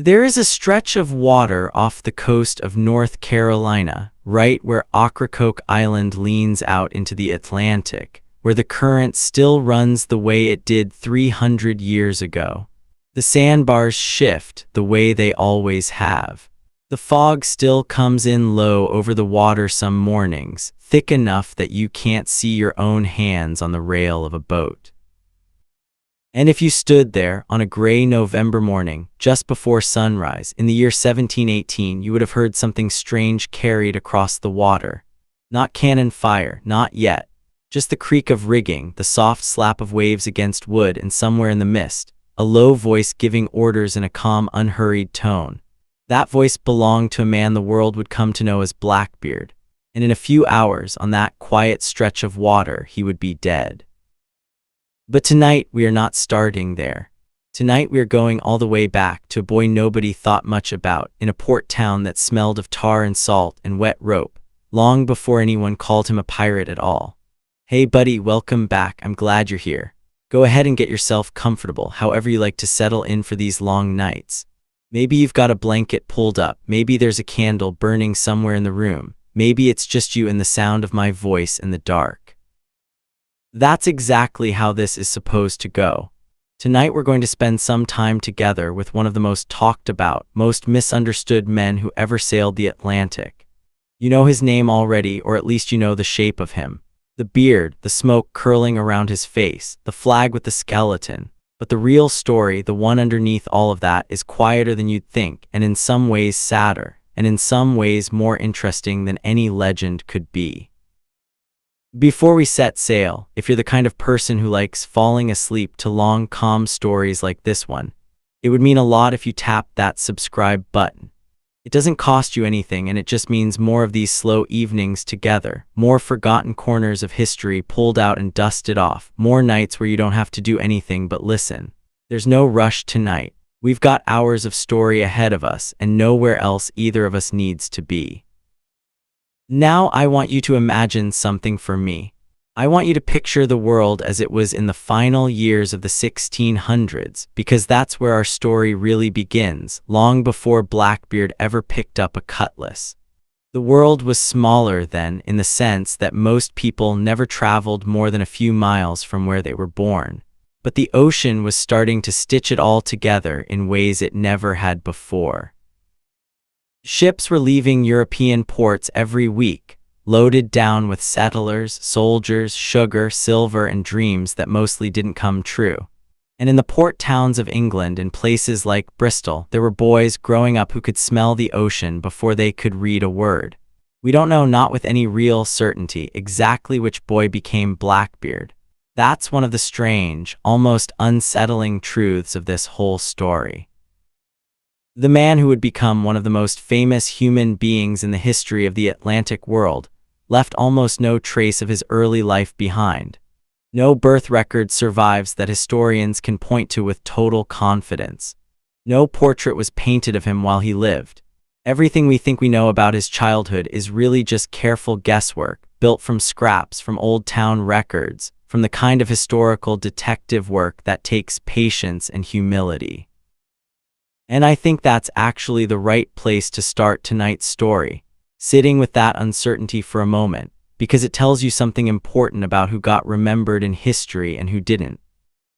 There is a stretch of water off the coast of North Carolina, right where Ocracoke Island leans out into the Atlantic, where the current still runs the way it did 300 years ago. The sandbars shift the way they always have. The fog still comes in low over the water some mornings, thick enough that you can't see your own hands on the rail of a boat. And if you stood there on a gray November morning, just before sunrise, in the year 1718, you would have heard something strange carried across the water. Not cannon fire, not yet. Just the creak of rigging, the soft slap of waves against wood, and somewhere in the mist, a low voice giving orders in a calm, unhurried tone. That voice belonged to a man the world would come to know as Blackbeard, and in a few hours, on that quiet stretch of water, he would be dead. But tonight we are not starting there. Tonight we are going all the way back to a boy nobody thought much about, in a port town that smelled of tar and salt and wet rope, long before anyone called him a pirate at all. Hey buddy, welcome back, I'm glad you're here. Go ahead and get yourself comfortable, however you like to settle in for these long nights. Maybe you've got a blanket pulled up, maybe there's a candle burning somewhere in the room, maybe it's just you and the sound of my voice in the dark. That's exactly how this is supposed to go. Tonight we're going to spend some time together with one of the most talked about, most misunderstood men who ever sailed the Atlantic. You know his name already, or at least you know the shape of him. The beard, the smoke curling around his face, the flag with the skeleton. But the real story, the one underneath all of that, is quieter than you'd think, and in some ways sadder, and in some ways more interesting than any legend could be. Before we set sail, if you're the kind of person who likes falling asleep to long, calm stories like this one, it would mean a lot if you tapped that subscribe button. It doesn't cost you anything, and it just means more of these slow evenings together, more forgotten corners of history pulled out and dusted off, more nights where you don't have to do anything but listen. There's no rush tonight. We've got hours of story ahead of us, and nowhere else either of us needs to be. Now I want you to imagine something for me. I want you to picture the world as it was in the final years of the 1600s, because that's where our story really begins, long before Blackbeard ever picked up a cutlass. The world was smaller then, in the sense that most people never traveled more than a few miles from where they were born. But the ocean was starting to stitch it all together in ways it never had before. Ships were leaving European ports every week, loaded down with settlers, soldiers, sugar, silver, and dreams that mostly didn't come true. And in the port towns of England, in places like Bristol, there were boys growing up who could smell the ocean before they could read a word. We don't know, not with any real certainty, exactly which boy became Blackbeard. That's one of the strange, almost unsettling truths of this whole story. The man who would become one of the most famous human beings in the history of the Atlantic world left almost no trace of his early life behind. No birth record survives that historians can point to with total confidence. No portrait was painted of him while he lived. Everything we think we know about his childhood is really just careful guesswork, built from scraps from old town records, from the kind of historical detective work that takes patience and humility. And I think that's actually the right place to start tonight's story, sitting with that uncertainty for a moment, because it tells you something important about who got remembered in history and who didn't.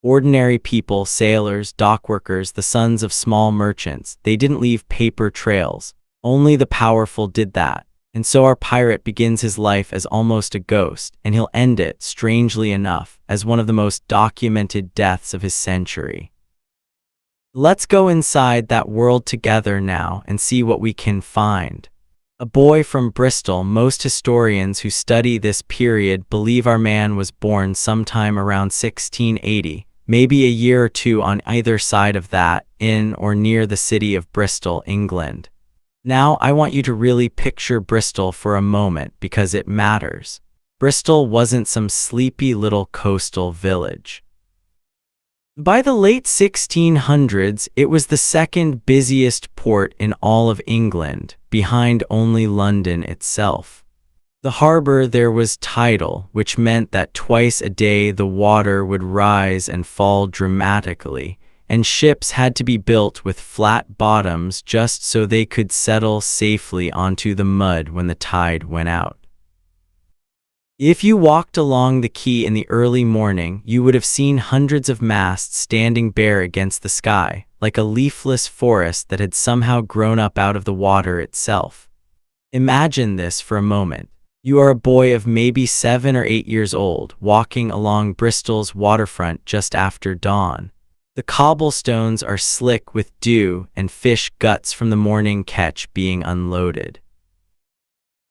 Ordinary people, sailors, dockworkers, the sons of small merchants, they didn't leave paper trails. Only the powerful did that. And so our pirate begins his life as almost a ghost, and he'll end it, strangely enough, as one of the most documented deaths of his century. Let's go inside that world together now and see what we can find. A boy from Bristol. Most historians who study this period believe our man was born sometime around 1680, maybe a year or two on either side of that, in or near the city of Bristol, England. Now I want you to really picture Bristol for a moment, because it matters. Bristol wasn't some sleepy little coastal village. By the late 1600s, it was the second busiest port in all of England, behind only London itself. The harbor there was tidal, which meant that twice a day the water would rise and fall dramatically, and ships had to be built with flat bottoms just so they could settle safely onto the mud when the tide went out. If you walked along the quay in the early morning, you would have seen hundreds of masts standing bare against the sky, like a leafless forest that had somehow grown up out of the water itself. Imagine this for a moment. You are a boy of maybe 7 or 8 years old, walking along Bristol's waterfront just after dawn. The cobblestones are slick with dew and fish guts from the morning catch being unloaded.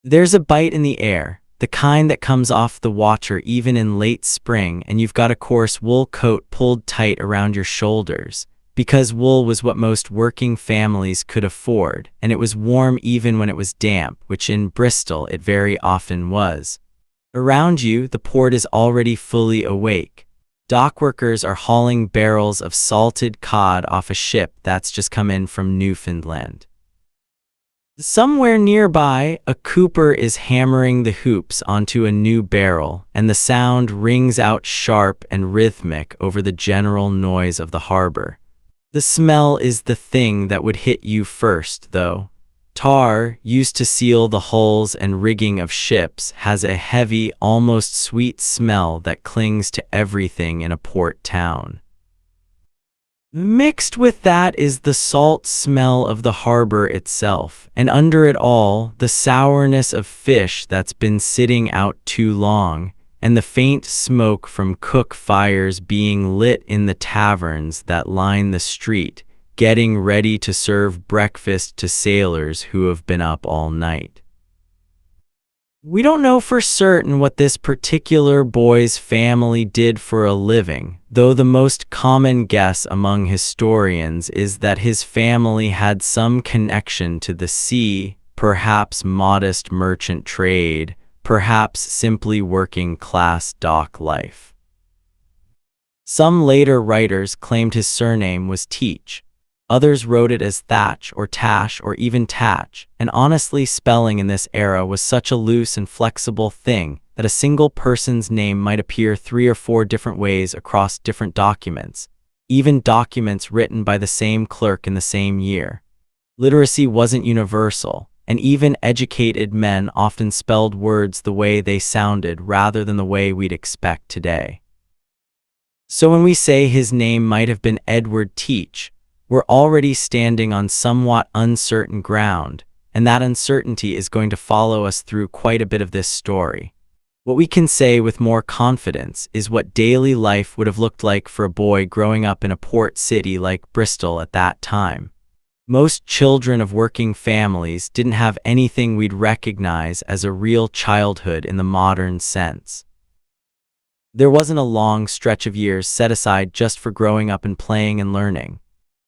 There's a bite in the air, the kind that comes off the water even in late spring, and you've got a coarse wool coat pulled tight around your shoulders, because wool was what most working families could afford, and it was warm even when it was damp, which in Bristol it very often was. Around you, the port is already fully awake. Dockworkers are hauling barrels of salted cod off a ship that's just come in from Newfoundland. Somewhere nearby, a cooper is hammering the hoops onto a new barrel, and the sound rings out sharp and rhythmic over the general noise of the harbor. The smell is the thing that would hit you first, though. Tar, used to seal the hulls and rigging of ships, has a heavy, almost sweet smell that clings to everything in a port town. Mixed with that is the salt smell of the harbor itself, and under it all, the sourness of fish that's been sitting out too long, and the faint smoke from cook fires being lit in the taverns that line the street, getting ready to serve breakfast to sailors who have been up all night. We don't know for certain what this particular boy's family did for a living, though the most common guess among historians is that his family had some connection to the sea, perhaps modest merchant trade, perhaps simply working-class dock life. Some later writers claimed his surname was Teach. Others wrote it as Thatch or Tash or even Tatch, and honestly, spelling in this era was such a loose and flexible thing that a single person's name might appear 3 or 4 different ways across different documents, even documents written by the same clerk in the same year. Literacy wasn't universal, and even educated men often spelled words the way they sounded rather than the way we'd expect today. So when we say his name might have been Edward Teach, we're already standing on somewhat uncertain ground, and that uncertainty is going to follow us through quite a bit of this story. What we can say with more confidence is what daily life would have looked like for a boy growing up in a port city like Bristol at that time. Most children of working families didn't have anything we'd recognize as a real childhood in the modern sense. There wasn't a long stretch of years set aside just for growing up and playing and learning.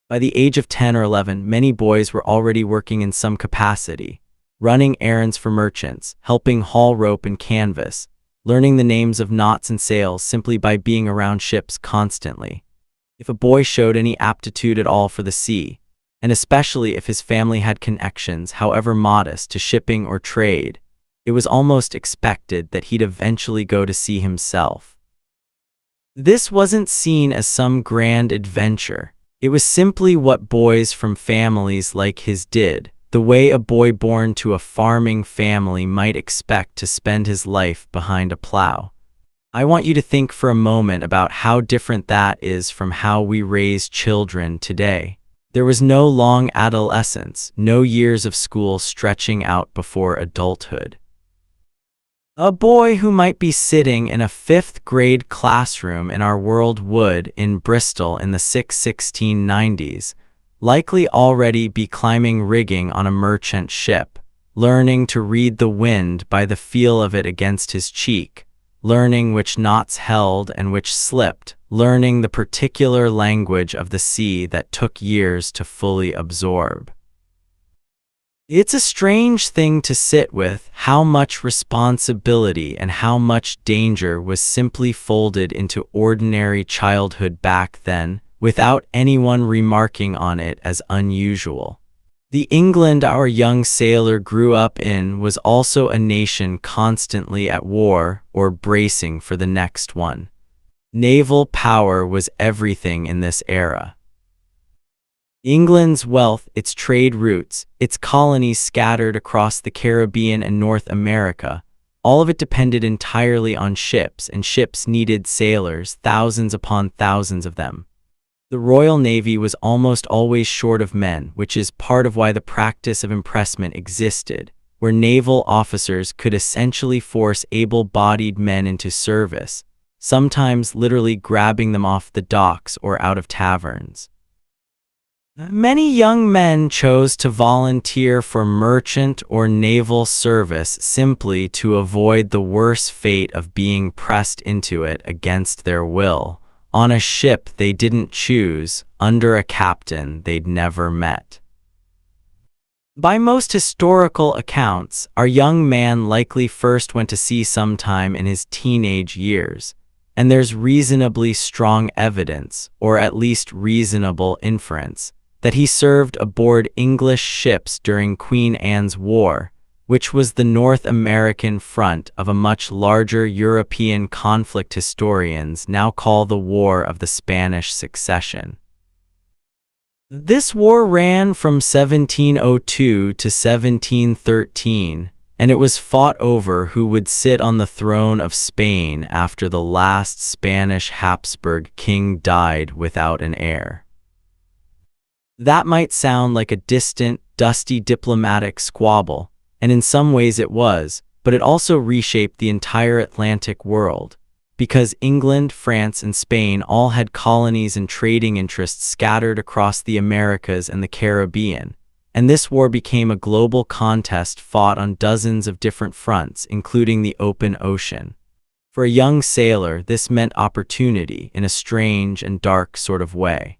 By the age of 10 or 11, many boys were already working in some capacity, running errands for merchants, helping haul rope and canvas, learning the names of knots and sails simply by being around ships constantly. If a boy showed any aptitude at all for the sea, and especially if his family had connections, however modest, to shipping or trade, it was almost expected that he'd eventually go to sea himself. This wasn't seen as some grand adventure. It was simply what boys from families like his did, the way a boy born to a farming family might expect to spend his life behind a plow. I want you to think for a moment about how different that is from how we raise children today. There was no long adolescence, no years of school stretching out before adulthood. A boy who might be sitting in a 5th grade classroom in our world would, in Bristol in the 1690s, likely already be climbing rigging on a merchant ship, learning to read the wind by the feel of it against his cheek, learning which knots held and which slipped, learning the particular language of the sea that took years to fully absorb. It's a strange thing to sit with, how much responsibility and how much danger was simply folded into ordinary childhood back then, without anyone remarking on it as unusual. The England our young sailor grew up in was also a nation constantly at war or bracing for the next one. Naval power was everything in this era. England's wealth, its trade routes, its colonies scattered across the Caribbean and North America, all of it depended entirely on ships, and ships needed sailors, thousands upon thousands of them. The Royal Navy was almost always short of men, which is part of why the practice of impressment existed, where naval officers could essentially force able-bodied men into service, sometimes literally grabbing them off the docks or out of taverns. Many young men chose to volunteer for merchant or naval service simply to avoid the worse fate of being pressed into it against their will, on a ship they didn't choose, under a captain they'd never met. By most historical accounts, our young man likely first went to sea sometime in his teenage years, and there's reasonably strong evidence, or at least reasonable inference, that he served aboard English ships during Queen Anne's War, which was the North American front of a much larger European conflict historians now call the War of the Spanish Succession. This war ran from 1702 to 1713, and it was fought over who would sit on the throne of Spain after the last Spanish Habsburg king died without an heir. That might sound like a distant, dusty diplomatic squabble, and in some ways it was, but it also reshaped the entire Atlantic world, because England, France, and Spain all had colonies and trading interests scattered across the Americas and the Caribbean, and this war became a global contest fought on dozens of different fronts, including the open ocean. For a young sailor, this meant opportunity in a strange and dark sort of way.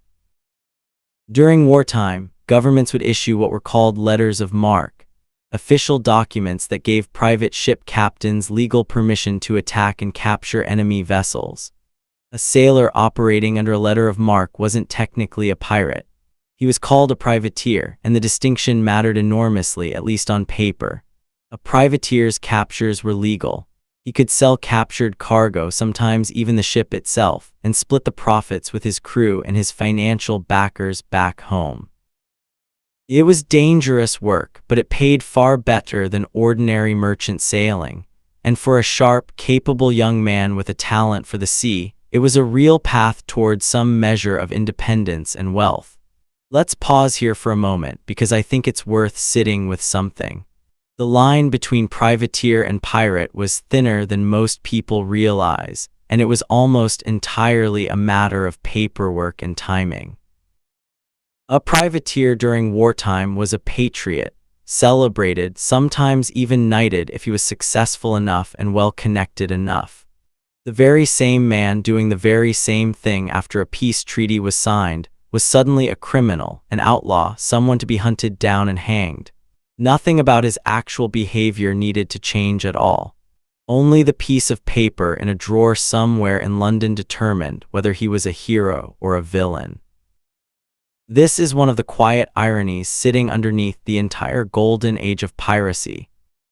During wartime, governments would issue what were called letters of marque, official documents that gave private ship captains legal permission to attack and capture enemy vessels. A sailor operating under a letter of marque wasn't technically a pirate. He was called a privateer, and the distinction mattered enormously, at least on paper. A privateer's captures were legal. He could sell captured cargo, sometimes even the ship itself, and split the profits with his crew and his financial backers back home. It was dangerous work, but it paid far better than ordinary merchant sailing, and for a sharp, capable young man with a talent for the sea, it was a real path towards some measure of independence and wealth. Let's pause here for a moment, because I think it's worth sitting with something. The line between privateer and pirate was thinner than most people realize, and it was almost entirely a matter of paperwork and timing. A privateer during wartime was a patriot, celebrated, sometimes even knighted if he was successful enough and well-connected enough. The very same man doing the very same thing after a peace treaty was signed was suddenly a criminal, an outlaw, someone to be hunted down and hanged. Nothing about his actual behavior needed to change at all. Only the piece of paper in a drawer somewhere in London determined whether he was a hero or a villain. This is one of the quiet ironies sitting underneath the entire Golden Age of Piracy,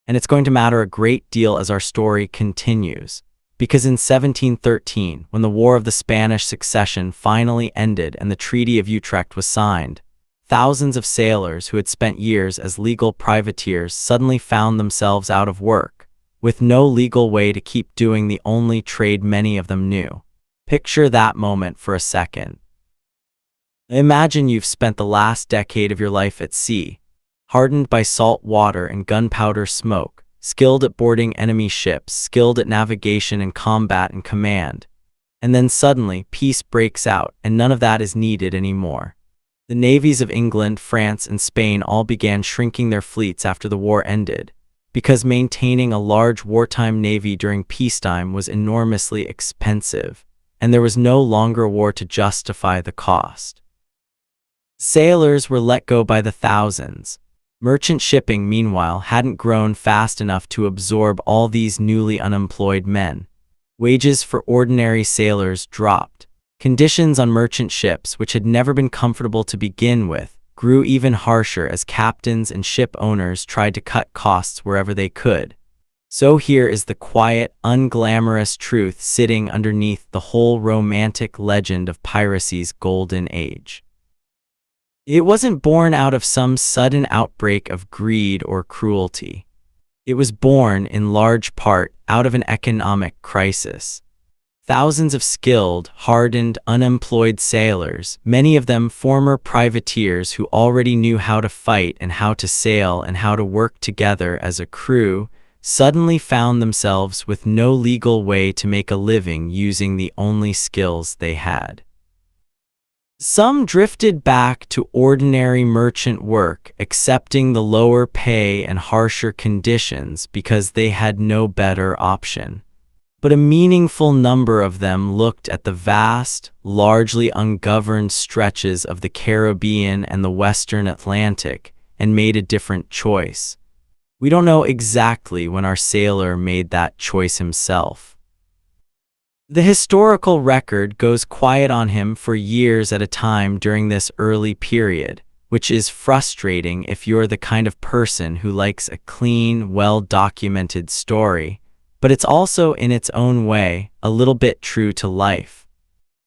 and it's going to matter a great deal as our story continues, because in 1713, when the War of the Spanish Succession finally ended and the Treaty of Utrecht was signed, thousands of sailors who had spent years as legal privateers suddenly found themselves out of work, with no legal way to keep doing the only trade many of them knew. Picture that moment for a second. Imagine you've spent the last decade of your life at sea, hardened by salt water and gunpowder smoke, skilled at boarding enemy ships, skilled at navigation and combat and command, and then suddenly peace breaks out and none of that is needed anymore. The navies of England, France, and Spain all began shrinking their fleets after the war ended, because maintaining a large wartime navy during peacetime was enormously expensive, and there was no longer a war to justify the cost. Sailors were let go by the thousands. Merchant shipping, meanwhile, hadn't grown fast enough to absorb all these newly unemployed men. Wages for ordinary sailors dropped. Conditions on merchant ships, which had never been comfortable to begin with, grew even harsher as captains and ship owners tried to cut costs wherever they could. So here is the quiet, unglamorous truth sitting underneath the whole romantic legend of piracy's golden age. It wasn't born out of some sudden outbreak of greed or cruelty. It was born, in large part, out of an economic crisis. Thousands of skilled, hardened, unemployed sailors, many of them former privateers who already knew how to fight and how to sail and how to work together as a crew, suddenly found themselves with no legal way to make a living using the only skills they had. Some drifted back to ordinary merchant work, accepting the lower pay and harsher conditions because they had no better option. But a meaningful number of them looked at the vast, largely ungoverned stretches of the Caribbean and the Western Atlantic and made a different choice. We don't know exactly when our sailor made that choice himself. The historical record goes quiet on him for years at a time during this early period, which is frustrating if you're the kind of person who likes a clean, well-documented story, but it's also, in its own way, a little bit true to life.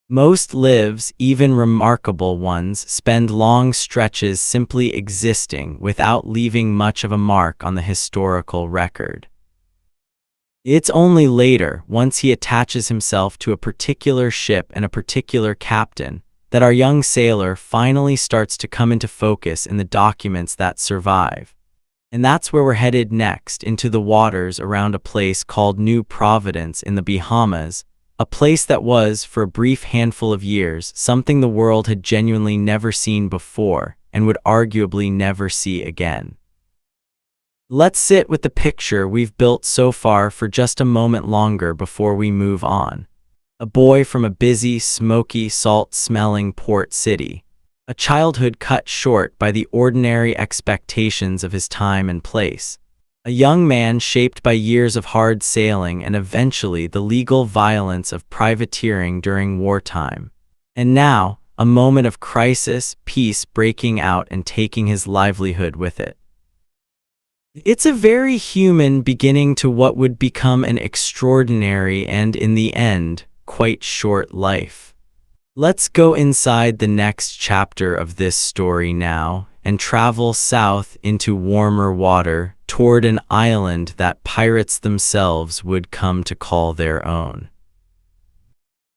Most lives, even remarkable ones, spend long stretches simply existing without leaving much of a mark on the historical record. It's only later, once he attaches himself to a particular ship and a particular captain, that our young sailor finally starts to come into focus in the documents that survive. And that's where we're headed next, into the waters around a place called New Providence in the Bahamas, a place that was, for a brief handful of years, something the world had genuinely never seen before and would arguably never see again. Let's sit with the picture we've built so far for just a moment longer before we move on. A boy from a busy, smoky, salt-smelling port city. A childhood cut short by the ordinary expectations of his time and place. A young man shaped by years of hard sailing and eventually the legal violence of privateering during wartime. And now, a moment of crisis, peace breaking out and taking his livelihood with it. It's a very human beginning to what would become an extraordinary and, in the end, quite short life. Let's go inside the next chapter of this story now and travel south into warmer water toward an island that pirates themselves would come to call their own.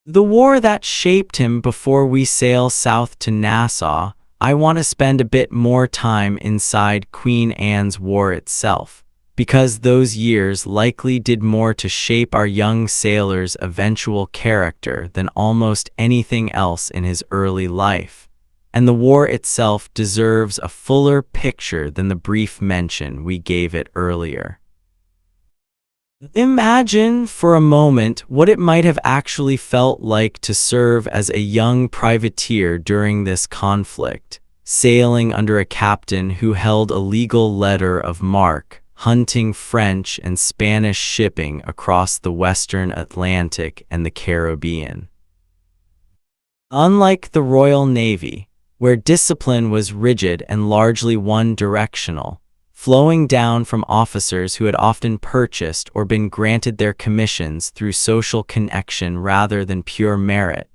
The war that shaped him. Before we sail south to Nassau, I want to spend a bit more time inside Queen Anne's War itself, because those years likely did more to shape our young sailor's eventual character than almost anything else in his early life, and the war itself deserves a fuller picture than the brief mention we gave it earlier. Imagine for a moment what it might have actually felt like to serve as a young privateer during this conflict, sailing under a captain who held a legal letter of marque, hunting French and Spanish shipping across the Western Atlantic and the Caribbean. Unlike the Royal Navy, where discipline was rigid and largely one-directional, flowing down from officers who had often purchased or been granted their commissions through social connection rather than pure merit,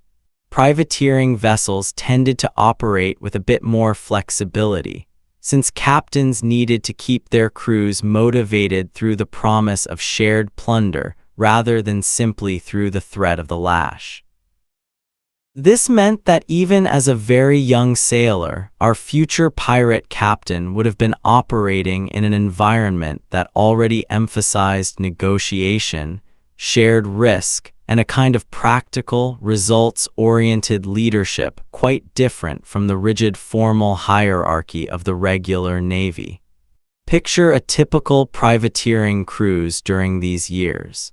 privateering vessels tended to operate with a bit more flexibility, since captains needed to keep their crews motivated through the promise of shared plunder rather than simply through the threat of the lash. This meant that even as a very young sailor, our future pirate captain would have been operating in an environment that already emphasized negotiation, shared risk, and a kind of practical, results-oriented leadership quite different from the rigid formal hierarchy of the regular Navy. Picture a typical privateering cruise during these years.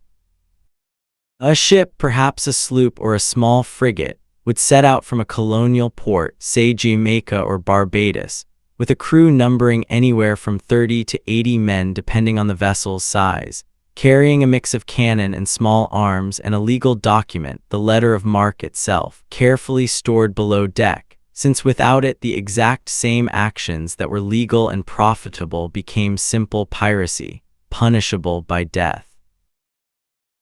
A ship, perhaps a sloop or a small frigate, would set out from a colonial port, say Jamaica or Barbados, with a crew numbering anywhere from 30 to 80 men depending on the vessel's size, carrying a mix of cannon and small arms and a legal document, the letter of marque itself, carefully stored below deck, since without it the exact same actions that were legal and profitable became simple piracy, punishable by death.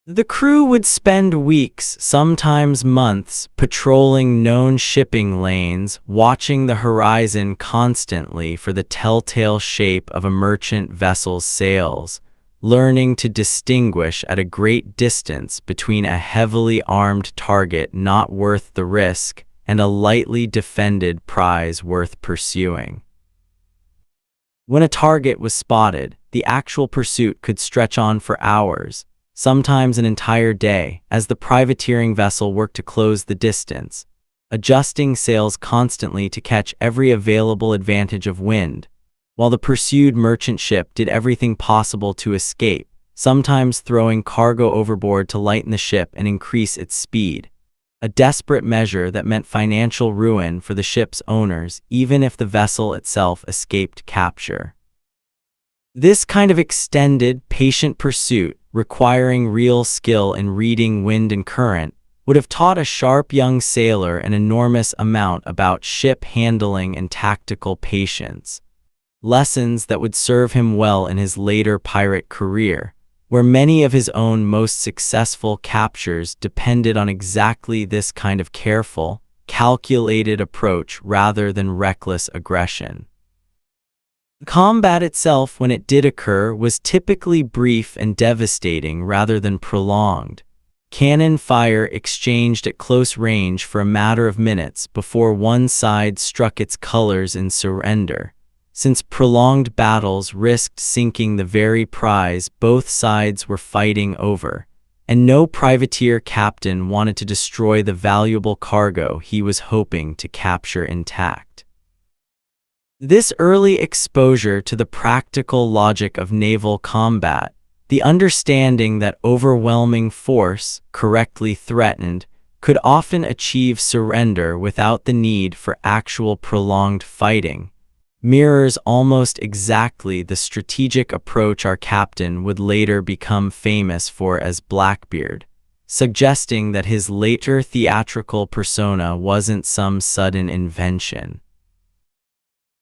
The crew would spend weeks, sometimes months, patrolling known shipping lanes, watching the horizon constantly for the telltale shape of a merchant vessel's sails, learning to distinguish at a great distance between a heavily armed target not worth the risk and a lightly defended prize worth pursuing. When a target was spotted, the actual pursuit could stretch on for hours, sometimes an entire day, as the privateering vessel worked to close the distance, adjusting sails constantly to catch every available advantage of wind, while the pursued merchant ship did everything possible to escape, sometimes throwing cargo overboard to lighten the ship and increase its speed, a desperate measure that meant financial ruin for the ship's owners, even if the vessel itself escaped capture. This kind of extended, patient pursuit, requiring real skill in reading wind and current, would have taught a sharp young sailor an enormous amount about ship handling and tactical patience, lessons that would serve him well in his later pirate career, where many of his own most successful captures depended on exactly this kind of careful, calculated approach rather than reckless aggression. Combat itself, when it did occur, was typically brief and devastating rather than prolonged. Cannon fire exchanged at close range for a matter of minutes before one side struck its colors in surrender, since prolonged battles risked sinking the very prize both sides were fighting over, and no privateer captain wanted to destroy the valuable cargo he was hoping to capture intact. This early exposure to the practical logic of naval combat, the understanding that overwhelming force, correctly threatened, could often achieve surrender without the need for actual prolonged fighting, mirrors almost exactly the strategic approach our captain would later become famous for as Blackbeard, suggesting that his later theatrical persona wasn't some sudden invention,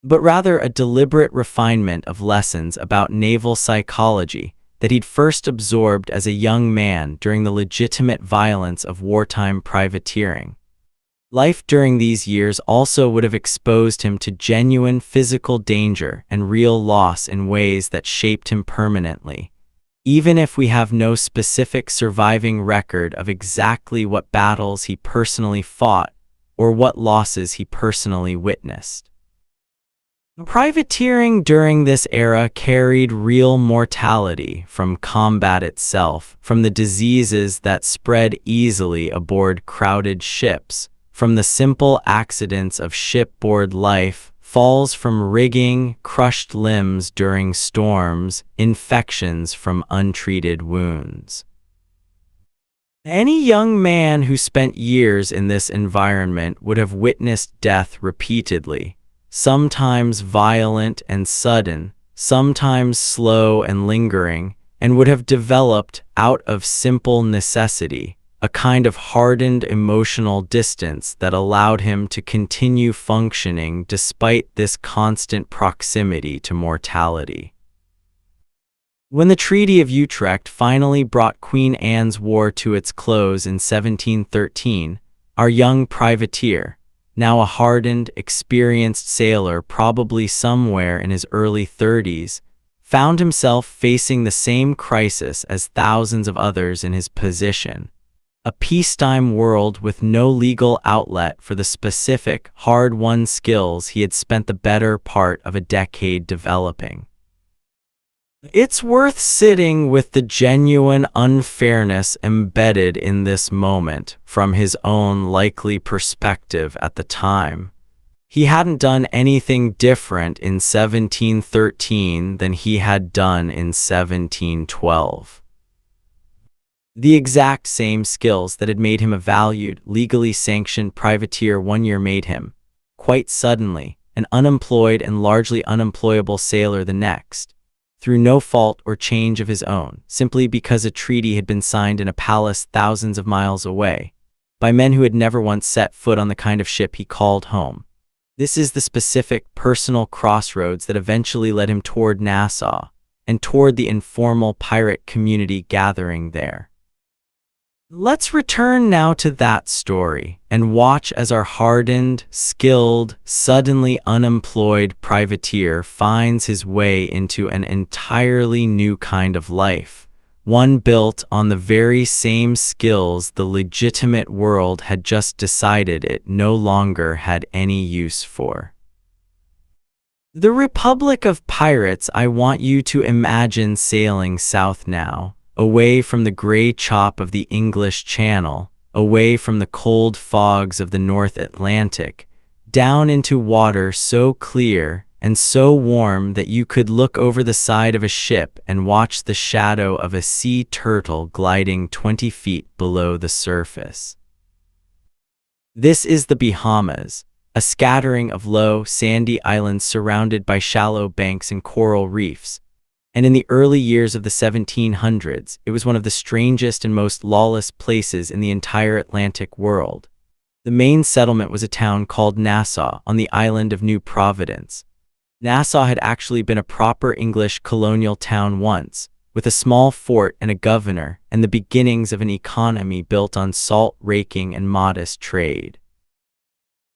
but rather a deliberate refinement of lessons about naval psychology that he'd first absorbed as a young man during the legitimate violence of wartime privateering. Life during these years also would have exposed him to genuine physical danger and real loss in ways that shaped him permanently, even if we have no specific surviving record of exactly what battles he personally fought or what losses he personally witnessed. Privateering during this era carried real mortality from combat itself, from the diseases that spread easily aboard crowded ships, from the simple accidents of shipboard life, falls from rigging, crushed limbs during storms, infections from untreated wounds. Any young man who spent years in this environment would have witnessed death repeatedly, sometimes violent and sudden, sometimes slow and lingering, and would have developed, out of simple necessity, a kind of hardened emotional distance that allowed him to continue functioning despite this constant proximity to mortality. When the Treaty of Utrecht finally brought Queen Anne's War to its close in 1713, our young privateer, now a hardened, experienced sailor probably somewhere in his early 30s, found himself facing the same crisis as thousands of others in his position. A peacetime world with no legal outlet for the specific, hard-won skills he had spent the better part of a decade developing. It's worth sitting with the genuine unfairness embedded in this moment from his own likely perspective at the time. He hadn't done anything different in 1713 than he had done in 1712. The exact same skills that had made him a valued, legally sanctioned privateer one year made him, quite suddenly, an unemployed and largely unemployable sailor the next, through no fault or change of his own, simply because a treaty had been signed in a palace thousands of miles away, by men who had never once set foot on the kind of ship he called home. This is the specific, personal crossroads that eventually led him toward Nassau, and toward the informal pirate community gathering there. Let's return now to that story and watch as our hardened, skilled, suddenly unemployed privateer finds his way into an entirely new kind of life, one built on the very same skills the legitimate world had just decided it no longer had any use for. The Republic of Pirates. I want you to imagine sailing south now, away from the gray chop of the English Channel, away from the cold fogs of the North Atlantic, down into water so clear and so warm that you could look over the side of a ship and watch the shadow of a sea turtle gliding 20 feet below the surface. This is the Bahamas, a scattering of low, sandy islands surrounded by shallow banks and coral reefs. And in the early years of the 1700s, it was one of the strangest and most lawless places in the entire Atlantic world. The main settlement was a town called Nassau on the island of New Providence. Nassau had actually been a proper English colonial town once, with a small fort and a governor, and the beginnings of an economy built on salt raking and modest trade.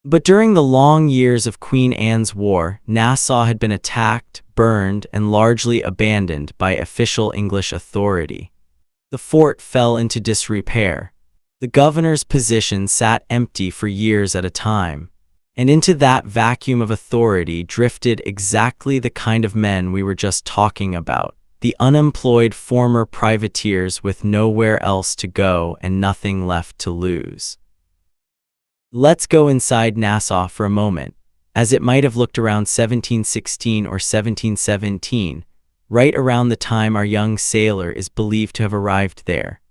But during the long years of Queen Anne's War, Nassau had been attacked, burned, and largely abandoned by official English authority. The fort fell into disrepair. The governor's position sat empty for years at a time. And into that vacuum of authority drifted exactly the kind of men we were just talking about, the unemployed former privateers with nowhere else to go and nothing left to lose. Let's go inside Nassau for a moment, as it might have looked around 1716 or 1717, right around the time our young sailor is believed to have arrived there.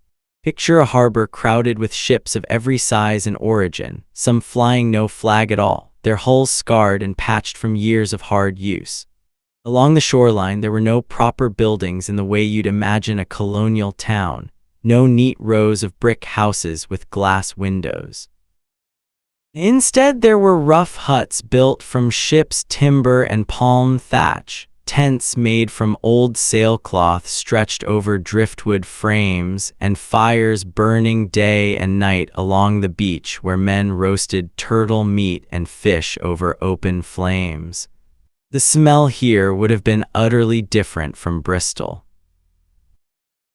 Picture a harbor crowded with ships of every size and origin, some flying no flag at all, their hulls scarred and patched from years of hard use. Along the shoreline there were no proper buildings in the way you'd imagine a colonial town, no neat rows of brick houses with glass windows. Instead, there were rough huts built from ship's timber and palm thatch, tents made from old sailcloth stretched over driftwood frames, and fires burning day and night along the beach where men roasted turtle meat and fish over open flames. The smell here would have been utterly different from Bristol.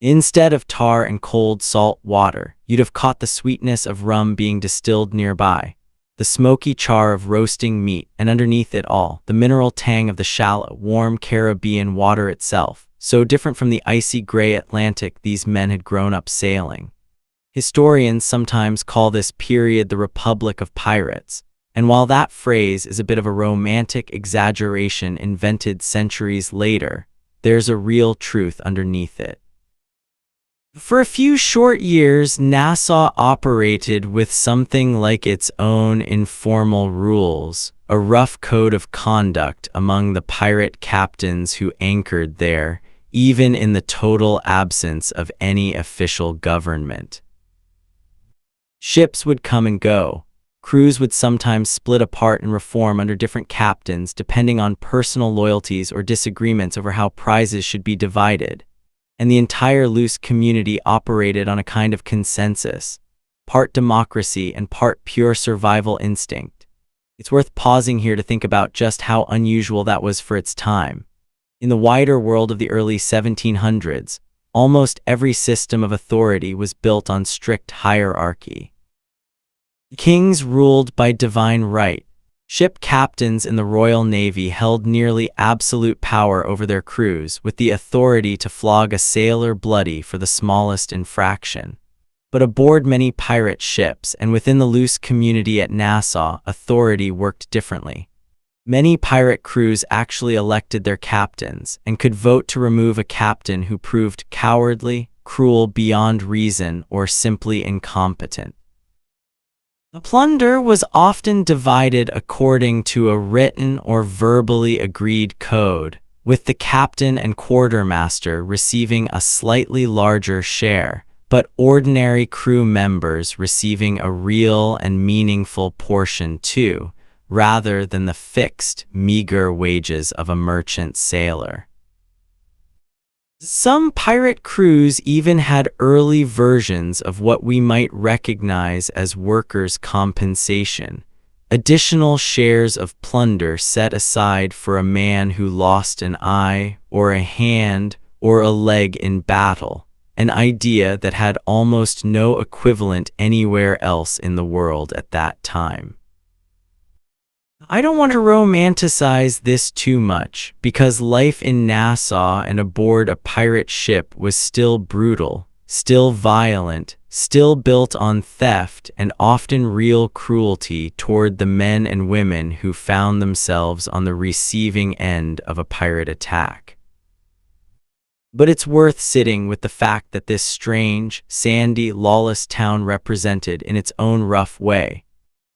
Instead of tar and cold salt water, you'd have caught the sweetness of rum being distilled nearby, the smoky char of roasting meat, and underneath it all, the mineral tang of the shallow, warm Caribbean water itself, so different from the icy gray Atlantic these men had grown up sailing. Historians sometimes call this period the Republic of Pirates, and while that phrase is a bit of a romantic exaggeration invented centuries later, there's a real truth underneath it. For a few short years, Nassau operated with something like its own informal rules, a rough code of conduct among the pirate captains who anchored there, even in the total absence of any official government. Ships would come and go. Crews would sometimes split apart and reform under different captains depending on personal loyalties or disagreements over how prizes should be divided. And the entire loose community operated on a kind of consensus, part democracy and part pure survival instinct. It's worth pausing here to think about just how unusual that was for its time. In the wider world of the early 1700s, almost every system of authority was built on strict hierarchy. Kings ruled by divine right. Ship captains in the Royal Navy held nearly absolute power over their crews, with the authority to flog a sailor bloody for the smallest infraction. But aboard many pirate ships and within the loose community at Nassau, authority worked differently. Many pirate crews actually elected their captains and could vote to remove a captain who proved cowardly, cruel beyond reason, or simply incompetent. The plunder was often divided according to a written or verbally agreed code, with the captain and quartermaster receiving a slightly larger share, but ordinary crew members receiving a real and meaningful portion too, rather than the fixed, meager wages of a merchant sailor. Some pirate crews even had early versions of what we might recognize as workers' compensation, additional shares of plunder set aside for a man who lost an eye or a hand or a leg in battle, an idea that had almost no equivalent anywhere else in the world at that time. I don't want to romanticize this too much, because life in Nassau and aboard a pirate ship was still brutal, still violent, still built on theft and often real cruelty toward the men and women who found themselves on the receiving end of a pirate attack. But it's worth sitting with the fact that this strange, sandy, lawless town represented, in its own rough way,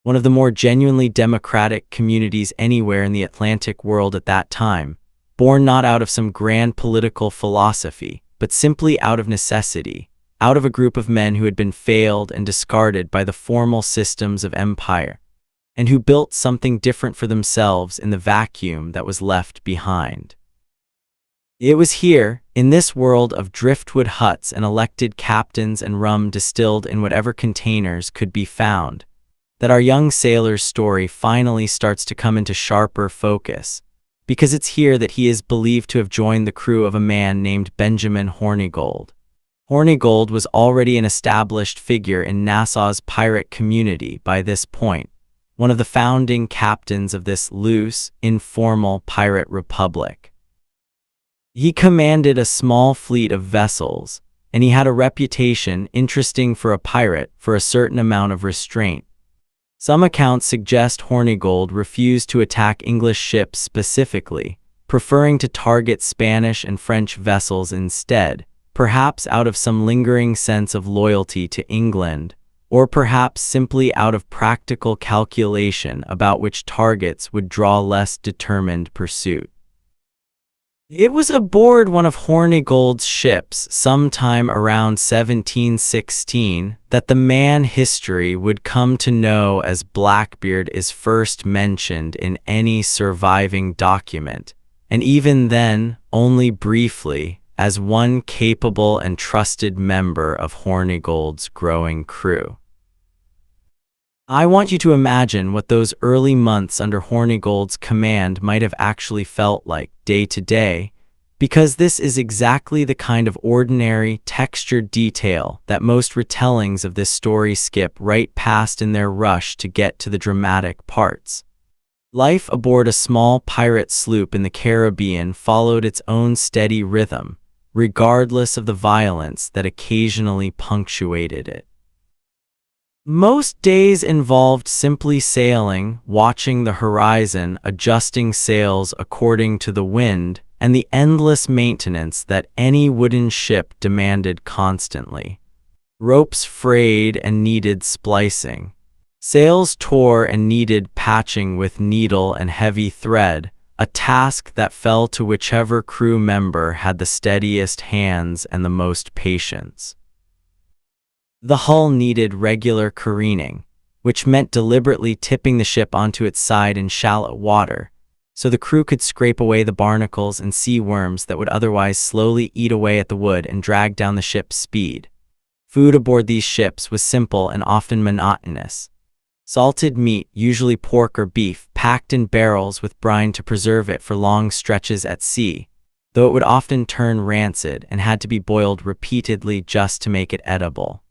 one of the more genuinely democratic communities anywhere in the Atlantic world at that time, born not out of some grand political philosophy, but simply out of necessity, out of a group of men who had been failed and discarded by the formal systems of empire, and who built something different for themselves in the vacuum that was left behind. It was here, in this world of driftwood huts and elected captains and rum distilled in whatever containers could be found, that our young sailor's story finally starts to come into sharper focus, because it's here that he is believed to have joined the crew of a man named Benjamin Hornigold. Hornigold was already an established figure in Nassau's pirate community by this point, one of the founding captains of this loose, informal pirate republic. He commanded a small fleet of vessels, and he had a reputation interesting for a pirate for a certain amount of restraint. Some accounts suggest Hornigold refused to attack English ships specifically, preferring to target Spanish and French vessels instead, perhaps out of some lingering sense of loyalty to England, or perhaps simply out of practical calculation about which targets would draw less determined pursuit. It was aboard one of Hornigold's ships sometime around 1716 that the man history would come to know as Blackbeard is first mentioned in any surviving document, and even then, only briefly, as one capable and trusted member of Hornigold's growing crew. I want you to imagine what those early months under Hornigold's command might have actually felt like, day to day, because this is exactly the kind of ordinary, textured detail that most retellings of this story skip right past in their rush to get to the dramatic parts. Life aboard a small pirate sloop in the Caribbean followed its own steady rhythm, regardless of the violence that occasionally punctuated it. Most days involved simply sailing, watching the horizon, adjusting sails according to the wind, and the endless maintenance that any wooden ship demanded constantly. Ropes frayed and needed splicing. Sails tore and needed patching with needle and heavy thread, a task that fell to whichever crew member had the steadiest hands and the most patience. The hull needed regular careening, which meant deliberately tipping the ship onto its side in shallow water, so the crew could scrape away the barnacles and sea worms that would otherwise slowly eat away at the wood and drag down the ship's speed. Food aboard these ships was simple and often monotonous. Salted meat, usually pork or beef, packed in barrels with brine to preserve it for long stretches at sea, though it would often turn rancid and had to be boiled repeatedly just to make it edible.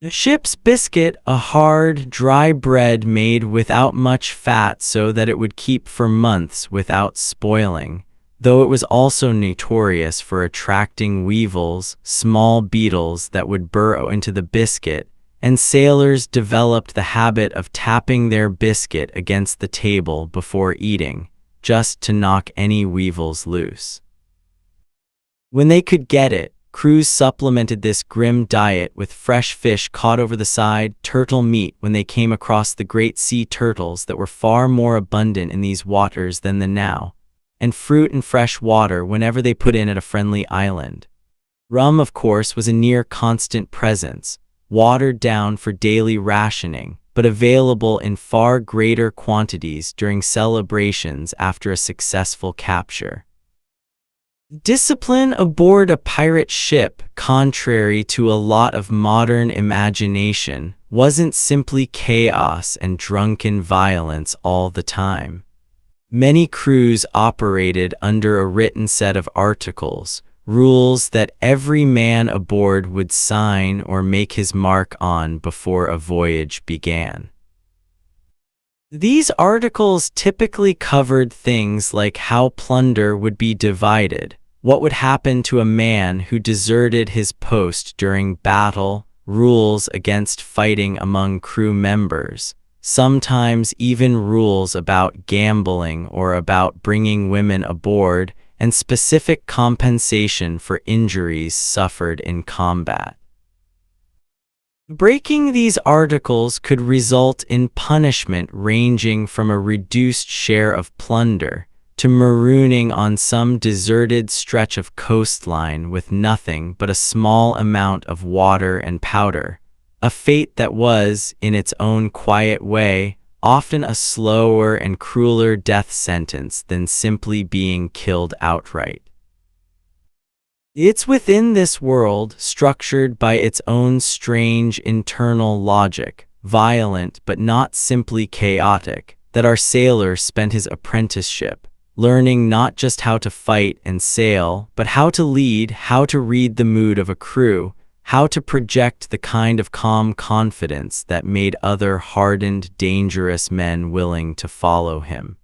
The ship's biscuit, a hard, dry bread made without much fat so that it would keep for months without spoiling, though it was also notorious for attracting weevils, small beetles that would burrow into the biscuit, and sailors developed the habit of tapping their biscuit against the table before eating, just to knock any weevils loose. When they could get it, crews supplemented this grim diet with fresh fish caught over the side, turtle meat when they came across the great sea turtles that were far more abundant in these waters than the now, and fruit and fresh water whenever they put in at a friendly island. Rum, of course, was a near constant presence, watered down for daily rationing, but available in far greater quantities during celebrations after a successful capture. Discipline aboard a pirate ship, contrary to a lot of modern imagination, wasn't simply chaos and drunken violence all the time. Many crews operated under a written set of articles, rules that every man aboard would sign or make his mark on before a voyage began. These articles typically covered things like how plunder would be divided, what would happen to a man who deserted his post during battle, rules against fighting among crew members, sometimes even rules about gambling or about bringing women aboard, and specific compensation for injuries suffered in combat. Breaking these articles could result in punishment ranging from a reduced share of plunder to marooning on some deserted stretch of coastline with nothing but a small amount of water and powder, a fate that was, in its own quiet way, often a slower and crueler death sentence than simply being killed outright. It's within this world, structured by its own strange internal logic, violent but not simply chaotic, that our sailor spent his apprenticeship, learning not just how to fight and sail, but how to lead, how to read the mood of a crew, how to project the kind of calm confidence that made other hardened, dangerous men willing to follow him.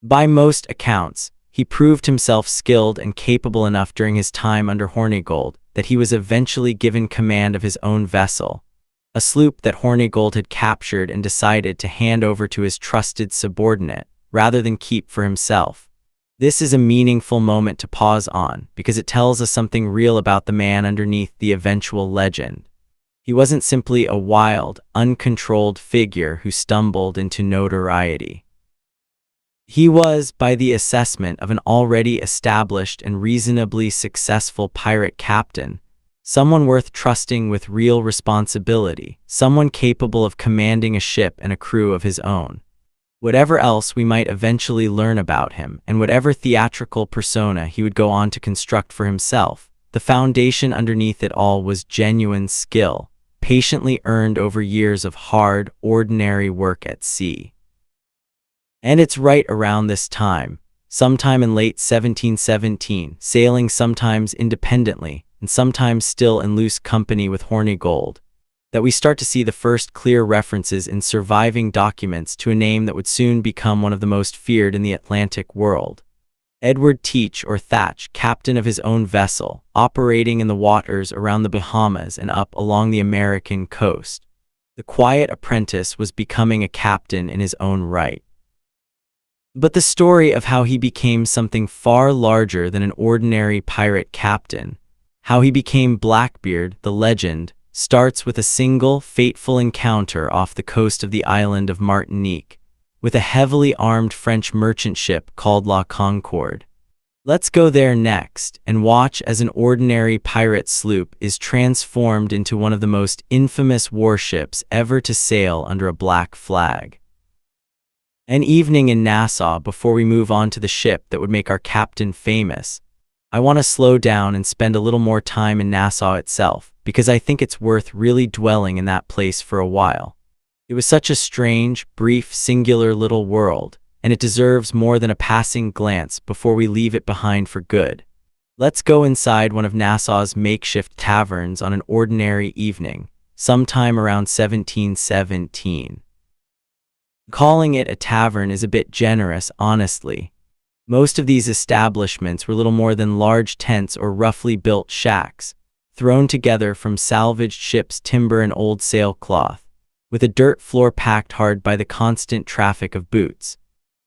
By most accounts, he proved himself skilled and capable enough during his time under Hornigold that he was eventually given command of his own vessel, a sloop that Hornigold had captured and decided to hand over to his trusted subordinate, rather than keep for himself. This is a meaningful moment to pause on, because it tells us something real about the man underneath the eventual legend. He wasn't simply a wild, uncontrolled figure who stumbled into notoriety. He was, by the assessment of an already established and reasonably successful pirate captain, someone worth trusting with real responsibility, someone capable of commanding a ship and a crew of his own. Whatever else we might eventually learn about him, and whatever theatrical persona he would go on to construct for himself, the foundation underneath it all was genuine skill, patiently earned over years of hard, ordinary work at sea. And it's right around this time, sometime in late 1717, sailing sometimes independently, and sometimes still in loose company with Hornigold, that we start to see the first clear references in surviving documents to a name that would soon become one of the most feared in the Atlantic world. Edward Teach or Thatch, captain of his own vessel, operating in the waters around the Bahamas and up along the American coast. The quiet apprentice was becoming a captain in his own right. But the story of how he became something far larger than an ordinary pirate captain, how he became Blackbeard, the legend, starts with a single, fateful encounter off the coast of the island of Martinique, with a heavily armed French merchant ship called La Concorde. Let's go there next and watch as an ordinary pirate sloop is transformed into one of the most infamous warships ever to sail under a black flag. An evening in Nassau before we move on to the ship that would make our captain famous. I want to slow down and spend a little more time in Nassau itself, because I think it's worth really dwelling in that place for a while. It was such a strange, brief, singular little world, and it deserves more than a passing glance before we leave it behind for good. Let's go inside one of Nassau's makeshift taverns on an ordinary evening, sometime around 1717. Calling it a tavern is a bit generous, honestly. Most of these establishments were little more than large tents or roughly built shacks, thrown together from salvaged ships' timber and old sailcloth, with a dirt floor packed hard by the constant traffic of boots.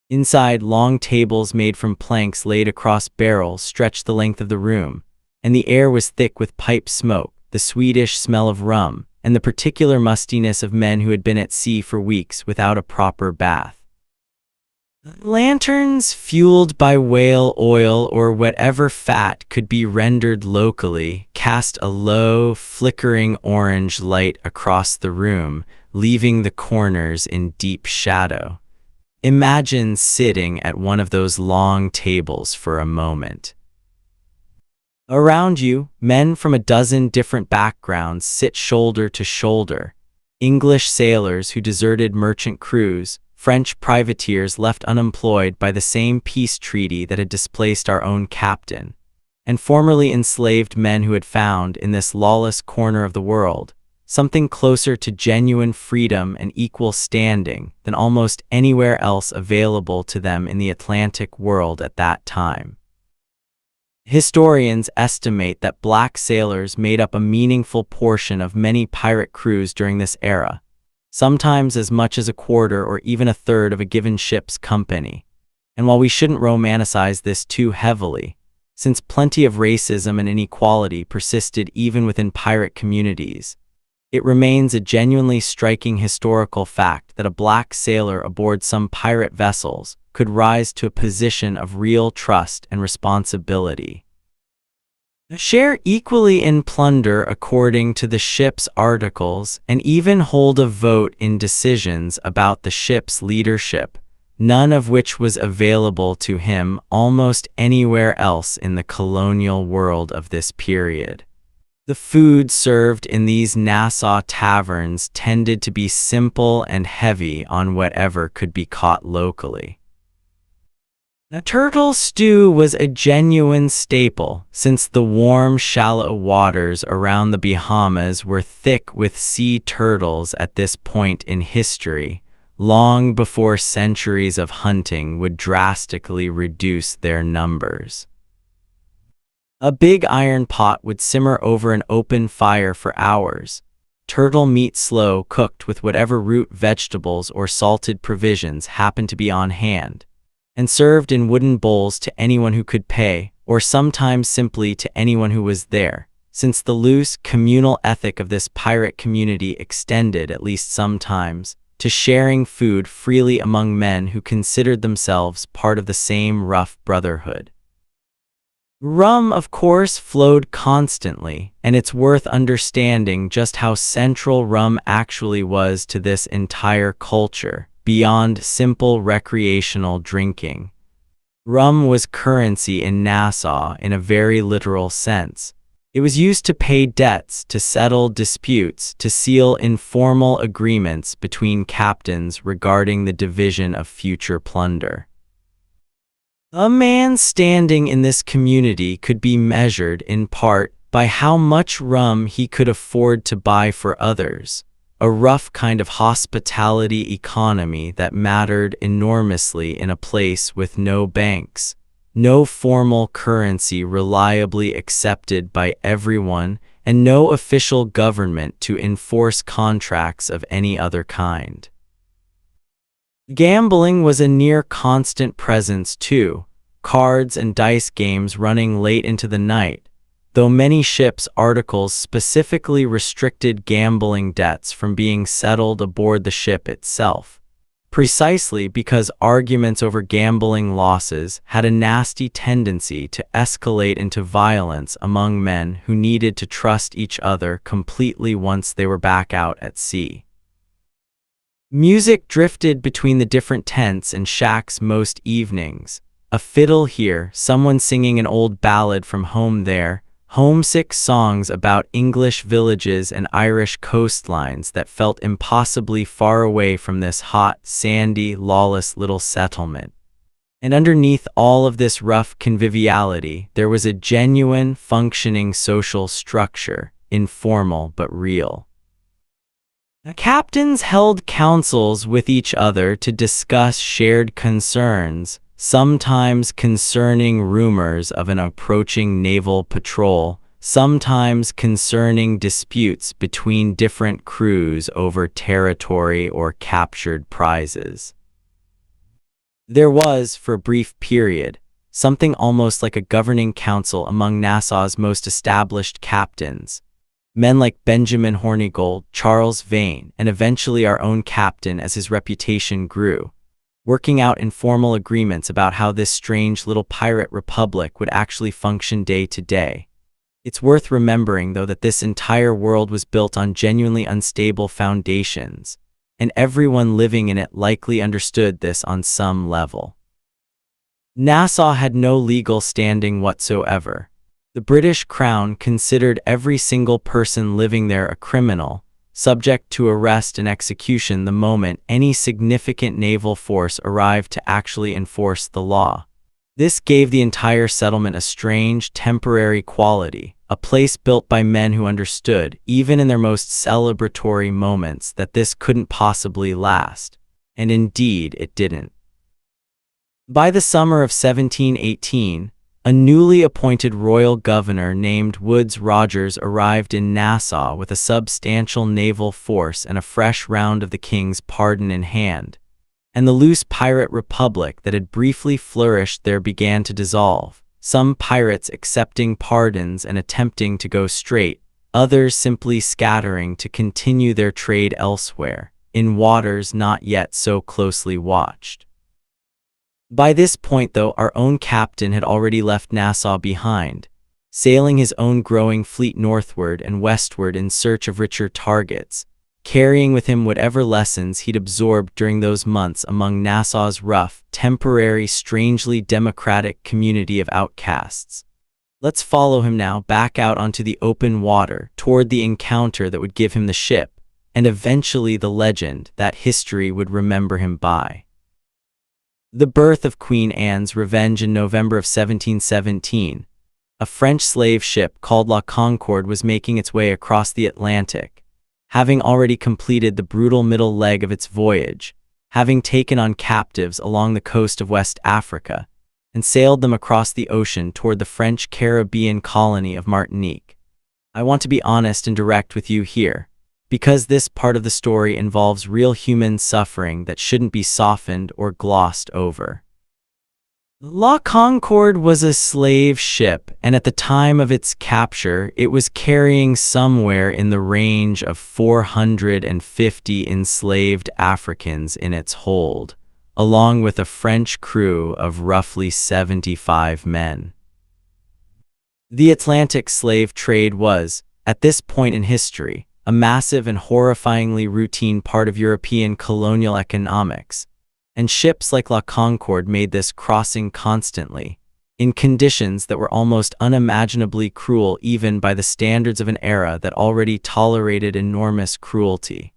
Inside, long tables made from planks laid across barrels stretched the length of the room, and the air was thick with pipe smoke, the Swedish smell of rum, and the particular mustiness of men who had been at sea for weeks without a proper bath. Lanterns fueled by whale oil or whatever fat could be rendered locally cast a low, flickering orange light across the room, leaving the corners in deep shadow. Imagine sitting at one of those long tables for a moment. Around you, men from a dozen different backgrounds sit shoulder to shoulder. English sailors who deserted merchant crews, French privateers left unemployed by the same peace treaty that had displaced our own captain, and formerly enslaved men who had found, in this lawless corner of the world, something closer to genuine freedom and equal standing than almost anywhere else available to them in the Atlantic world at that time. Historians estimate that black sailors made up a meaningful portion of many pirate crews during this era, sometimes as much as a quarter or even a third of a given ship's company. And while we shouldn't romanticize this too heavily, since plenty of racism and inequality persisted even within pirate communities, it remains a genuinely striking historical fact that a black sailor aboard some pirate vessels could rise to a position of real trust and responsibility. Share equally in plunder according to the ship's articles, and even hold a vote in decisions about the ship's leadership, none of which was available to him almost anywhere else in the colonial world of this period. The food served in these Nassau taverns tended to be simple and heavy on whatever could be caught locally. Now, turtle stew was a genuine staple, since the warm, shallow waters around the Bahamas were thick with sea turtles at this point in history, long before centuries of hunting would drastically reduce their numbers. A big iron pot would simmer over an open fire for hours, turtle meat slow cooked with whatever root vegetables or salted provisions happened to be on hand, and served in wooden bowls to anyone who could pay, or sometimes simply to anyone who was there, since the loose, communal ethic of this pirate community extended, at least sometimes, to sharing food freely among men who considered themselves part of the same rough brotherhood. Rum, of course, flowed constantly, and it's worth understanding just how central rum actually was to this entire culture, beyond simple recreational drinking. Rum was currency in Nassau in a very literal sense. It was used to pay debts, to settle disputes, to seal informal agreements between captains regarding the division of future plunder. A man's standing in this community could be measured, in part, by how much rum he could afford to buy for others, a rough kind of hospitality economy that mattered enormously in a place with no banks, no formal currency reliably accepted by everyone, and no official government to enforce contracts of any other kind. Gambling was a near constant presence too, cards and dice games running late into the night, though many ships' articles specifically restricted gambling debts from being settled aboard the ship itself, precisely because arguments over gambling losses had a nasty tendency to escalate into violence among men who needed to trust each other completely once they were back out at sea. Music drifted between the different tents and shacks most evenings. A fiddle here, someone singing an old ballad from home there, homesick songs about English villages and Irish coastlines that felt impossibly far away from this hot, sandy, lawless little settlement. And underneath all of this rough conviviality, there was a genuine, functioning social structure, informal but real. The captains held councils with each other to discuss shared concerns, sometimes concerning rumors of an approaching naval patrol, sometimes concerning disputes between different crews over territory or captured prizes. There was, for a brief period, something almost like a governing council among Nassau's most established captains. Men like Benjamin Hornigold, Charles Vane, and eventually our own captain as his reputation grew, working out informal agreements about how this strange little pirate republic would actually function day to day. It's worth remembering, though, that this entire world was built on genuinely unstable foundations, and everyone living in it likely understood this on some level. Nassau had no legal standing whatsoever. The British Crown considered every single person living there a criminal, subject to arrest and execution the moment any significant naval force arrived to actually enforce the law. This gave the entire settlement a strange, temporary quality, a place built by men who understood, even in their most celebratory moments, that this couldn't possibly last. And indeed, it didn't. By the summer of 1718, a newly appointed royal governor named Woodes Rogers arrived in Nassau with a substantial naval force and a fresh round of the king's pardon in hand, and the loose pirate republic that had briefly flourished there began to dissolve, some pirates accepting pardons and attempting to go straight, others simply scattering to continue their trade elsewhere, in waters not yet so closely watched. By this point, though, our own captain had already left Nassau behind, sailing his own growing fleet northward and westward in search of richer targets, carrying with him whatever lessons he'd absorbed during those months among Nassau's rough, temporary, strangely democratic community of outcasts. Let's follow him now back out onto the open water toward the encounter that would give him the ship, and eventually the legend that history would remember him by. The birth of Queen Anne's Revenge in November of 1717. A French slave ship called La Concorde was making its way across the Atlantic, having already completed the brutal middle leg of its voyage, having taken on captives along the coast of West Africa, and sailed them across the ocean toward the French Caribbean colony of Martinique. I want to be honest and direct with you here, because this part of the story involves real human suffering that shouldn't be softened or glossed over. La Concorde was a slave ship, and at the time of its capture, it was carrying somewhere in the range of 450 enslaved Africans in its hold, along with a French crew of roughly 75 men. The Atlantic slave trade was, at this point in history, a massive and horrifyingly routine part of European colonial economics, and ships like La Concorde made this crossing constantly, in conditions that were almost unimaginably cruel even by the standards of an era that already tolerated enormous cruelty.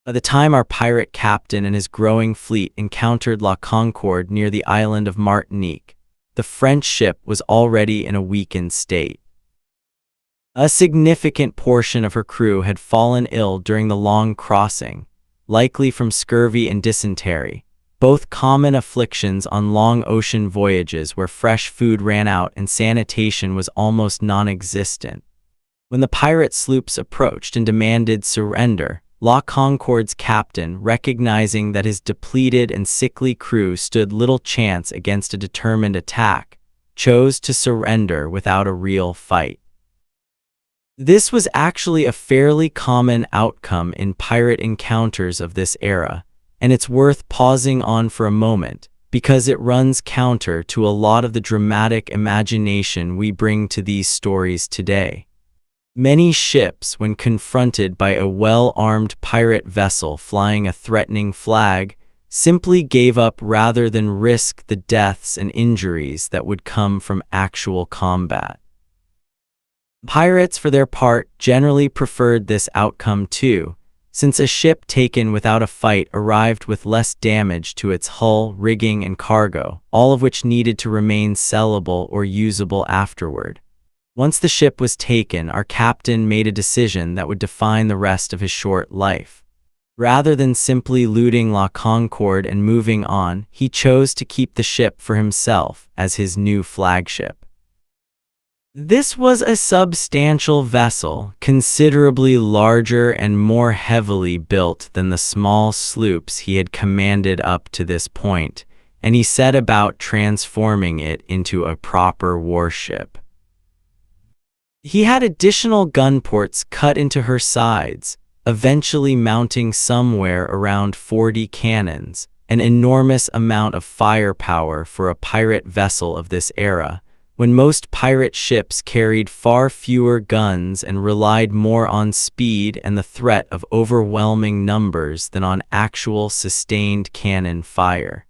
By the time our pirate captain and his growing fleet encountered La Concorde near the island of Martinique, the French ship was already in a weakened state. A significant portion of her crew had fallen ill during the long crossing, likely from scurvy and dysentery, both common afflictions on long ocean voyages where fresh food ran out and sanitation was almost non-existent. When the pirate sloops approached and demanded surrender, La Concorde's captain, recognizing that his depleted and sickly crew stood little chance against a determined attack, chose to surrender without a real fight. This was actually a fairly common outcome in pirate encounters of this era, and it's worth pausing on for a moment, because it runs counter to a lot of the dramatic imagination we bring to these stories today. Many ships, when confronted by a well-armed pirate vessel flying a threatening flag, simply gave up rather than risk the deaths and injuries that would come from actual combat. Pirates, for their part, generally preferred this outcome too, since a ship taken without a fight arrived with less damage to its hull, rigging, and cargo, all of which needed to remain sellable or usable afterward. Once the ship was taken, our captain made a decision that would define the rest of his short life. Rather than simply looting La Concorde and moving on, he chose to keep the ship for himself as his new flagship. This was a substantial vessel, considerably larger and more heavily built than the small sloops he had commanded up to this point, and he set about transforming it into a proper warship. He had additional gun ports cut into her sides, eventually mounting somewhere around 40 cannons, an enormous amount of firepower for a pirate vessel of this era, when most pirate ships carried far fewer guns and relied more on speed and the threat of overwhelming numbers than on actual sustained cannon fire.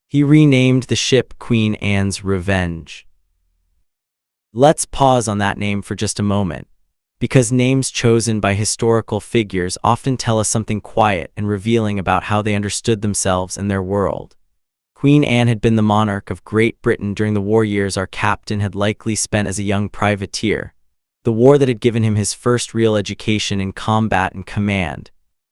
He renamed the ship Queen Anne's Revenge. Let's pause on that name for just a moment, because names chosen by historical figures often tell us something quiet and revealing about how they understood themselves and their world. Queen Anne had been the monarch of Great Britain during the war years our captain had likely spent as a young privateer, the war that had given him his first real education in combat and command,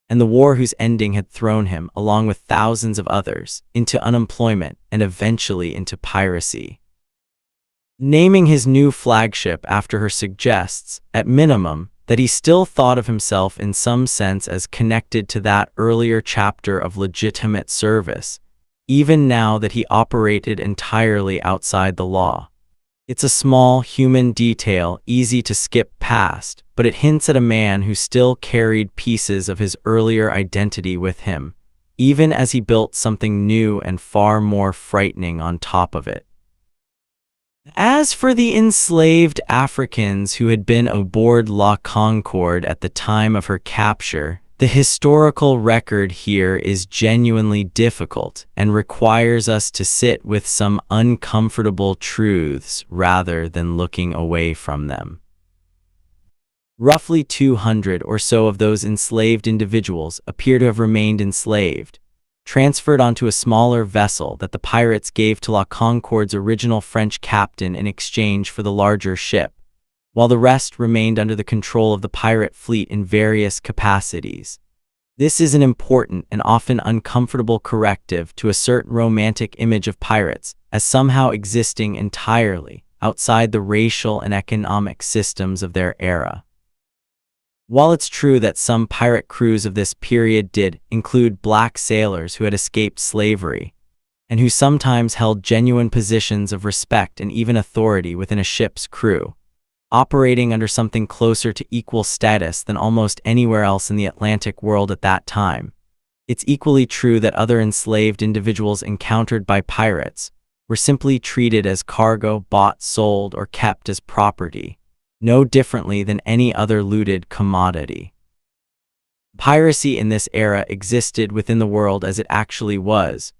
and the war whose ending had thrown him, along with thousands of others, into unemployment and eventually into piracy. Naming his new flagship after her suggests, at minimum, that he still thought of himself in some sense as connected to that earlier chapter of legitimate service, even now that he operated entirely outside the law. It's a small human detail, easy to skip past, but it hints at a man who still carried pieces of his earlier identity with him, even as he built something new and far more frightening on top of it. As for the enslaved Africans who had been aboard La Concorde at the time of her capture, the historical record here is genuinely difficult and requires us to sit with some uncomfortable truths rather than looking away from them. Roughly 200 or so of those enslaved individuals appear to have remained enslaved, transferred onto a smaller vessel that the pirates gave to La Concorde's original French captain in exchange for the larger ship, while the rest remained under the control of the pirate fleet in various capacities. This is an important and often uncomfortable corrective to a certain romantic image of pirates as somehow existing entirely outside the racial and economic systems of their era. While it's true that some pirate crews of this period did include black sailors who had escaped slavery, and who sometimes held genuine positions of respect and even authority within a ship's crew, operating under something closer to equal status than almost anywhere else in the Atlantic world at that time, it's equally true that other enslaved individuals encountered by pirates were simply treated as cargo, bought, sold, or kept as property, no differently than any other looted commodity. Piracy in this era existed within the world as it actually was,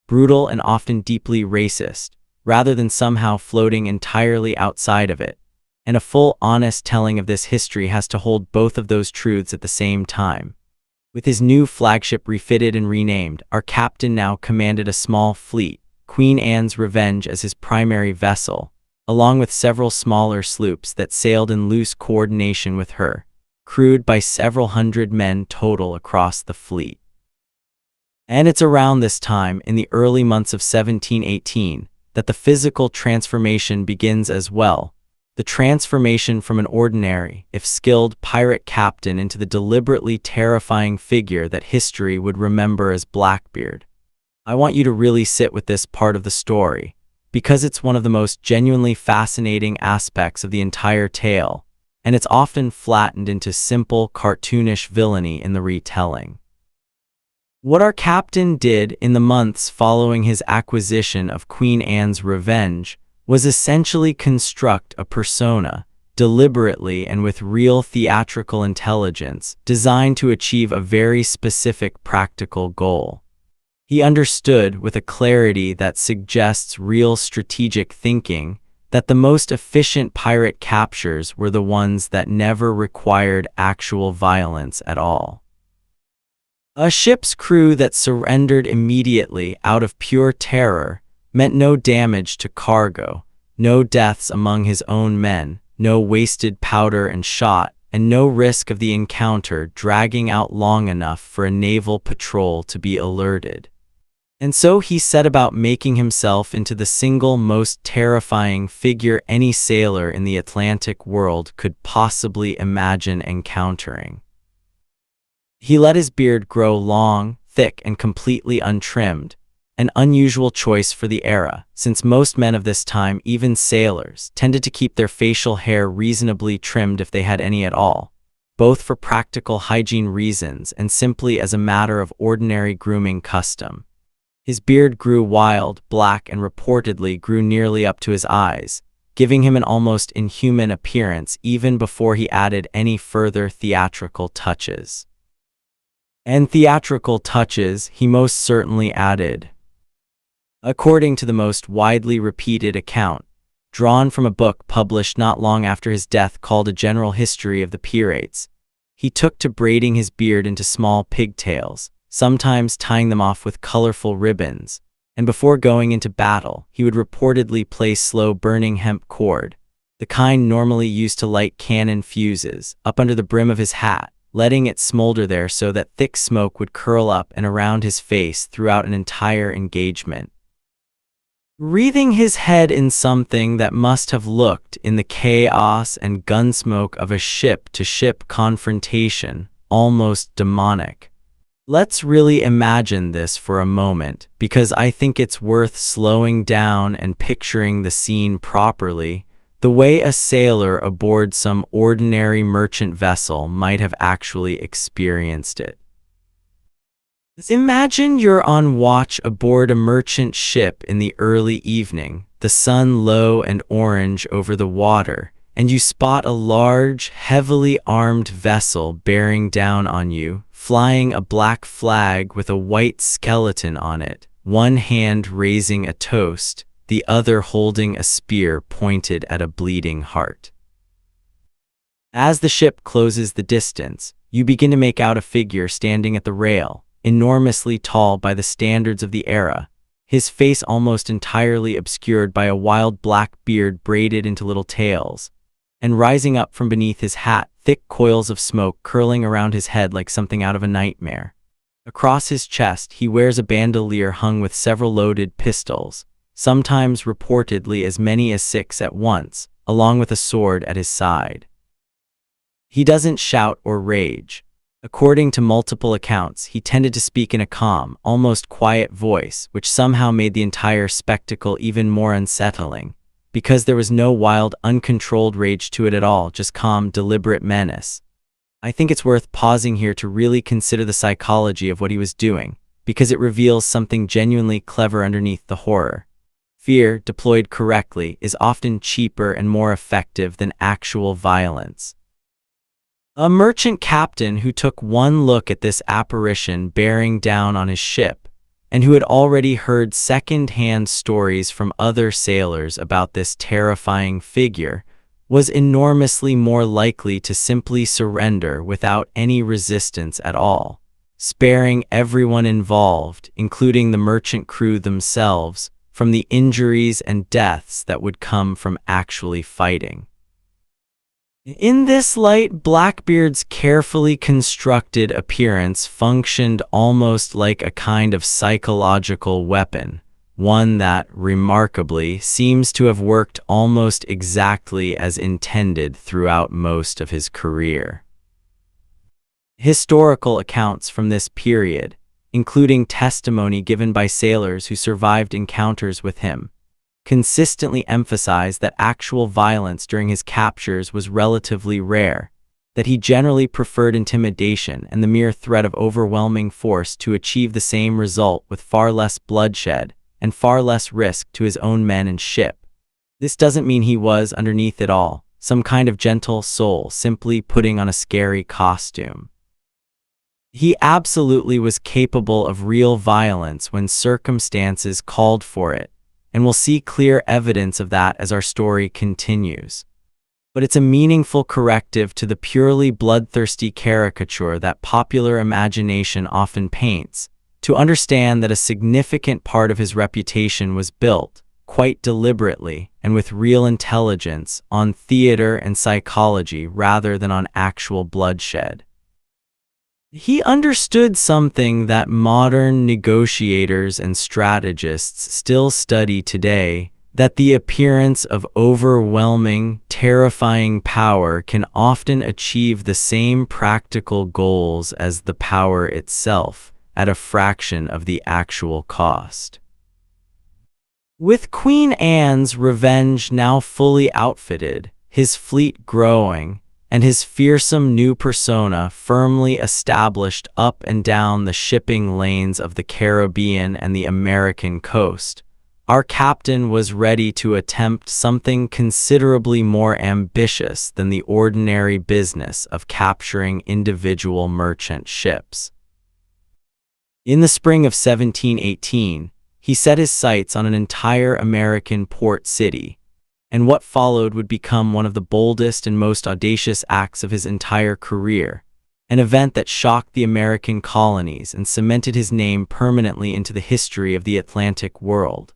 brutal and often deeply racist, rather than somehow floating entirely outside of it, and a full, honest telling of this history has to hold both of those truths at the same time. With his new flagship refitted and renamed, our captain now commanded a small fleet, Queen Anne's Revenge as his primary vessel, along with several smaller sloops that sailed in loose coordination with her, crewed by several hundred men total across the fleet. And it's around this time, in the early months of 1718, that the physical transformation begins as well, the transformation from an ordinary, if skilled, pirate captain into the deliberately terrifying figure that history would remember as Blackbeard. I want you to really sit with this part of the story, because it's one of the most genuinely fascinating aspects of the entire tale, and it's often flattened into simple, cartoonish villainy in the retelling. What our captain did in the months following his acquisition of Queen Anne's Revenge was essentially construct a persona, deliberately and with real theatrical intelligence, designed to achieve a very specific practical goal. He understood, with a clarity that suggests real strategic thinking, that the most efficient pirate captures were the ones that never required actual violence at all. A ship's crew that surrendered immediately out of pure terror meant no damage to cargo, no deaths among his own men, no wasted powder and shot, and no risk of the encounter dragging out long enough for a naval patrol to be alerted. And so he set about making himself into the single most terrifying figure any sailor in the Atlantic world could possibly imagine encountering. He let his beard grow long, thick, and completely untrimmed, an unusual choice for the era, since most men of this time, even sailors, tended to keep their facial hair reasonably trimmed if they had any at all, both for practical hygiene reasons and simply as a matter of ordinary grooming custom. His beard grew wild, black, and reportedly grew nearly up to his eyes, giving him an almost inhuman appearance even before he added any further theatrical touches. And theatrical touches he most certainly added. According to the most widely repeated account, drawn from a book published not long after his death called A General History of the Pirates, he took to braiding his beard into small pigtails, sometimes tying them off with colorful ribbons, and before going into battle, he would reportedly place slow-burning hemp cord, the kind normally used to light cannon fuses, up under the brim of his hat, letting it smolder there so that thick smoke would curl up and around his face throughout an entire engagement. Wreathing his head in something that must have looked, in the chaos and gunsmoke of a ship-to-ship confrontation, almost demonic. Let's really imagine this for a moment, because I think it's worth slowing down and picturing the scene properly, the way a sailor aboard some ordinary merchant vessel might have actually experienced it. Imagine you're on watch aboard a merchant ship in the early evening, the sun low and orange over the water, and you spot a large, heavily armed vessel bearing down on you, flying a black flag with a white skeleton on it, one hand raising a toast, the other holding a spear pointed at a bleeding heart. As the ship closes the distance, you begin to make out a figure standing at the rail, enormously tall by the standards of the era, his face almost entirely obscured by a wild black beard braided into little tails, and rising up from beneath his hat, thick coils of smoke curling around his head like something out of a nightmare. Across his chest, he wears a bandolier hung with several loaded pistols, sometimes reportedly as many as 6 at once, along with a sword at his side. He doesn't shout or rage. According to multiple accounts, he tended to speak in a calm, almost quiet voice, which somehow made the entire spectacle even more unsettling, because there was no wild, uncontrolled rage to it at all, just calm, deliberate menace. I think it's worth pausing here to really consider the psychology of what he was doing, because it reveals something genuinely clever underneath the horror. Fear, deployed correctly, is often cheaper and more effective than actual violence. A merchant captain who took one look at this apparition bearing down on his ship, and who had already heard second-hand stories from other sailors about this terrifying figure, was enormously more likely to simply surrender without any resistance at all, sparing everyone involved, including the merchant crew themselves, from the injuries and deaths that would come from actually fighting. In this light, Blackbeard's carefully constructed appearance functioned almost like a kind of psychological weapon, one that, remarkably, seems to have worked almost exactly as intended throughout most of his career. Historical accounts from this period, including testimony given by sailors who survived encounters with him, consistently emphasized that actual violence during his captures was relatively rare, that he generally preferred intimidation and the mere threat of overwhelming force to achieve the same result with far less bloodshed and far less risk to his own men and ship. This doesn't mean he was, underneath it all, some kind of gentle soul simply putting on a scary costume. He absolutely was capable of real violence when circumstances called for it, and we'll see clear evidence of that as our story continues. But it's a meaningful corrective to the purely bloodthirsty caricature that popular imagination often paints, to understand that a significant part of his reputation was built, quite deliberately and with real intelligence, on theater and psychology rather than on actual bloodshed. He understood something that modern negotiators and strategists still study today, that the appearance of overwhelming, terrifying power can often achieve the same practical goals as the power itself, at a fraction of the actual cost. With Queen Anne's Revenge now fully outfitted, his fleet growing, and his fearsome new persona firmly established up and down the shipping lanes of the Caribbean and the American coast, our captain was ready to attempt something considerably more ambitious than the ordinary business of capturing individual merchant ships. In the spring of 1718, he set his sights on an entire American port city, and what followed would become one of the boldest and most audacious acts of his entire career, an event that shocked the American colonies and cemented his name permanently into the history of the Atlantic world.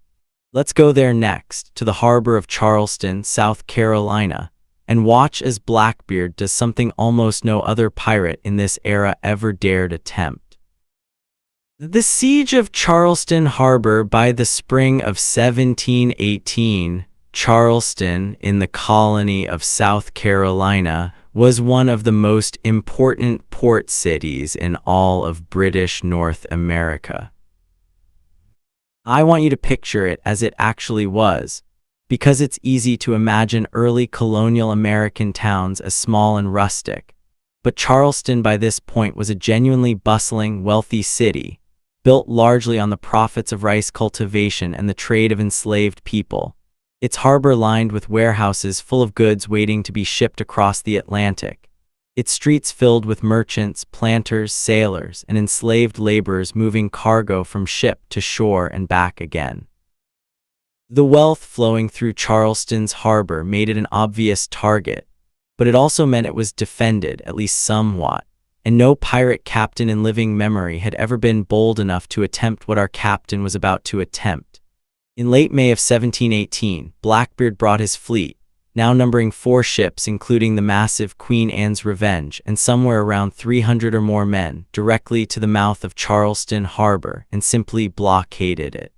Let's go there next, to the harbor of Charleston, South Carolina, and watch as Blackbeard does something almost no other pirate in this era ever dared attempt. The siege of Charleston Harbor. By the spring of 1718, Charleston, in the colony of South Carolina, was one of the most important port cities in all of British North America. I want you to picture it as it actually was, because it's easy to imagine early colonial American towns as small and rustic. But Charleston by this point was a genuinely bustling, wealthy city, built largely on the profits of rice cultivation and the trade of enslaved people. Its harbor lined with warehouses full of goods waiting to be shipped across the Atlantic. Its streets filled with merchants, planters, sailors, and enslaved laborers moving cargo from ship to shore and back again. The wealth flowing through Charleston's harbor made it an obvious target, but it also meant it was defended, at least somewhat, and no pirate captain in living memory had ever been bold enough to attempt what our captain was about to attempt. In late May of 1718, Blackbeard brought his fleet, now numbering 4 ships including the massive Queen Anne's Revenge and somewhere around 300 or more men, directly to the mouth of Charleston Harbor and simply blockaded it.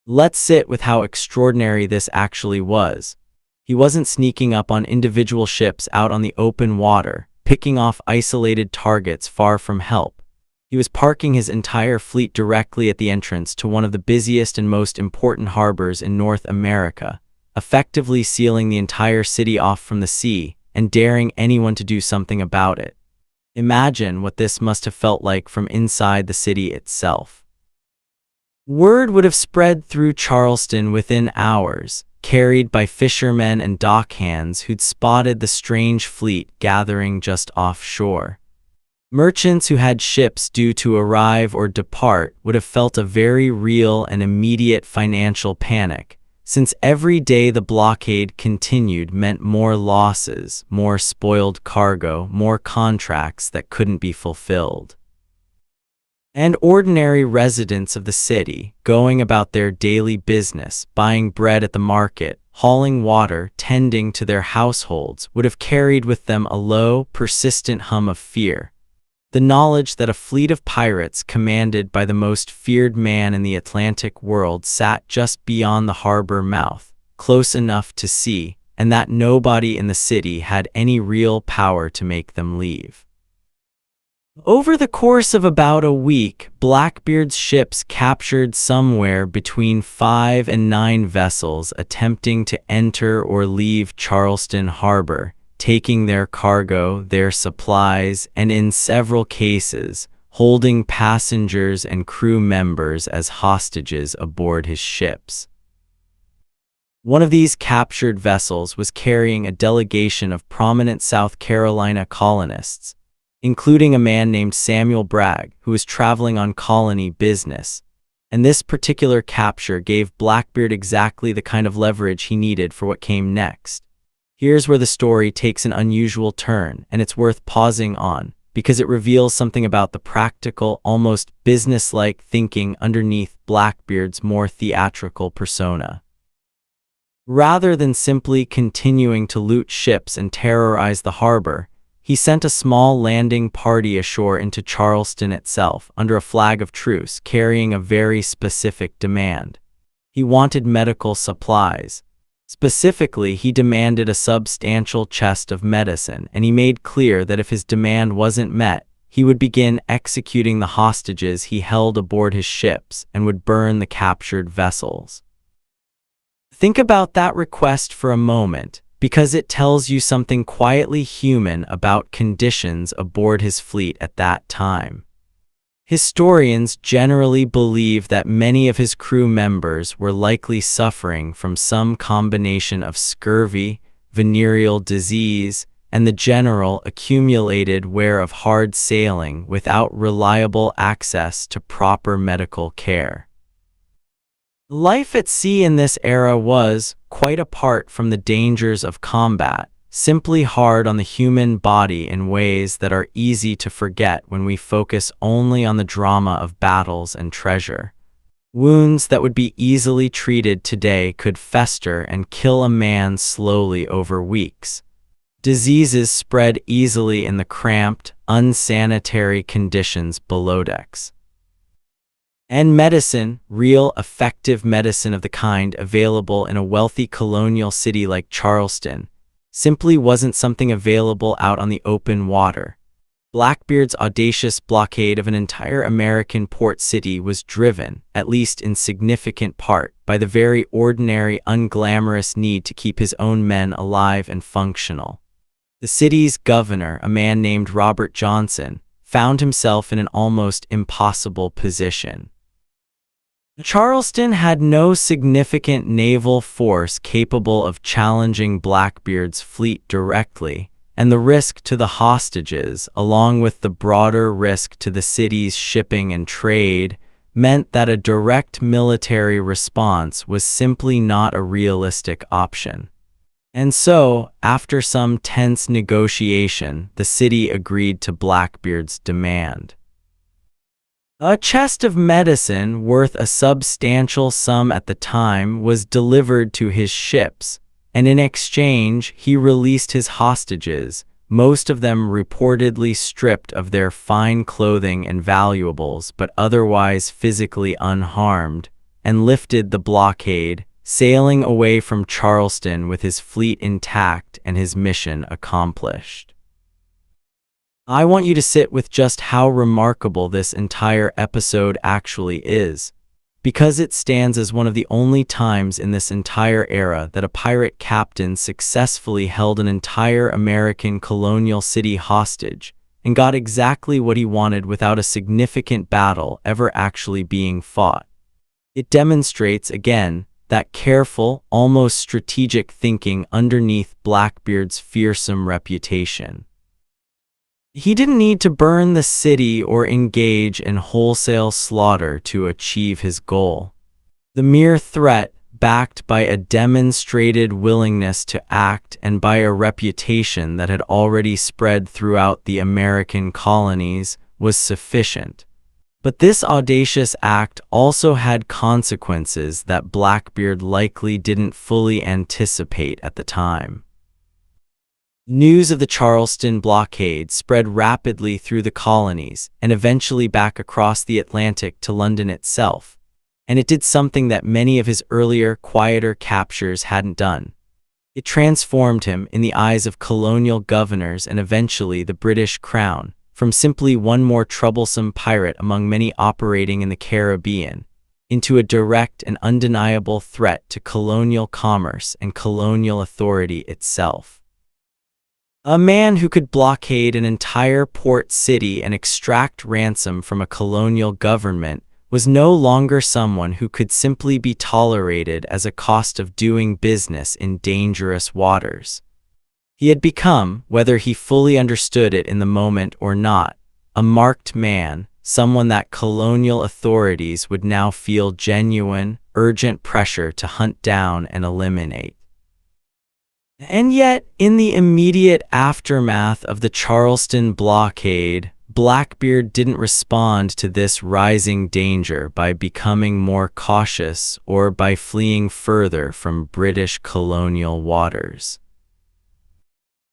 Let's sit with how extraordinary this actually was. He wasn't sneaking up on individual ships out on the open water, picking off isolated targets far from help. He was parking his entire fleet directly at the entrance to one of the busiest and most important harbors in North America, effectively sealing the entire city off from the sea and daring anyone to do something about it. Imagine what this must have felt like from inside the city itself. Word would have spread through Charleston within hours, carried by fishermen and dockhands who'd spotted the strange fleet gathering just offshore. Merchants who had ships due to arrive or depart would have felt a very real and immediate financial panic, since every day the blockade continued meant more losses, more spoiled cargo, more contracts that couldn't be fulfilled. And ordinary residents of the city, going about their daily business, buying bread at the market, hauling water, tending to their households, would have carried with them a low, persistent hum of fear. The knowledge that a fleet of pirates commanded by the most feared man in the Atlantic world sat just beyond the harbor mouth, close enough to see, and that nobody in the city had any real power to make them leave. Over the course of about a week, Blackbeard's ships captured somewhere between 5 and 9 vessels attempting to enter or leave Charleston Harbor, taking their cargo, their supplies, and in several cases, holding passengers and crew members as hostages aboard his ships. One of these captured vessels was carrying a delegation of prominent South Carolina colonists, including a man named Samuel Bragg, who was traveling on colony business. And this particular capture gave Blackbeard exactly the kind of leverage he needed for what came next. Here's where the story takes an unusual turn, and it's worth pausing on, because it reveals something about the practical, almost business-like thinking underneath Blackbeard's more theatrical persona. Rather than simply continuing to loot ships and terrorize the harbor, he sent a small landing party ashore into Charleston itself under a flag of truce carrying a very specific demand. He wanted medical supplies. Specifically, he demanded a substantial chest of medicine, and he made clear that if his demand wasn't met, he would begin executing the hostages he held aboard his ships and would burn the captured vessels. Think about that request for a moment, because it tells you something quietly human about conditions aboard his fleet at that time. Historians generally believe that many of his crew members were likely suffering from some combination of scurvy, venereal disease, and the general accumulated wear of hard sailing without reliable access to proper medical care. Life at sea in this era was, quite apart from the dangers of combat, simply hard on the human body in ways that are easy to forget when we focus only on the drama of battles and treasure. Wounds that would be easily treated today could fester and kill a man slowly over weeks. Diseases spread easily in the cramped, unsanitary conditions below decks. And medicine, real effective medicine of the kind available in a wealthy colonial city like Charleston, simply wasn't something available out on the open water. Blackbeard's audacious blockade of an entire American port city was driven, at least in significant part, by the very ordinary, unglamorous need to keep his own men alive and functional. The city's governor, a man named Robert Johnson, found himself in an almost impossible position. Charleston had no significant naval force capable of challenging Blackbeard's fleet directly, and the risk to the hostages, along with the broader risk to the city's shipping and trade, meant that a direct military response was simply not a realistic option. And so, after some tense negotiation, the city agreed to Blackbeard's demand. A chest of medicine worth a substantial sum at the time was delivered to his ships, and in exchange he released his hostages, most of them reportedly stripped of their fine clothing and valuables but otherwise physically unharmed, and lifted the blockade, sailing away from Charleston with his fleet intact and his mission accomplished. I want you to sit with just how remarkable this entire episode actually is, because it stands as one of the only times in this entire era that a pirate captain successfully held an entire American colonial city hostage and got exactly what he wanted without a significant battle ever actually being fought. It demonstrates, again, that careful, almost strategic thinking underneath Blackbeard's fearsome reputation. He didn't need to burn the city or engage in wholesale slaughter to achieve his goal. The mere threat, backed by a demonstrated willingness to act and by a reputation that had already spread throughout the American colonies, was sufficient. But this audacious act also had consequences that Blackbeard likely didn't fully anticipate at the time. News of the Charleston blockade spread rapidly through the colonies and eventually back across the Atlantic to London itself, and it did something that many of his earlier, quieter captures hadn't done. It transformed him, in the eyes of colonial governors and eventually the British Crown, from simply one more troublesome pirate among many operating in the Caribbean, into a direct and undeniable threat to colonial commerce and colonial authority itself. A man who could blockade an entire port city and extract ransom from a colonial government was no longer someone who could simply be tolerated as a cost of doing business in dangerous waters. He had become, whether he fully understood it in the moment or not, a marked man, someone that colonial authorities would now feel genuine, urgent pressure to hunt down and eliminate. And yet, in the immediate aftermath of the Charleston blockade, Blackbeard didn't respond to this rising danger by becoming more cautious or by fleeing further from British colonial waters.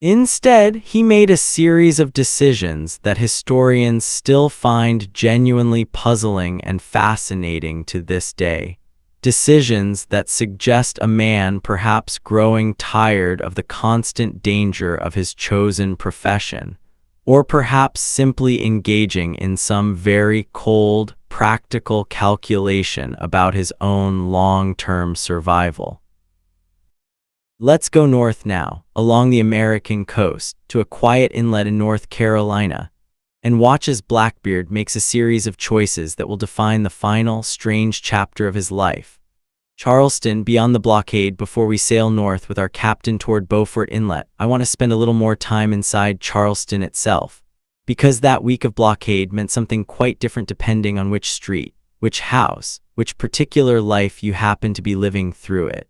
Instead, he made a series of decisions that historians still find genuinely puzzling and fascinating to this day. Decisions that suggest a man perhaps growing tired of the constant danger of his chosen profession, or perhaps simply engaging in some very cold, practical calculation about his own long-term survival. Let's go north now, along the American coast, to a quiet inlet in North Carolina, and watch as Blackbeard makes a series of choices that will define the final, strange chapter of his life. Charleston, beyond the blockade, before we sail north with our captain toward Beaufort Inlet, I want to spend a little more time inside Charleston itself, because that week of blockade meant something quite different depending on which street, which house, which particular life you happen to be living through it.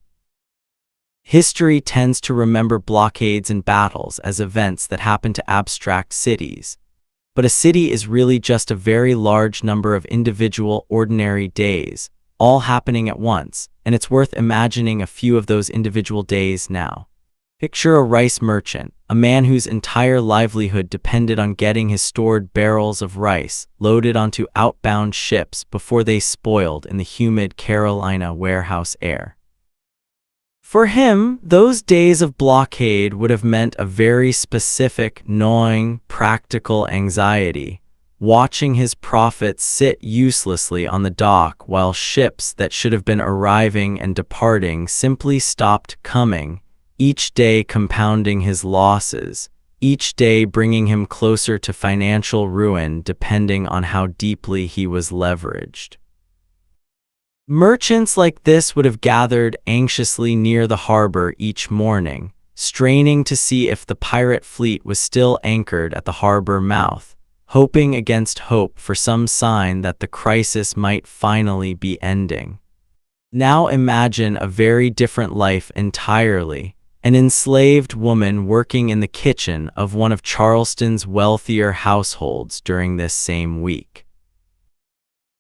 History tends to remember blockades and battles as events that happen to abstract cities. But a city is really just a very large number of individual, ordinary days, all happening at once, and it's worth imagining a few of those individual days now. Picture a rice merchant, a man whose entire livelihood depended on getting his stored barrels of rice loaded onto outbound ships before they spoiled in the humid Carolina warehouse air. For him, those days of blockade would have meant a very specific, gnawing, practical anxiety, watching his profits sit uselessly on the dock while ships that should have been arriving and departing simply stopped coming, each day compounding his losses, each day bringing him closer to financial ruin depending on how deeply he was leveraged. Merchants like this would have gathered anxiously near the harbor each morning, straining to see if the pirate fleet was still anchored at the harbor mouth, hoping against hope for some sign that the crisis might finally be ending. Now imagine a very different life entirely, an enslaved woman working in the kitchen of one of Charleston's wealthier households during this same week.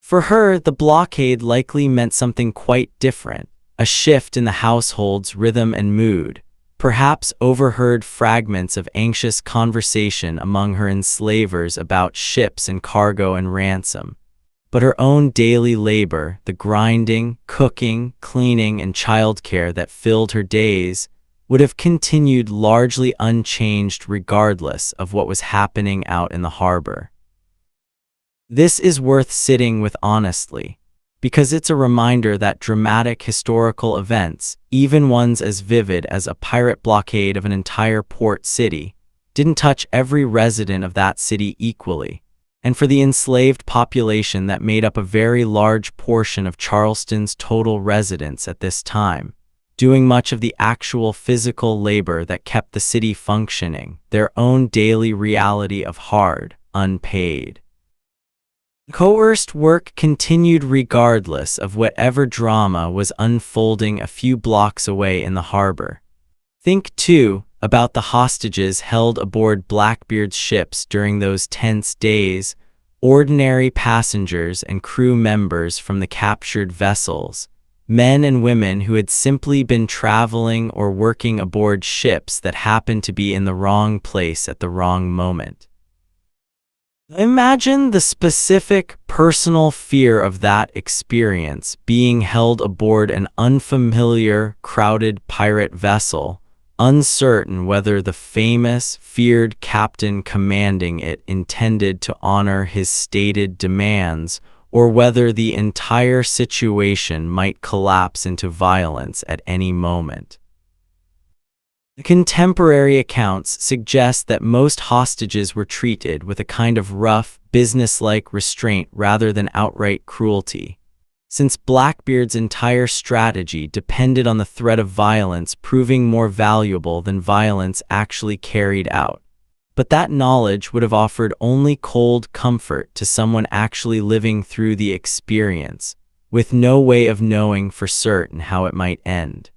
For her, the blockade likely meant something quite different, a shift in the household's rhythm and mood, perhaps overheard fragments of anxious conversation among her enslavers about ships and cargo and ransom. But her own daily labor, the grinding, cooking, cleaning, and childcare that filled her days, would have continued largely unchanged regardless of what was happening out in the harbor. This is worth sitting with honestly, because it's a reminder that dramatic historical events, even ones as vivid as a pirate blockade of an entire port city, didn't touch every resident of that city equally. And for the enslaved population that made up a very large portion of Charleston's total residents at this time, doing much of the actual physical labor that kept the city functioning, their own daily reality of hard, unpaid, coerced work continued regardless of whatever drama was unfolding a few blocks away in the harbor. Think, too, about the hostages held aboard Blackbeard's ships during those tense days, ordinary passengers and crew members from the captured vessels, men and women who had simply been traveling or working aboard ships that happened to be in the wrong place at the wrong moment. Imagine the specific, personal fear of that experience, being held aboard an unfamiliar, crowded pirate vessel, uncertain whether the famous, feared captain commanding it intended to honor his stated demands, or whether the entire situation might collapse into violence at any moment. Contemporary accounts suggest that most hostages were treated with a kind of rough, businesslike restraint rather than outright cruelty, since Blackbeard's entire strategy depended on the threat of violence proving more valuable than violence actually carried out. But that knowledge would have offered only cold comfort to someone actually living through the experience, with no way of knowing for certain how it might end.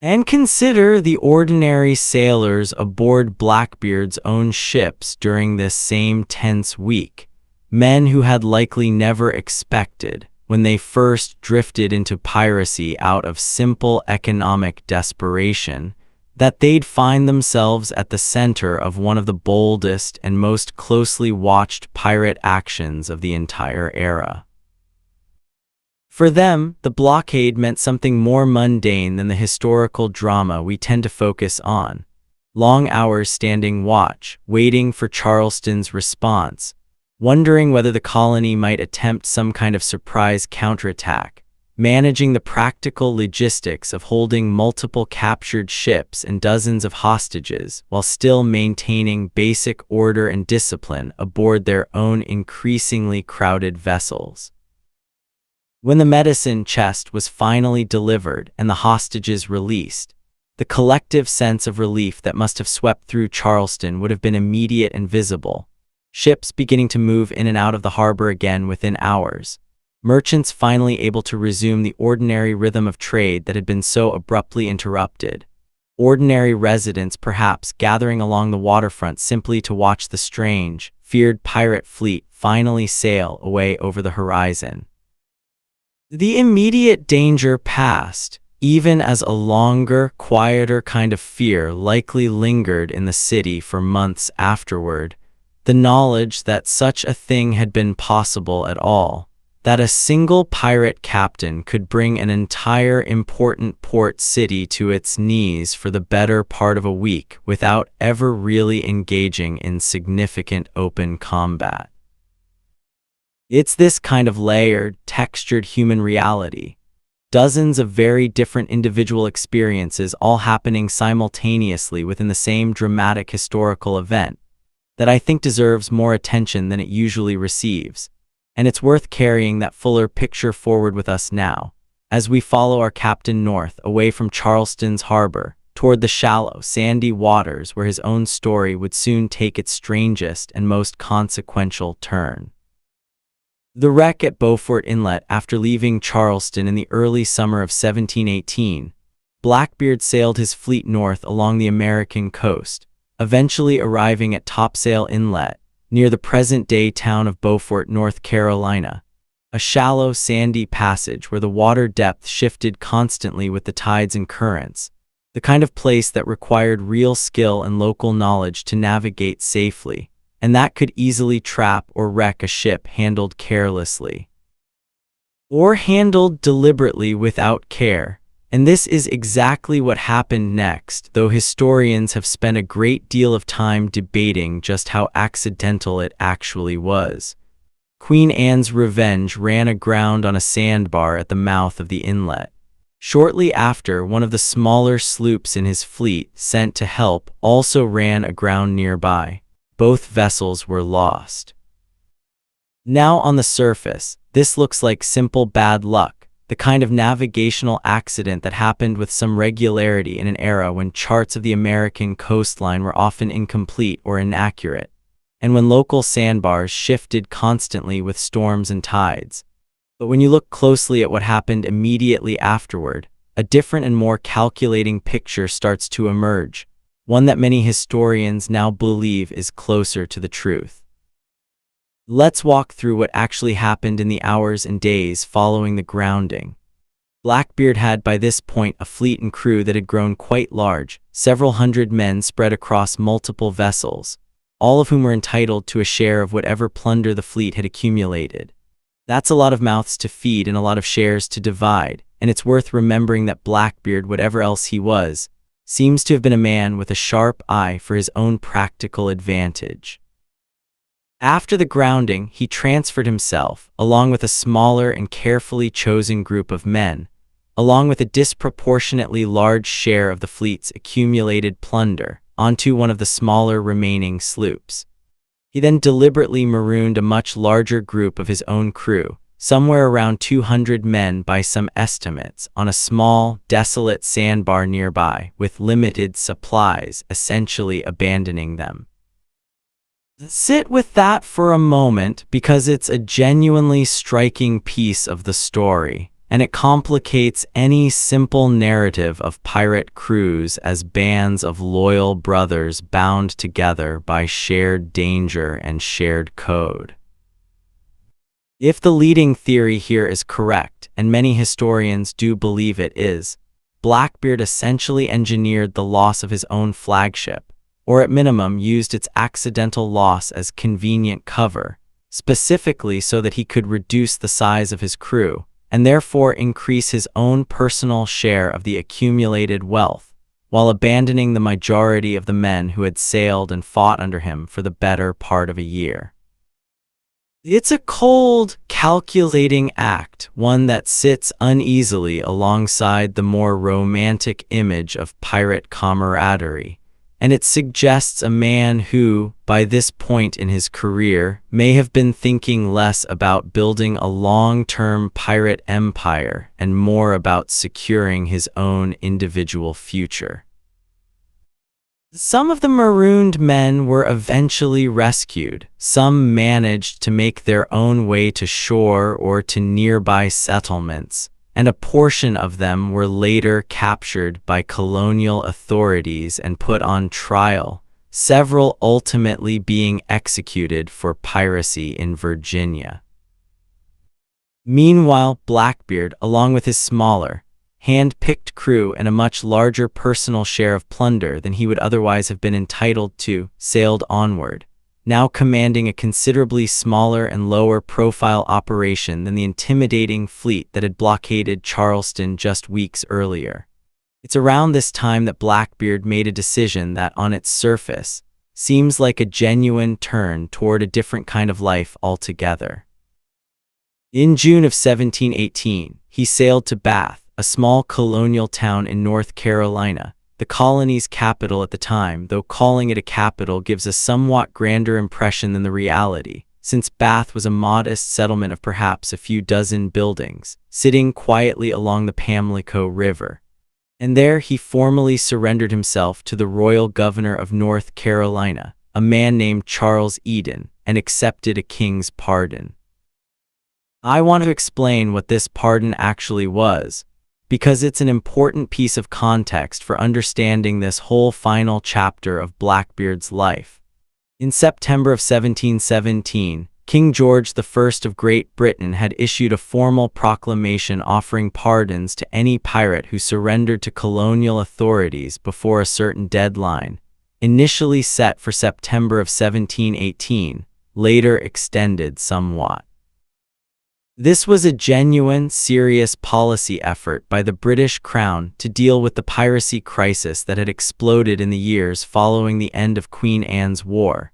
And consider the ordinary sailors aboard Blackbeard's own ships during this same tense week, men who had likely never expected, when they first drifted into piracy out of simple economic desperation, that they'd find themselves at the center of one of the boldest and most closely watched pirate actions of the entire era. For them, the blockade meant something more mundane than the historical drama we tend to focus on. Long hours standing watch, waiting for Charleston's response, wondering whether the colony might attempt some kind of surprise counterattack, managing the practical logistics of holding multiple captured ships and dozens of hostages while still maintaining basic order and discipline aboard their own increasingly crowded vessels. When the medicine chest was finally delivered and the hostages released, the collective sense of relief that must have swept through Charleston would have been immediate and visible. Ships beginning to move in and out of the harbor again within hours. Merchants finally able to resume the ordinary rhythm of trade that had been so abruptly interrupted. Ordinary residents perhaps gathering along the waterfront simply to watch the strange, feared pirate fleet finally sail away over the horizon. The immediate danger passed, even as a longer, quieter kind of fear likely lingered in the city for months afterward. The knowledge that such a thing had been possible at all, that a single pirate captain could bring an entire important port city to its knees for the better part of a week without ever really engaging in significant open combat. It's this kind of layered, textured human reality, dozens of very different individual experiences all happening simultaneously within the same dramatic historical event, that I think deserves more attention than it usually receives. And it's worth carrying that fuller picture forward with us now, as we follow our captain north away from Charleston's harbor, toward the shallow, sandy waters where his own story would soon take its strangest and most consequential turn. The wreck at Beaufort Inlet. After leaving Charleston in the early summer of 1718, Blackbeard sailed his fleet north along the American coast, eventually arriving at Topsail Inlet, near the present-day town of Beaufort, North Carolina, a shallow, sandy passage where the water depth shifted constantly with the tides and currents, the kind of place that required real skill and local knowledge to navigate safely, and that could easily trap or wreck a ship handled carelessly. Or handled deliberately without care. And this is exactly what happened next, though historians have spent a great deal of time debating just how accidental it actually was. Queen Anne's Revenge ran aground on a sandbar at the mouth of the inlet. Shortly after, one of the smaller sloops in his fleet, sent to help, also ran aground nearby. Both vessels were lost. Now on the surface, this looks like simple bad luck. The kind of navigational accident that happened with some regularity in an era when charts of the American coastline were often incomplete or inaccurate, and when local sandbars shifted constantly with storms and tides. But when you look closely at what happened immediately afterward, a different and more calculating picture starts to emerge, one that many historians now believe is closer to the truth. Let's walk through what actually happened in the hours and days following the grounding. Blackbeard had by this point a fleet and crew that had grown quite large, several hundred men spread across multiple vessels, all of whom were entitled to a share of whatever plunder the fleet had accumulated. That's a lot of mouths to feed and a lot of shares to divide, and it's worth remembering that Blackbeard, whatever else he was, seems to have been a man with a sharp eye for his own practical advantage. After the grounding, he transferred himself, along with a smaller and carefully chosen group of men, along with a disproportionately large share of the fleet's accumulated plunder, onto one of the smaller remaining sloops. He then deliberately marooned a much larger group of his own crew, somewhere around 200 men by some estimates, on a small, desolate sandbar nearby, with limited supplies, essentially abandoning them. Sit with that for a moment, because it's a genuinely striking piece of the story, and it complicates any simple narrative of pirate crews as bands of loyal brothers bound together by shared danger and shared code. If the leading theory here is correct, and many historians do believe it is, Blackbeard essentially engineered the loss of his own flagship, or at minimum used its accidental loss as convenient cover, specifically so that he could reduce the size of his crew, and therefore increase his own personal share of the accumulated wealth, while abandoning the majority of the men who had sailed and fought under him for the better part of a year. It's a cold, calculating act, one that sits uneasily alongside the more romantic image of pirate camaraderie, and it suggests a man who, by this point in his career, may have been thinking less about building a long-term pirate empire and more about securing his own individual future. Some of the marooned men were eventually rescued. Some managed to make their own way to shore or to nearby settlements, and a portion of them were later captured by colonial authorities and put on trial, several ultimately being executed for piracy in Virginia. Meanwhile, Blackbeard, along with his smaller, hand-picked crew and a much larger personal share of plunder than he would otherwise have been entitled to, sailed onward, now commanding a considerably smaller and lower-profile operation than the intimidating fleet that had blockaded Charleston just weeks earlier. It's around this time that Blackbeard made a decision that, on its surface, seems like a genuine turn toward a different kind of life altogether. In June of 1718, he sailed to Bath, a small colonial town in North Carolina, the colony's capital at the time, though calling it a capital gives a somewhat grander impression than the reality, since Bath was a modest settlement of perhaps a few dozen buildings, sitting quietly along the Pamlico River. And there he formally surrendered himself to the royal governor of North Carolina, a man named Charles Eden, and accepted a king's pardon. I want to explain what this pardon actually was, because it's an important piece of context for understanding this whole final chapter of Blackbeard's life. In September of 1717, King George I of Great Britain had issued a formal proclamation offering pardons to any pirate who surrendered to colonial authorities before a certain deadline, initially set for September of 1718, later extended somewhat. This was a genuine, serious policy effort by the British Crown to deal with the piracy crisis that had exploded in the years following the end of Queen Anne's War,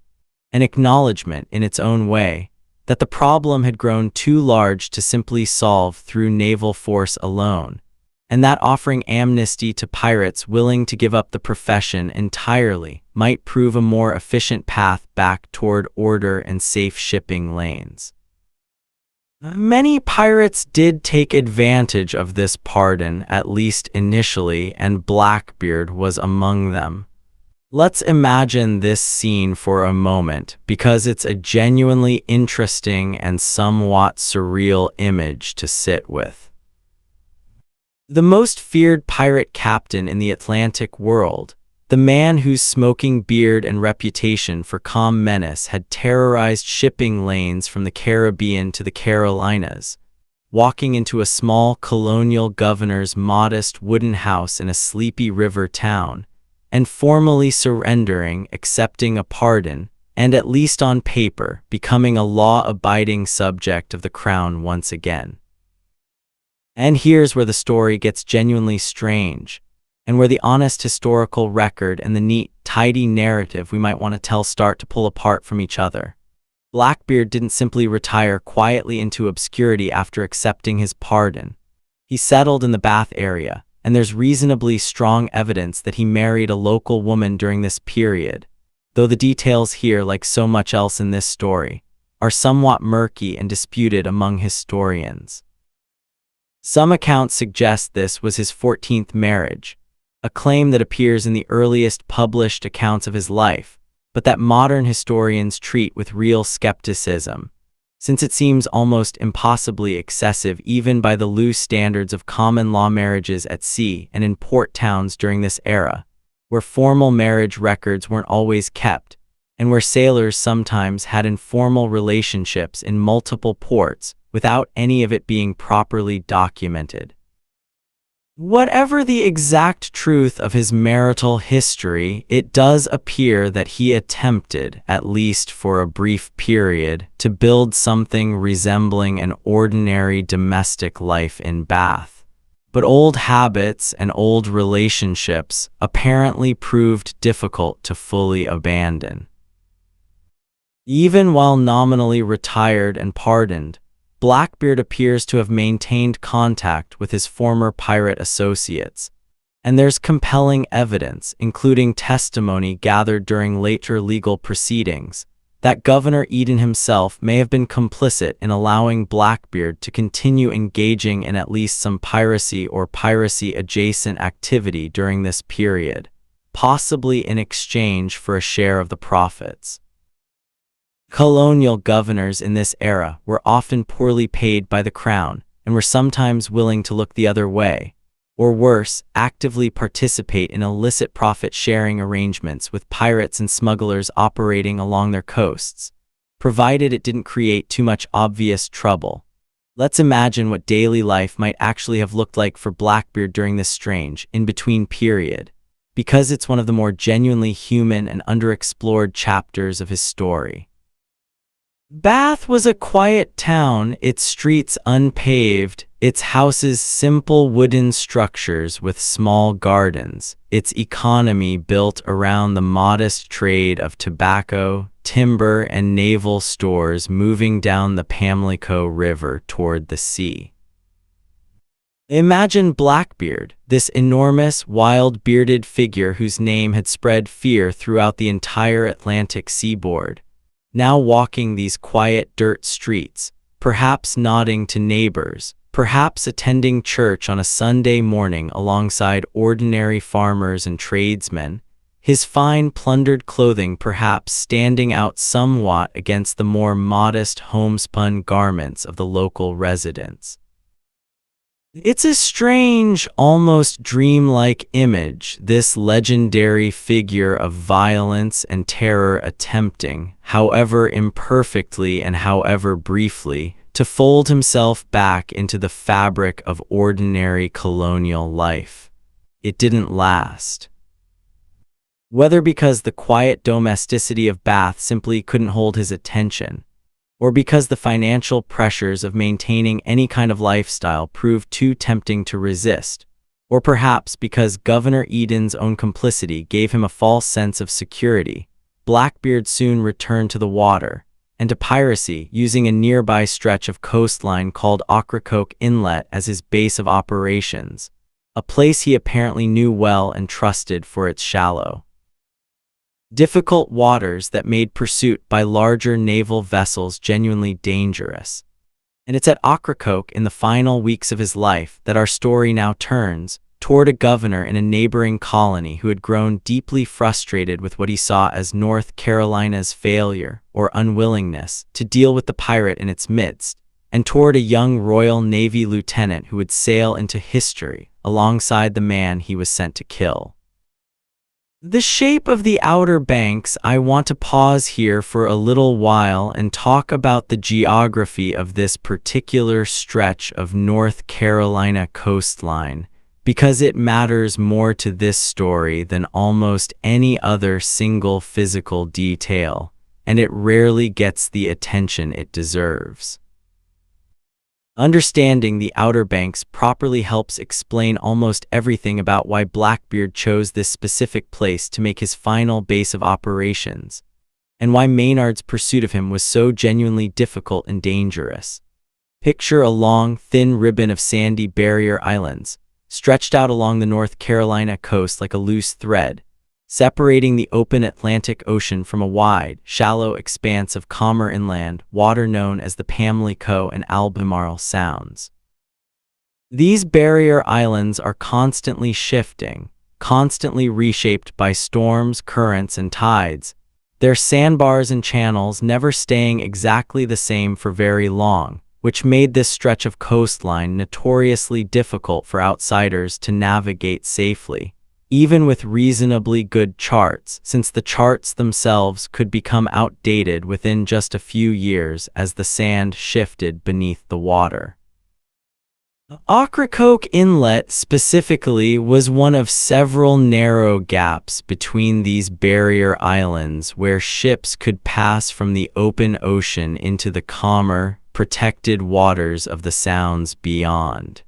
an acknowledgement, in its own way, that the problem had grown too large to simply solve through naval force alone, and that offering amnesty to pirates willing to give up the profession entirely might prove a more efficient path back toward order and safe shipping lanes. Many pirates did take advantage of this pardon, at least initially, and Blackbeard was among them. Let's imagine this scene for a moment, because it's a genuinely interesting and somewhat surreal image to sit with. The most feared pirate captain in the Atlantic world, the man whose smoking beard and reputation for calm menace had terrorized shipping lanes from the Caribbean to the Carolinas, walking into a small colonial governor's modest wooden house in a sleepy river town, and formally surrendering, accepting a pardon, and at least on paper, becoming a law-abiding subject of the crown once again. And here's where the story gets genuinely strange, and where the honest historical record and the neat, tidy narrative we might want to tell start to pull apart from each other. Blackbeard didn't simply retire quietly into obscurity after accepting his pardon. He settled in the Bath area, and there's reasonably strong evidence that he married a local woman during this period, though the details here, like so much else in this story, are somewhat murky and disputed among historians. Some accounts suggest this was his 14th marriage, a claim that appears in the earliest published accounts of his life, but that modern historians treat with real skepticism, since it seems almost impossibly excessive even by the loose standards of common law marriages at sea and in port towns during this era, where formal marriage records weren't always kept, and where sailors sometimes had informal relationships in multiple ports without any of it being properly documented. Whatever the exact truth of his marital history, it does appear that he attempted, at least for a brief period, to build something resembling an ordinary domestic life in Bath. But old habits and old relationships apparently proved difficult to fully abandon. Even while nominally retired and pardoned, Blackbeard appears to have maintained contact with his former pirate associates, and there's compelling evidence, including testimony gathered during later legal proceedings, that Governor Eden himself may have been complicit in allowing Blackbeard to continue engaging in at least some piracy or piracy-adjacent activity during this period, possibly in exchange for a share of the profits. Colonial governors in this era were often poorly paid by the crown and were sometimes willing to look the other way, or worse, actively participate in illicit profit-sharing arrangements with pirates and smugglers operating along their coasts, provided it didn't create too much obvious trouble. Let's imagine what daily life might actually have looked like for Blackbeard during this strange, in-between period, because it's one of the more genuinely human and underexplored chapters of his story. Bath was a quiet town, its streets unpaved, its houses simple wooden structures with small gardens, its economy built around the modest trade of tobacco, timber, and naval stores moving down the Pamlico River toward the sea. Imagine Blackbeard, this enormous, wild-bearded figure whose name had spread fear throughout the entire Atlantic seaboard, now walking these quiet dirt streets, perhaps nodding to neighbors, perhaps attending church on a Sunday morning alongside ordinary farmers and tradesmen, his fine plundered clothing perhaps standing out somewhat against the more modest homespun garments of the local residents. It's a strange, almost dreamlike image, this legendary figure of violence and terror attempting, however imperfectly and however briefly, to fold himself back into the fabric of ordinary colonial life. It didn't last. Whether because the quiet domesticity of Bath simply couldn't hold his attention, or because the financial pressures of maintaining any kind of lifestyle proved too tempting to resist, or perhaps because Governor Eden's own complicity gave him a false sense of security, Blackbeard soon returned to the water, and to piracy, using a nearby stretch of coastline called Ocracoke Inlet as his base of operations, a place he apparently knew well and trusted for its shallow, difficult waters that made pursuit by larger naval vessels genuinely dangerous. And it's at Ocracoke in the final weeks of his life that our story now turns toward a governor in a neighboring colony who had grown deeply frustrated with what he saw as North Carolina's failure or unwillingness to deal with the pirate in its midst, and toward a young Royal Navy lieutenant who would sail into history alongside the man he was sent to kill. The shape of the Outer Banks. I want to pause here for a little while and talk about the geography of this particular stretch of North Carolina coastline, because it matters more to this story than almost any other single physical detail, and it rarely gets the attention it deserves. Understanding the Outer Banks properly helps explain almost everything about why Blackbeard chose this specific place to make his final base of operations, and why Maynard's pursuit of him was so genuinely difficult and dangerous. Picture a long, thin ribbon of sandy barrier islands, stretched out along the North Carolina coast like a loose thread, separating the open Atlantic Ocean from a wide, shallow expanse of calmer inland water known as the Pamlico and Albemarle Sounds. These barrier islands are constantly shifting, constantly reshaped by storms, currents, and tides, their sandbars and channels never staying exactly the same for very long, which made this stretch of coastline notoriously difficult for outsiders to navigate safely, even with reasonably good charts, since the charts themselves could become outdated within just a few years as the sand shifted beneath the water. Ocracoke Inlet specifically was one of several narrow gaps between these barrier islands where ships could pass from the open ocean into the calmer, protected waters of the Sounds beyond.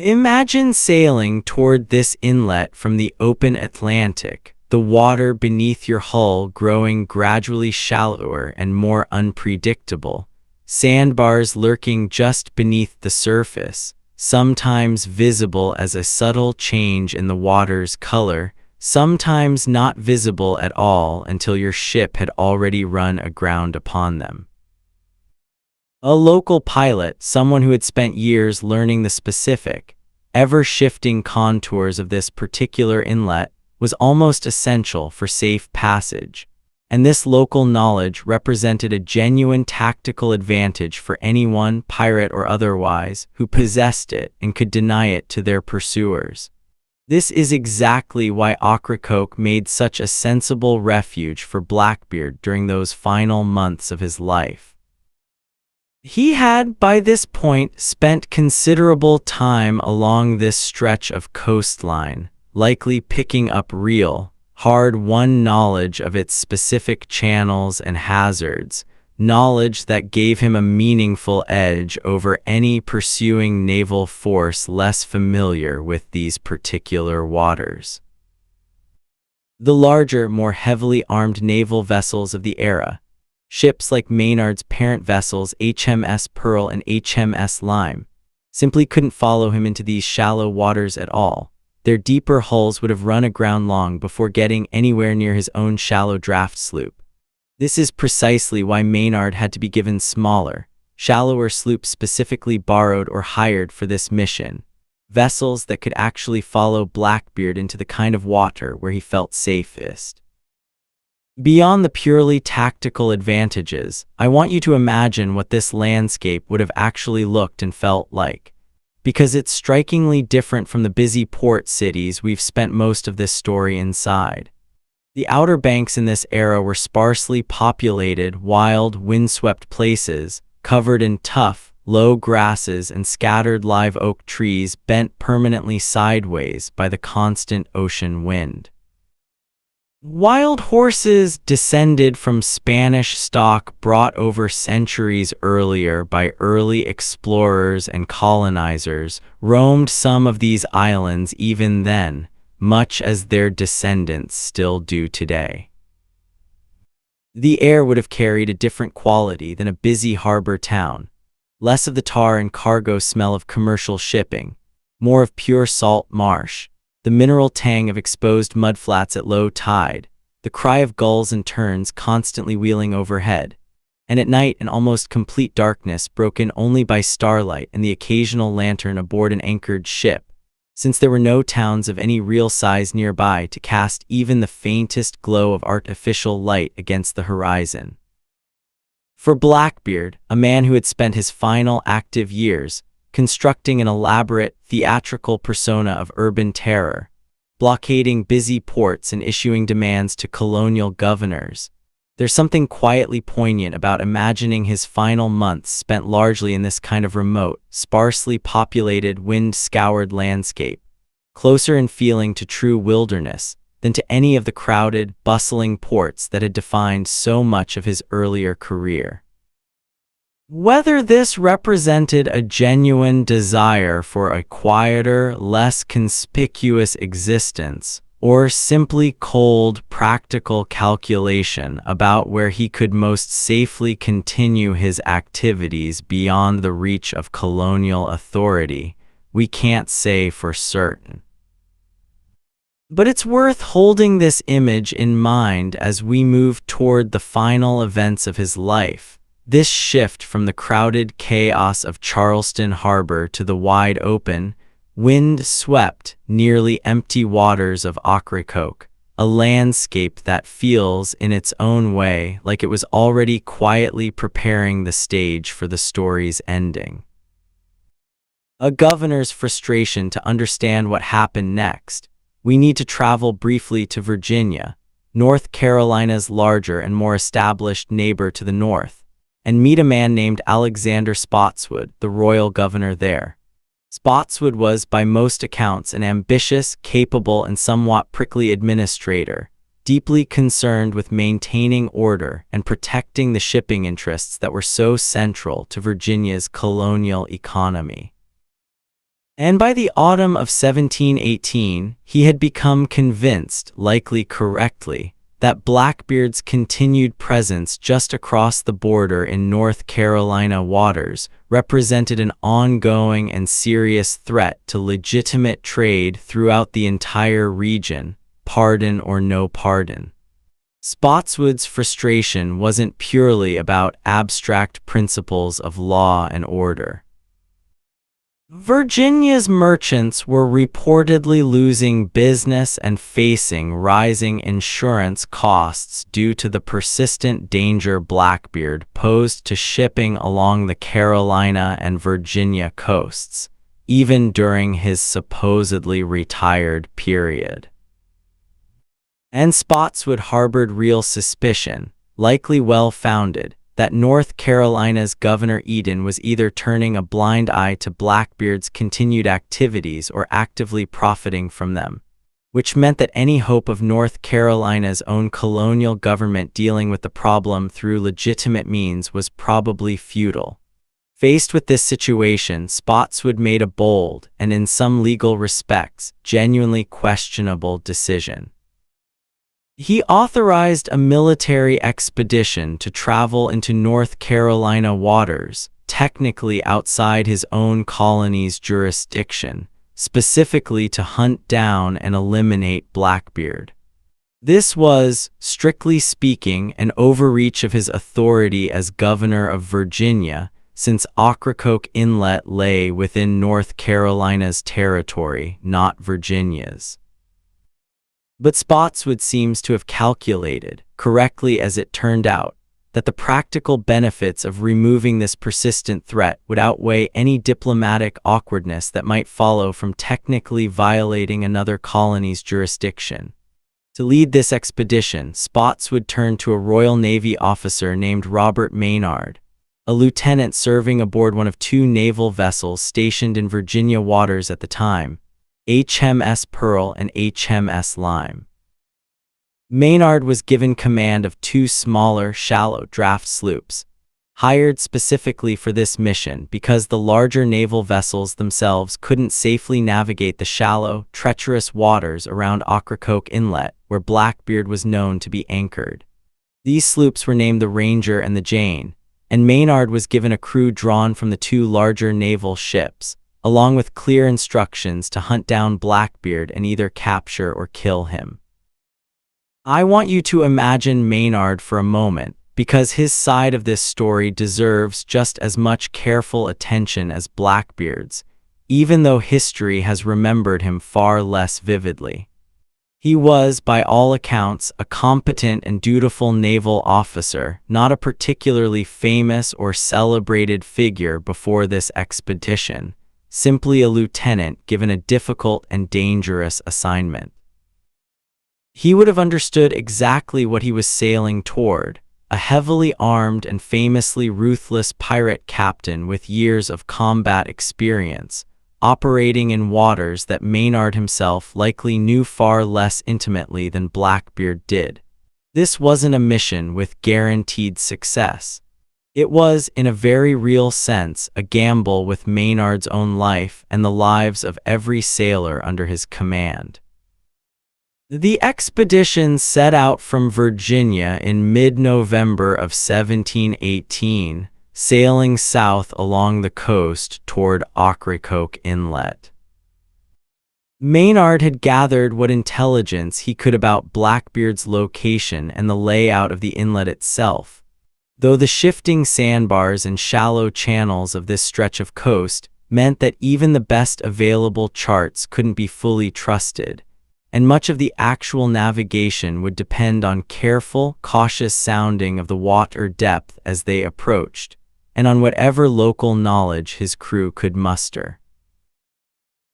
Imagine sailing toward this inlet from the open Atlantic, the water beneath your hull growing gradually shallower and more unpredictable, sandbars lurking just beneath the surface, sometimes visible as a subtle change in the water's color, sometimes not visible at all until your ship had already run aground upon them. A local pilot, someone who had spent years learning the specific, ever-shifting contours of this particular inlet, was almost essential for safe passage, and this local knowledge represented a genuine tactical advantage for anyone, pirate or otherwise, who possessed it and could deny it to their pursuers. This is exactly why Ocracoke made such a sensible refuge for Blackbeard during those final months of his life. He had, by this point, spent considerable time along this stretch of coastline, likely picking up real, hard-won knowledge of its specific channels and hazards, knowledge that gave him a meaningful edge over any pursuing naval force less familiar with these particular waters. The larger, more heavily armed naval vessels of the era, ships like Maynard's parent vessels HMS Pearl and HMS Lime, simply couldn't follow him into these shallow waters at all. Their deeper hulls would have run aground long before getting anywhere near his own shallow draft sloop. This is precisely why Maynard had to be given smaller, shallower sloops specifically borrowed or hired for this mission, vessels that could actually follow Blackbeard into the kind of water where he felt safest. Beyond the purely tactical advantages, I want you to imagine what this landscape would have actually looked and felt like, because it's strikingly different from the busy port cities we've spent most of this story inside. The Outer Banks in this era were sparsely populated, wild, windswept places, covered in tough, low grasses and scattered live oak trees bent permanently sideways by the constant ocean wind. Wild horses descended from Spanish stock brought over centuries earlier by early explorers and colonizers roamed some of these islands even then, much as their descendants still do today. The air would have carried a different quality than a busy harbor town, less of the tar and cargo smell of commercial shipping, more of pure salt marsh, the mineral tang of exposed mudflats at low tide, the cry of gulls and terns constantly wheeling overhead, and at night an almost complete darkness broken only by starlight and the occasional lantern aboard an anchored ship, since there were no towns of any real size nearby to cast even the faintest glow of artificial light against the horizon. For Blackbeard, a man who had spent his final active years constructing an elaborate, theatrical persona of urban terror, blockading busy ports and issuing demands to colonial governors, there's something quietly poignant about imagining his final months spent largely in this kind of remote, sparsely populated, wind-scoured landscape, closer in feeling to true wilderness than to any of the crowded, bustling ports that had defined so much of his earlier career. Whether this represented a genuine desire for a quieter, less conspicuous existence, or simply cold, practical calculation about where he could most safely continue his activities beyond the reach of colonial authority, we can't say for certain. But it's worth holding this image in mind as we move toward the final events of his life. This shift from the crowded chaos of Charleston Harbor to the wide-open, wind-swept, nearly empty waters of Ocracoke, a landscape that feels, in its own way, like it was already quietly preparing the stage for the story's ending. A governor's frustration to understand what happened next. We need to travel briefly to Virginia, North Carolina's larger and more established neighbor to the north, and meet a man named Alexander Spotswood, the royal governor there. Spotswood was, by most accounts, an ambitious, capable, and somewhat prickly administrator, deeply concerned with maintaining order and protecting the shipping interests that were so central to Virginia's colonial economy. And by the autumn of 1718, he had become convinced, likely correctly, that Blackbeard's continued presence just across the border in North Carolina waters represented an ongoing and serious threat to legitimate trade throughout the entire region, pardon or no pardon. Spotswood's frustration wasn't purely about abstract principles of law and order. Virginia's merchants were reportedly losing business and facing rising insurance costs due to the persistent danger Blackbeard posed to shipping along the Carolina and Virginia coasts, even during his supposedly retired period. And Spotswood harbored real suspicion, likely well-founded, that North Carolina's Governor Eden was either turning a blind eye to Blackbeard's continued activities or actively profiting from them, which meant that any hope of North Carolina's own colonial government dealing with the problem through legitimate means was probably futile. Faced with this situation, Spotswood made a bold, and in some legal respects, genuinely questionable decision. He authorized a military expedition to travel into North Carolina waters, technically outside his own colony's jurisdiction, specifically to hunt down and eliminate Blackbeard. This was, strictly speaking, an overreach of his authority as governor of Virginia, since Ocracoke Inlet lay within North Carolina's territory, not Virginia's. But Spotswood seems to have calculated, correctly as it turned out, that the practical benefits of removing this persistent threat would outweigh any diplomatic awkwardness that might follow from technically violating another colony's jurisdiction. To lead this expedition, Spotswood turned to a Royal Navy officer named Robert Maynard, a lieutenant serving aboard one of two naval vessels stationed in Virginia waters at the time, HMS Pearl and HMS Lime. Maynard was given command of two smaller, shallow draft sloops, hired specifically for this mission because the larger naval vessels themselves couldn't safely navigate the shallow, treacherous waters around Ocracoke Inlet, where Blackbeard was known to be anchored. These sloops were named the Ranger and the Jane, and Maynard was given a crew drawn from the two larger naval ships, along with clear instructions to hunt down Blackbeard and either capture or kill him. I want you to imagine Maynard for a moment, because his side of this story deserves just as much careful attention as Blackbeard's, even though history has remembered him far less vividly. He was, by all accounts, a competent and dutiful naval officer, not a particularly famous or celebrated figure before this expedition, simply a lieutenant given a difficult and dangerous assignment. He would have understood exactly what he was sailing toward, a heavily armed and famously ruthless pirate captain with years of combat experience, operating in waters that Maynard himself likely knew far less intimately than Blackbeard did. This wasn't a mission with guaranteed success. It was, in a very real sense, a gamble with Maynard's own life and the lives of every sailor under his command. The expedition set out from Virginia in mid-November of 1718, sailing south along the coast toward Ocracoke Inlet. Maynard had gathered what intelligence he could about Blackbeard's location and the layout of the inlet itself, though the shifting sandbars and shallow channels of this stretch of coast meant that even the best available charts couldn't be fully trusted, and much of the actual navigation would depend on careful, cautious sounding of the water depth as they approached, and on whatever local knowledge his crew could muster.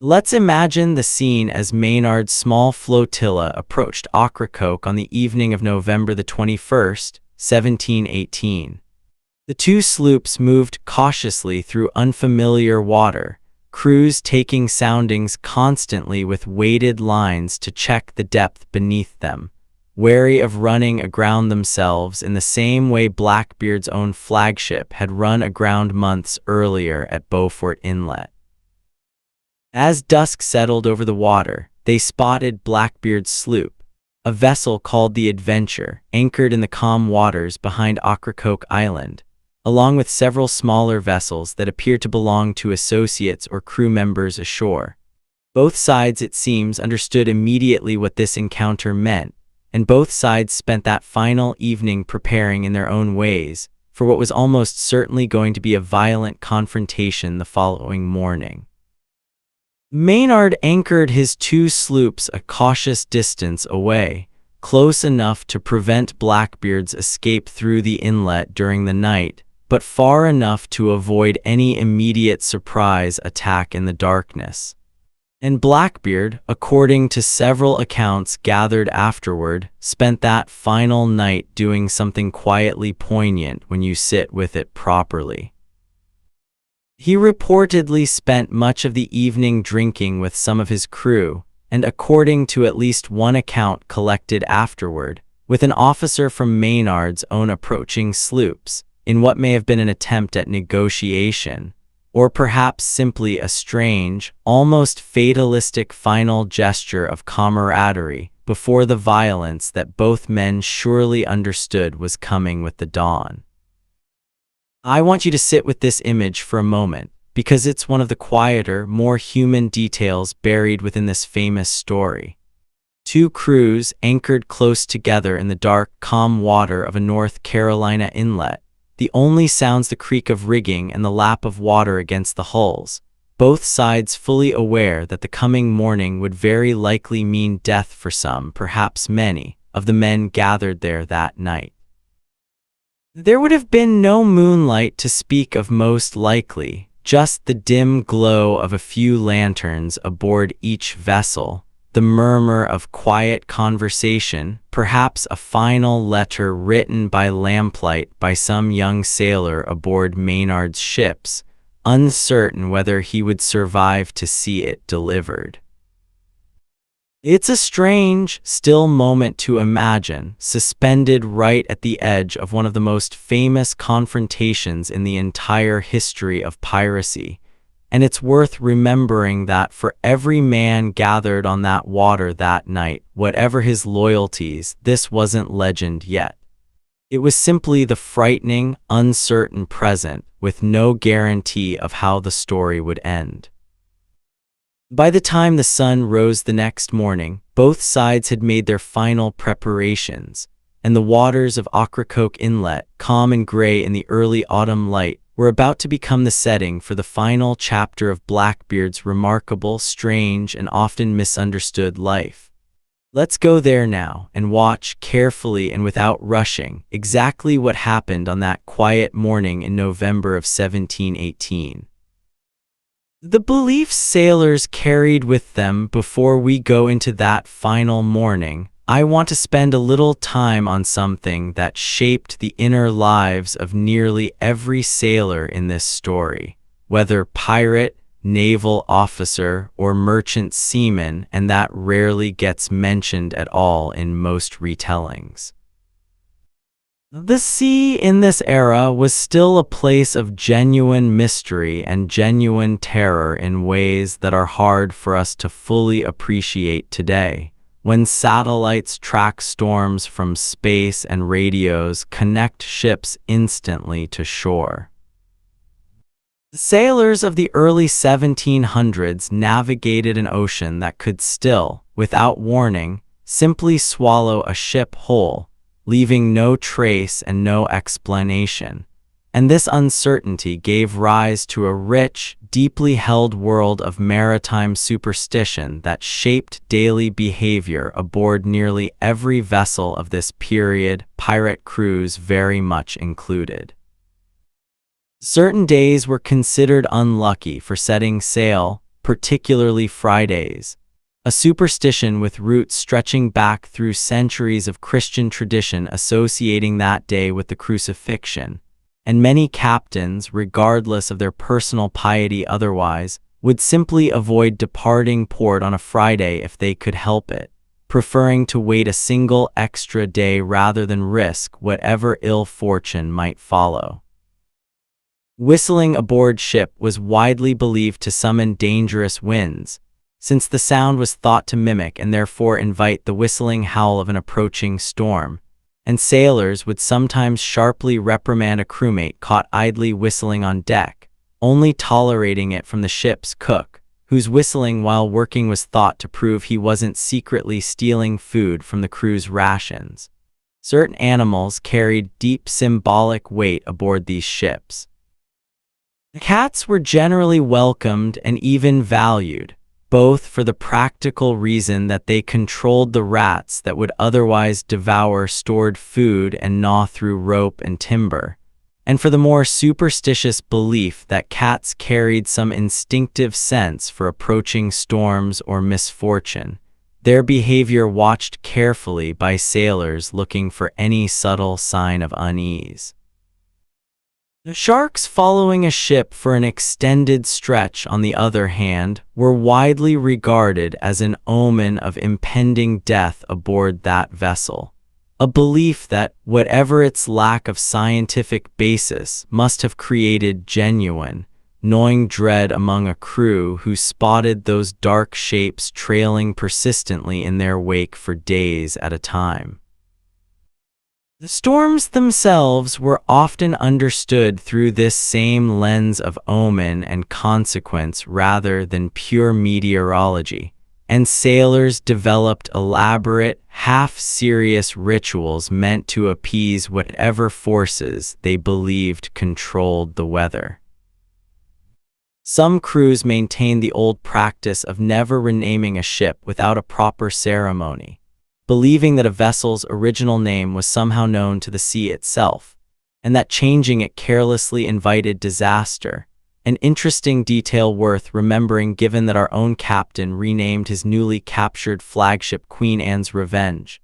Let's imagine the scene as Maynard's small flotilla approached Ocracoke on the evening of November the 21st, 1718. The two sloops moved cautiously through unfamiliar water, crews taking soundings constantly with weighted lines to check the depth beneath them, wary of running aground themselves in the same way Blackbeard's own flagship had run aground months earlier at Beaufort Inlet. As dusk settled over the water, they spotted Blackbeard's sloop, a vessel called the Adventure, anchored in the calm waters behind Ocracoke Island, along with several smaller vessels that appeared to belong to associates or crew members ashore. Both sides, it seems, understood immediately what this encounter meant, and both sides spent that final evening preparing in their own ways for what was almost certainly going to be a violent confrontation the following morning. Maynard anchored his two sloops a cautious distance away, close enough to prevent Blackbeard's escape through the inlet during the night, but far enough to avoid any immediate surprise attack in the darkness. And Blackbeard, according to several accounts gathered afterward, spent that final night doing something quietly poignant when you sit with it properly. He reportedly spent much of the evening drinking with some of his crew, and according to at least one account collected afterward, with an officer from Maynard's own approaching sloops, in what may have been an attempt at negotiation, or perhaps simply a strange, almost fatalistic final gesture of camaraderie before the violence that both men surely understood was coming with the dawn. I want you to sit with this image for a moment, because it's one of the quieter, more human details buried within this famous story. Two crews anchored close together in the dark, calm water of a North Carolina inlet. The only sounds the creak of rigging and the lap of water against the hulls, both sides fully aware that the coming morning would very likely mean death for some, perhaps many, of the men gathered there that night. There would have been no moonlight to speak of, most likely, just the dim glow of a few lanterns aboard each vessel, the murmur of quiet conversation, perhaps a final letter written by lamplight by some young sailor aboard Maynard's ships, uncertain whether he would survive to see it delivered. It's a strange, still moment to imagine, suspended right at the edge of one of the most famous confrontations in the entire history of piracy, and it's worth remembering that for every man gathered on that water that night, whatever his loyalties, this wasn't legend yet. It was simply the frightening, uncertain present, with no guarantee of how the story would end. By the time the sun rose the next morning, both sides had made their final preparations, and the waters of Ocracoke Inlet, calm and gray in the early autumn light, were about to become the setting for the final chapter of Blackbeard's remarkable, strange, and often misunderstood life. Let's go there now and watch carefully and without rushing exactly what happened on that quiet morning in November of 1718. The beliefs sailors carried with them. Before we go into that final morning, I want to spend a little time on something that shaped the inner lives of nearly every sailor in this story, whether pirate, naval officer, or merchant seaman, and that rarely gets mentioned at all in most retellings. The sea in this era was still a place of genuine mystery and genuine terror in ways that are hard for us to fully appreciate today, when satellites track storms from space and radios connect ships instantly to shore. The sailors of the early 1700s navigated an ocean that could still, without warning, simply swallow a ship whole, leaving no trace and no explanation, and this uncertainty gave rise to a rich, deeply held world of maritime superstition that shaped daily behavior aboard nearly every vessel of this period, pirate crews very much included. Certain days were considered unlucky for setting sail, particularly Fridays, a superstition with roots stretching back through centuries of Christian tradition associating that day with the crucifixion, and many captains, regardless of their personal piety otherwise, would simply avoid departing port on a Friday if they could help it, preferring to wait a single extra day rather than risk whatever ill fortune might follow. Whistling aboard ship was widely believed to summon dangerous winds, since the sound was thought to mimic and therefore invite the whistling howl of an approaching storm, and sailors would sometimes sharply reprimand a crewmate caught idly whistling on deck, only tolerating it from the ship's cook, whose whistling while working was thought to prove he wasn't secretly stealing food from the crew's rations. Certain animals carried deep symbolic weight aboard these ships. Cats were generally welcomed and even valued, both for the practical reason that they controlled the rats that would otherwise devour stored food and gnaw through rope and timber, and for the more superstitious belief that cats carried some instinctive sense for approaching storms or misfortune, their behavior watched carefully by sailors looking for any subtle sign of unease. The sharks following a ship for an extended stretch, on the other hand, were widely regarded as an omen of impending death aboard that vessel, a belief that, whatever its lack of scientific basis, must have created genuine, gnawing dread among a crew who spotted those dark shapes trailing persistently in their wake for days at a time. The storms themselves were often understood through this same lens of omen and consequence rather than pure meteorology, and sailors developed elaborate, half-serious rituals meant to appease whatever forces they believed controlled the weather. Some crews maintained the old practice of never renaming a ship without a proper ceremony, believing that a vessel's original name was somehow known to the sea itself, and that changing it carelessly invited disaster, an interesting detail worth remembering given that our own captain renamed his newly captured flagship Queen Anne's Revenge,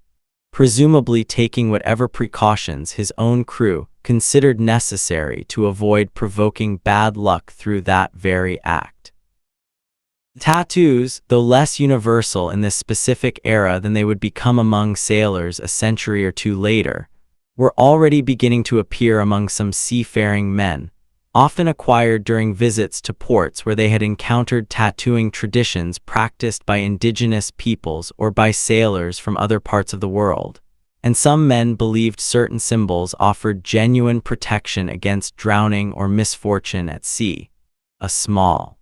presumably taking whatever precautions his own crew considered necessary to avoid provoking bad luck through that very act. Tattoos, though less universal in this specific era than they would become among sailors a century or two later, were already beginning to appear among some seafaring men, often acquired during visits to ports where they had encountered tattooing traditions practiced by indigenous peoples or by sailors from other parts of the world, and some men believed certain symbols offered genuine protection against drowning or misfortune at sea. A small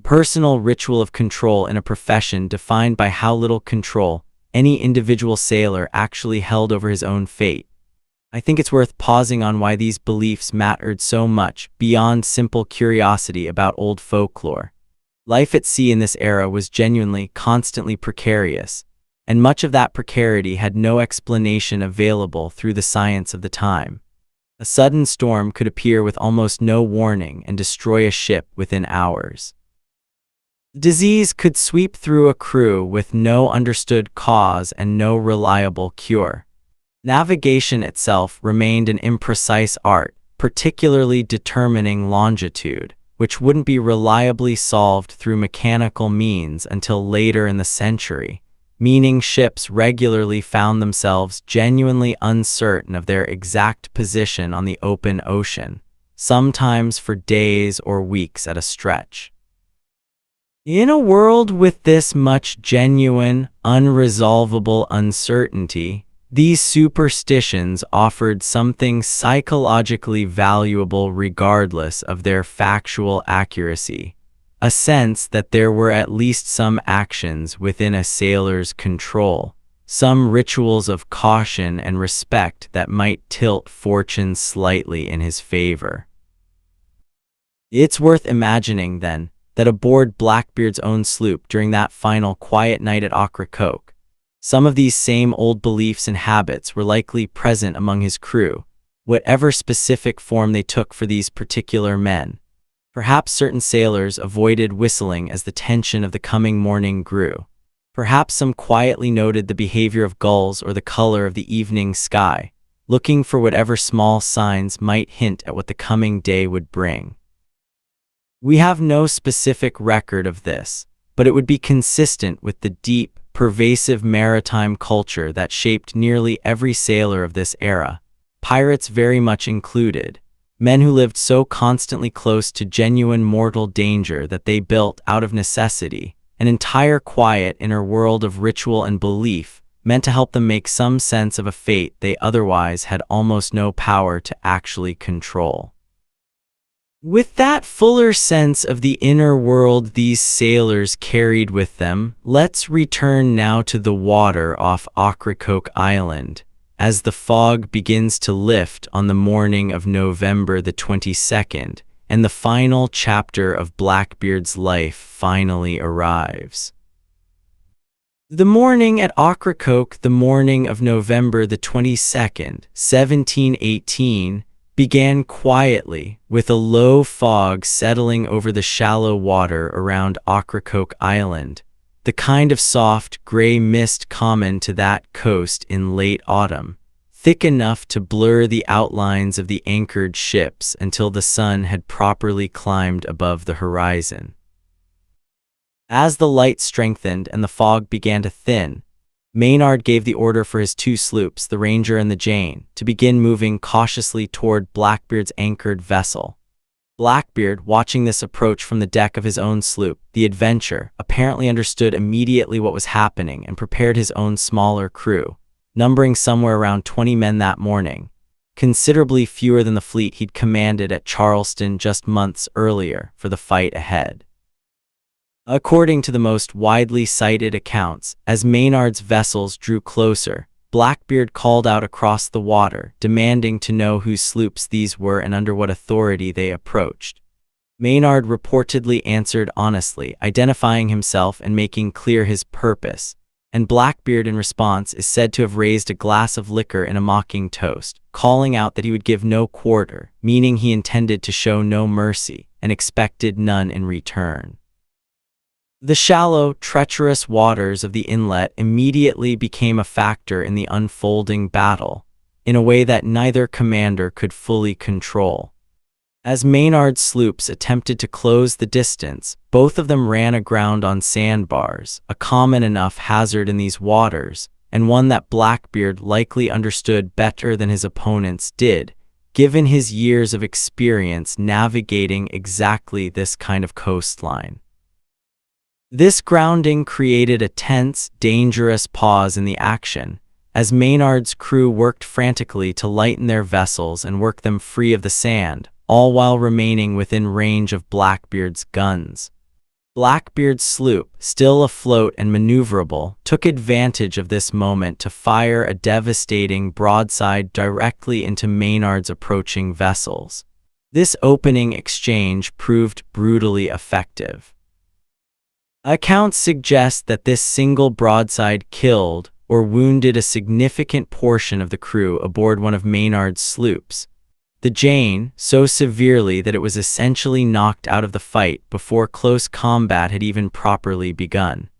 personal ritual of control in a profession defined by how little control any individual sailor actually held over his own fate. I think it's worth pausing on why these beliefs mattered so much beyond simple curiosity about old folklore. Life at sea in this era was genuinely, constantly precarious, and much of that precarity had no explanation available through the science of the time. A sudden storm could appear with almost no warning and destroy a ship within hours. Disease could sweep through a crew with no understood cause and no reliable cure. Navigation itself remained an imprecise art, particularly determining longitude, which wouldn't be reliably solved through mechanical means until later in the century, meaning ships regularly found themselves genuinely uncertain of their exact position on the open ocean, sometimes for days or weeks at a stretch. In a world with this much genuine, unresolvable uncertainty, these superstitions offered something psychologically valuable regardless of their factual accuracy, a sense that there were at least some actions within a sailor's control, some rituals of caution and respect that might tilt fortune slightly in his favor. It's worth imagining, then, that aboard Blackbeard's own sloop during that final quiet night at Ocracoke, some of these same old beliefs and habits were likely present among his crew, whatever specific form they took for these particular men. Perhaps certain sailors avoided whistling as the tension of the coming morning grew. Perhaps some quietly noted the behavior of gulls or the color of the evening sky, looking for whatever small signs might hint at what the coming day would bring. We have no specific record of this, but it would be consistent with the deep, pervasive maritime culture that shaped nearly every sailor of this era, pirates very much included, men who lived so constantly close to genuine mortal danger that they built, out of necessity, an entire quiet inner world of ritual and belief, meant to help them make some sense of a fate they otherwise had almost no power to actually control. With that fuller sense of the inner world these sailors carried with them, let's return now to the water off Ocracoke Island, as the fog begins to lift on the morning of November the 22nd, and the final chapter of Blackbeard's life finally arrives. The morning at Ocracoke, the morning of November the 22nd, 1718, began quietly, with a low fog settling over the shallow water around Ocracoke Island, the kind of soft gray mist common to that coast in late autumn, thick enough to blur the outlines of the anchored ships until the sun had properly climbed above the horizon. As the light strengthened and the fog began to thin, Maynard gave the order for his two sloops, the Ranger and the Jane, to begin moving cautiously toward Blackbeard's anchored vessel. Blackbeard, watching this approach from the deck of his own sloop, the Adventure, apparently understood immediately what was happening and prepared his own smaller crew, numbering somewhere around 20 men that morning, considerably fewer than the fleet he'd commanded at Charleston just months earlier, for the fight ahead. According to the most widely cited accounts, as Maynard's vessels drew closer, Blackbeard called out across the water, demanding to know whose sloops these were and under what authority they approached. Maynard reportedly answered honestly, identifying himself and making clear his purpose, and Blackbeard in response is said to have raised a glass of liquor in a mocking toast, calling out that he would give no quarter, meaning he intended to show no mercy, and expected none in return. The shallow, treacherous waters of the inlet immediately became a factor in the unfolding battle, in a way that neither commander could fully control. As Maynard's sloops attempted to close the distance, both of them ran aground on sandbars, a common enough hazard in these waters, and one that Blackbeard likely understood better than his opponents did, given his years of experience navigating exactly this kind of coastline. This grounding created a tense, dangerous pause in the action, as Maynard's crew worked frantically to lighten their vessels and work them free of the sand, all while remaining within range of Blackbeard's guns. Blackbeard's sloop, still afloat and maneuverable, took advantage of this moment to fire a devastating broadside directly into Maynard's approaching vessels. This opening exchange proved brutally effective. Accounts suggest that this single broadside killed or wounded a significant portion of the crew aboard one of Maynard's sloops, the Jane, so severely that it was essentially knocked out of the fight before close combat had even properly begun.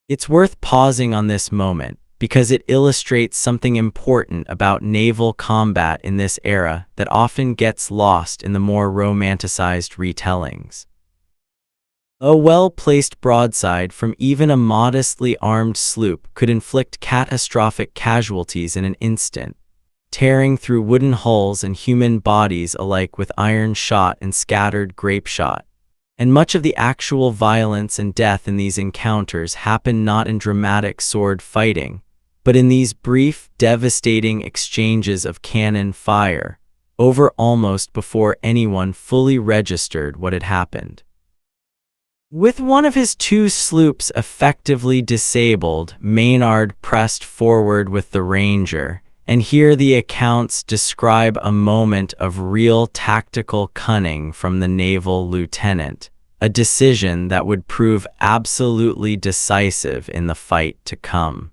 It's worth pausing on this moment, because it illustrates something important about naval combat in this era that often gets lost in the more romanticized retellings. A well-placed broadside from even a modestly armed sloop could inflict catastrophic casualties in an instant, tearing through wooden hulls and human bodies alike with iron shot and scattered grape shot. And much of the actual violence and death in these encounters happened not in dramatic sword fighting, but in these brief, devastating exchanges of cannon fire, over almost before anyone fully registered what had happened. With one of his two sloops effectively disabled, Maynard pressed forward with the Ranger, and here the accounts describe a moment of real tactical cunning from the naval lieutenant, a decision that would prove absolutely decisive in the fight to come.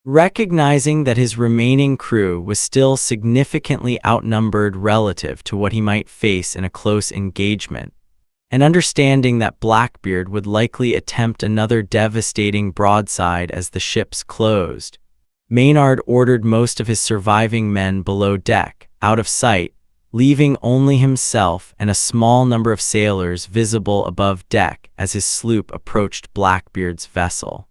Recognizing that his remaining crew was still significantly outnumbered relative to what he might face in a close engagement, and understanding that Blackbeard would likely attempt another devastating broadside as the ships closed, Maynard ordered most of his surviving men below deck, out of sight, leaving only himself and a small number of sailors visible above deck as his sloop approached Blackbeard's vessel.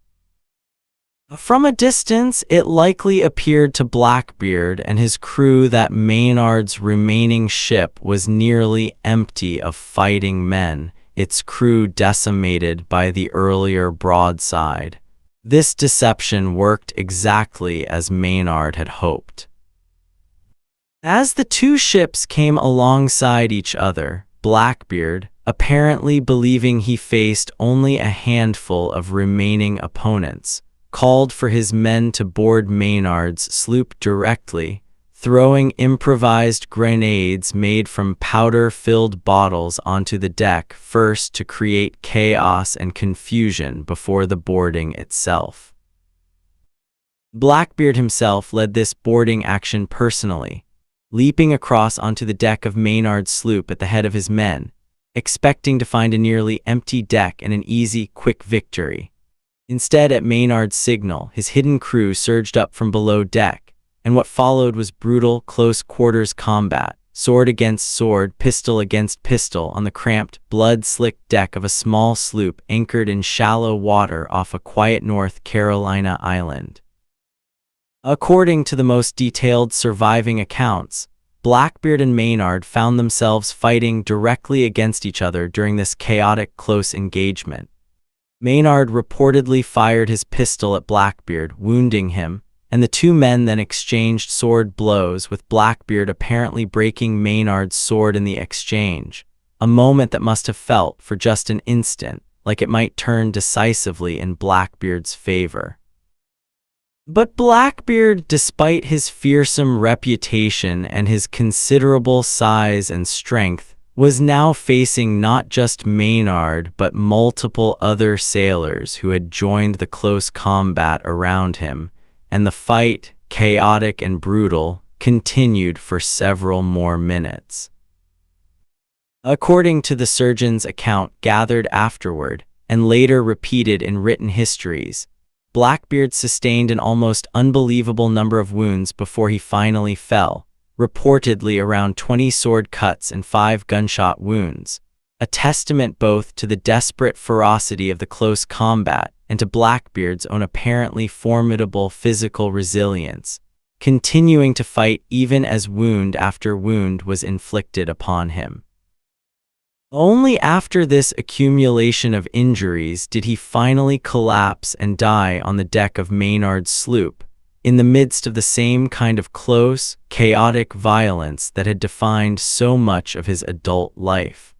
From a distance, it likely appeared to Blackbeard and his crew that Maynard's remaining ship was nearly empty of fighting men, its crew decimated by the earlier broadside. This deception worked exactly as Maynard had hoped. As the two ships came alongside each other, Blackbeard, apparently believing he faced only a handful of remaining opponents, called for his men to board Maynard's sloop directly, throwing improvised grenades made from powder-filled bottles onto the deck first to create chaos and confusion before the boarding itself. Blackbeard himself led this boarding action personally, leaping across onto the deck of Maynard's sloop at the head of his men, expecting to find a nearly empty deck and an easy, quick victory. Instead, at Maynard's signal, his hidden crew surged up from below deck, and what followed was brutal, close-quarters combat, sword against sword, pistol against pistol on the cramped, blood-slicked deck of a small sloop anchored in shallow water off a quiet North Carolina island. According to the most detailed surviving accounts, Blackbeard and Maynard found themselves fighting directly against each other during this chaotic close engagement. Maynard reportedly fired his pistol at Blackbeard, wounding him, and the two men then exchanged sword blows, with Blackbeard apparently breaking Maynard's sword in the exchange, a moment that must have felt, for just an instant, like it might turn decisively in Blackbeard's favor. But Blackbeard, despite his fearsome reputation and his considerable size and strength, was now facing not just Maynard but multiple other sailors who had joined the close combat around him, and the fight, chaotic and brutal, continued for several more minutes. According to the surgeon's account gathered afterward, and later repeated in written histories, Blackbeard sustained an almost unbelievable number of wounds before he finally fell, reportedly around 20 sword cuts and 5 gunshot wounds, a testament both to the desperate ferocity of the close combat and to Blackbeard's own apparently formidable physical resilience, continuing to fight even as wound after wound was inflicted upon him. Only after this accumulation of injuries did he finally collapse and die on the deck of Maynard's sloop, in the midst of the same kind of close, chaotic violence that had defined so much of his adult life.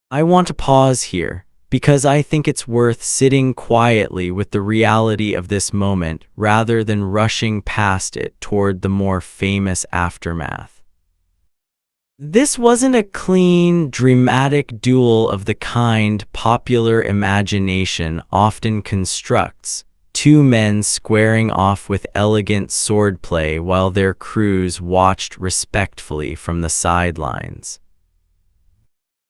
I want to pause here, because I think it's worth sitting quietly with the reality of this moment rather than rushing past it toward the more famous aftermath. This wasn't a clean, dramatic duel of the kind popular imagination often constructs, two men squaring off with elegant swordplay while their crews watched respectfully from the sidelines.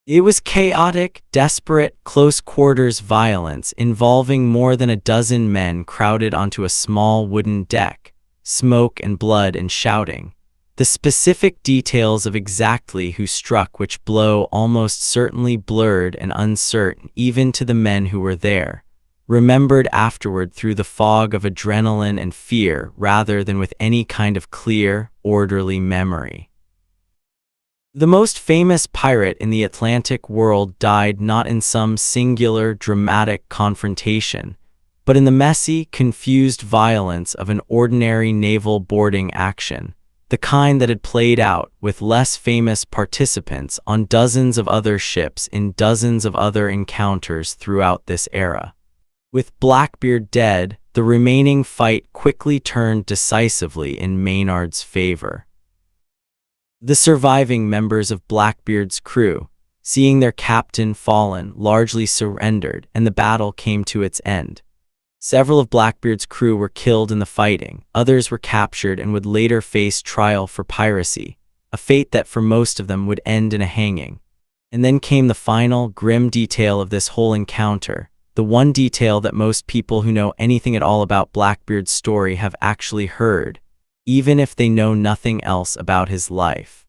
It was chaotic, desperate, close-quarters violence involving more than a dozen men crowded onto a small wooden deck, smoke and blood and shouting. The specific details of exactly who struck which blow almost certainly blurred and uncertain even to the men who were there, remembered afterward through the fog of adrenaline and fear rather than with any kind of clear, orderly memory. The most famous pirate in the Atlantic world died not in some singular, dramatic confrontation, but in the messy, confused violence of an ordinary naval boarding action, the kind that had played out with less famous participants on dozens of other ships in dozens of other encounters throughout this era. With Blackbeard dead, the remaining fight quickly turned decisively in Maynard's favor. The surviving members of Blackbeard's crew, seeing their captain fallen, largely surrendered, and the battle came to its end. Several of Blackbeard's crew were killed in the fighting, others were captured and would later face trial for piracy, a fate that for most of them would end in a hanging. And then came the final, grim detail of this whole encounter, the one detail that most people who know anything at all about Blackbeard's story have actually heard, even if they know nothing else about his life.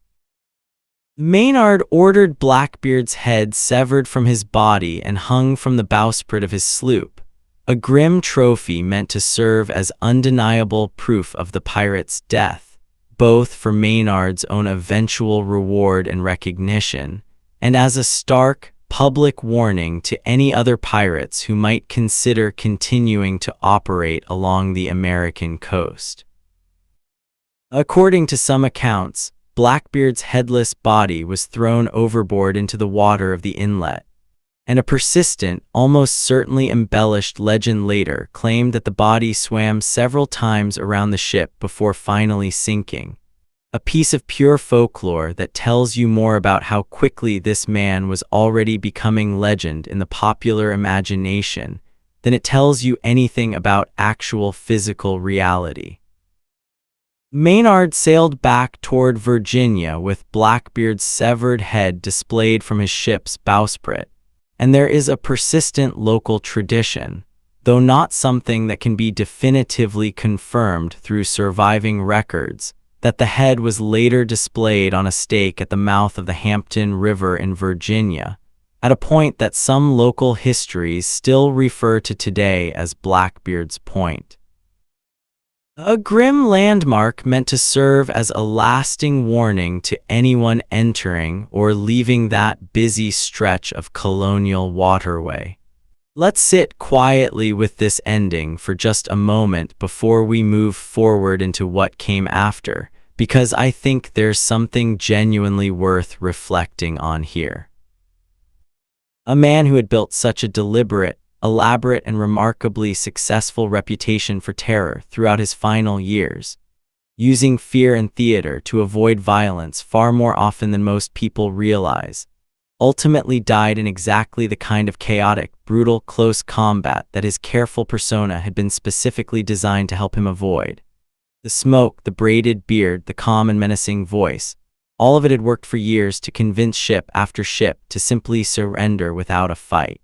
Maynard ordered Blackbeard's head severed from his body and hung from the bowsprit of his sloop, a grim trophy meant to serve as undeniable proof of the pirate's death, both for Maynard's own eventual reward and recognition, and as a stark, public warning to any other pirates who might consider continuing to operate along the American coast. According to some accounts, Blackbeard's headless body was thrown overboard into the water of the inlet, and a persistent, almost certainly embellished legend later claimed that the body swam several times around the ship before finally sinking. A piece of pure folklore that tells you more about how quickly this man was already becoming legend in the popular imagination than it tells you anything about actual physical reality. Maynard sailed back toward Virginia with Blackbeard's severed head displayed from his ship's bowsprit, and there is a persistent local tradition, though not something that can be definitively confirmed through surviving records, that the head was later displayed on a stake at the mouth of the Hampton River in Virginia, at a point that some local histories still refer to today as Blackbeard's Point. A grim landmark meant to serve as a lasting warning to anyone entering or leaving that busy stretch of colonial waterway. Let's sit quietly with this ending for just a moment before we move forward into what came after, because I think there's something genuinely worth reflecting on here. A man who had built such a deliberate, elaborate, and remarkably successful reputation for terror throughout his final years, using fear and theater to avoid violence far more often than most people realize, ultimately died in exactly the kind of chaotic, brutal, close combat that his careful persona had been specifically designed to help him avoid. The smoke, the braided beard, the calm and menacing voice, all of it had worked for years to convince ship after ship to simply surrender without a fight.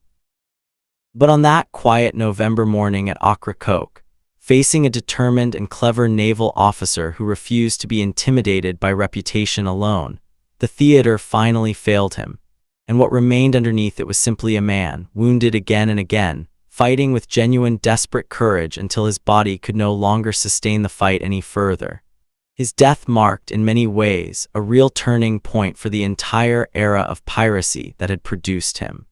But on that quiet November morning at Ocracoke, facing a determined and clever naval officer who refused to be intimidated by reputation alone, the theater finally failed him, and what remained underneath it was simply a man, wounded again and again, fighting with genuine desperate courage until his body could no longer sustain the fight any further. His death marked, in many ways, a real turning point for the entire era of piracy that had produced him.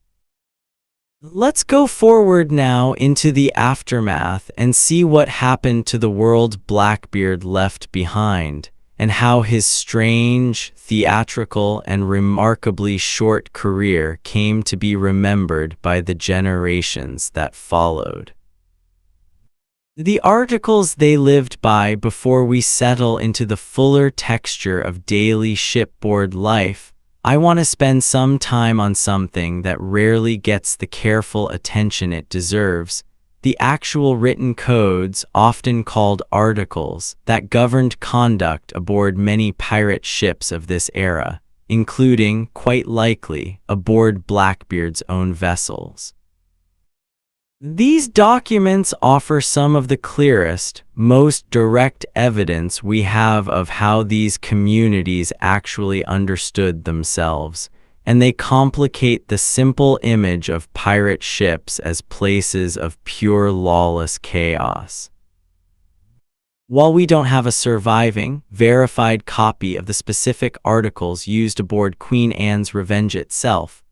Let's go forward now into the aftermath and see what happened to the world Blackbeard left behind, and how his strange, theatrical, and remarkably short career came to be remembered by the generations that followed. The articles they lived by before we settle into the fuller texture of daily shipboard life, I want to spend some time on something that rarely gets the careful attention it deserves: the actual written codes, often called articles, that governed conduct aboard many pirate ships of this era, including, quite likely, aboard Blackbeard's own vessels. These documents offer some of the clearest, most direct evidence we have of how these communities actually understood themselves, and they complicate the simple image of pirate ships as places of pure lawless chaos. While we don't have a surviving, verified copy of the specific articles used aboard Queen Anne's Revenge itself,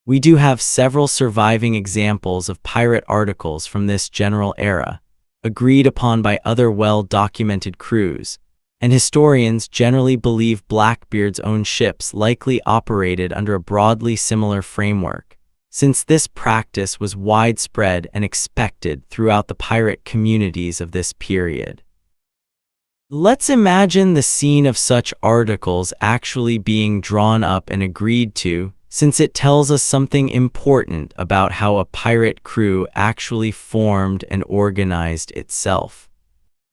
we do have several surviving examples of pirate articles from this general era, agreed upon by other well-documented crews, and historians generally believe Blackbeard's own ships likely operated under a broadly similar framework, since this practice was widespread and expected throughout the pirate communities of this period. Let's imagine the scene of such articles actually being drawn up and agreed to, since it tells us something important about how a pirate crew actually formed and organized itself.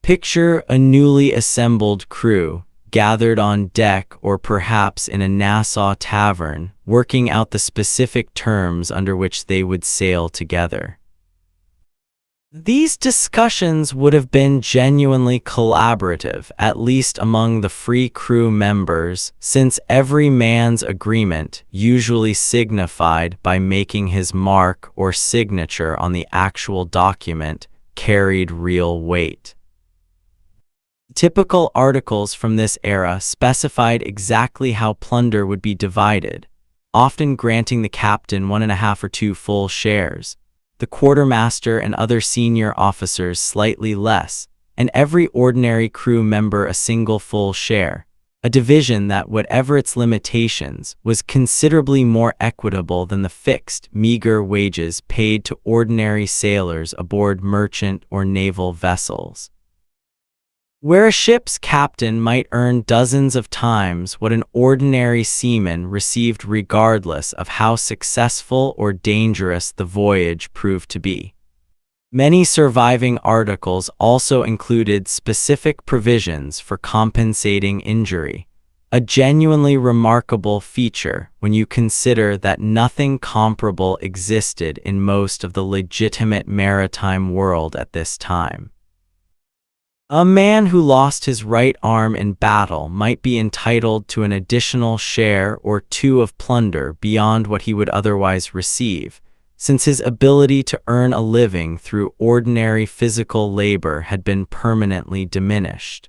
Picture a newly assembled crew, gathered on deck or perhaps in a Nassau tavern, working out the specific terms under which they would sail together. These discussions would have been genuinely collaborative, at least among the free crew members, since every man's agreement, usually signified by making his mark or signature on the actual document, carried real weight. Typical articles from this era specified exactly how plunder would be divided, often granting the captain 1.5 or 2 full shares, the quartermaster and other senior officers slightly less, and every ordinary crew member a single full share, a division that, whatever its limitations, was considerably more equitable than the fixed, meager wages paid to ordinary sailors aboard merchant or naval vessels. Where a ship's captain might earn dozens of times what an ordinary seaman received regardless of how successful or dangerous the voyage proved to be. Many surviving articles also included specific provisions for compensating injury, a genuinely remarkable feature when you consider that nothing comparable existed in most of the legitimate maritime world at this time. A man who lost his right arm in battle might be entitled to an additional share or 2 of plunder beyond what he would otherwise receive, since his ability to earn a living through ordinary physical labor had been permanently diminished.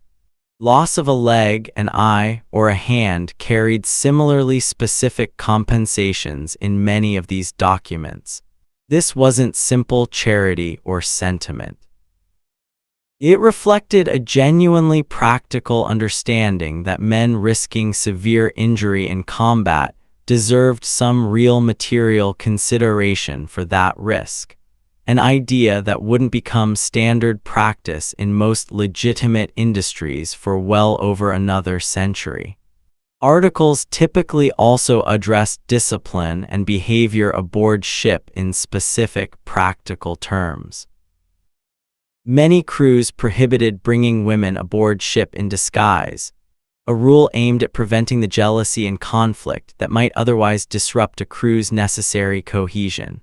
Loss of a leg, an eye, or a hand carried similarly specific compensations in many of these documents. This wasn't simple charity or sentiment. It reflected a genuinely practical understanding that men risking severe injury in combat deserved some real material consideration for that risk, an idea that wouldn't become standard practice in most legitimate industries for well over another century. Articles typically also addressed discipline and behavior aboard ship in specific practical terms. Many crews prohibited bringing women aboard ship in disguise, a rule aimed at preventing the jealousy and conflict that might otherwise disrupt a crew's necessary cohesion.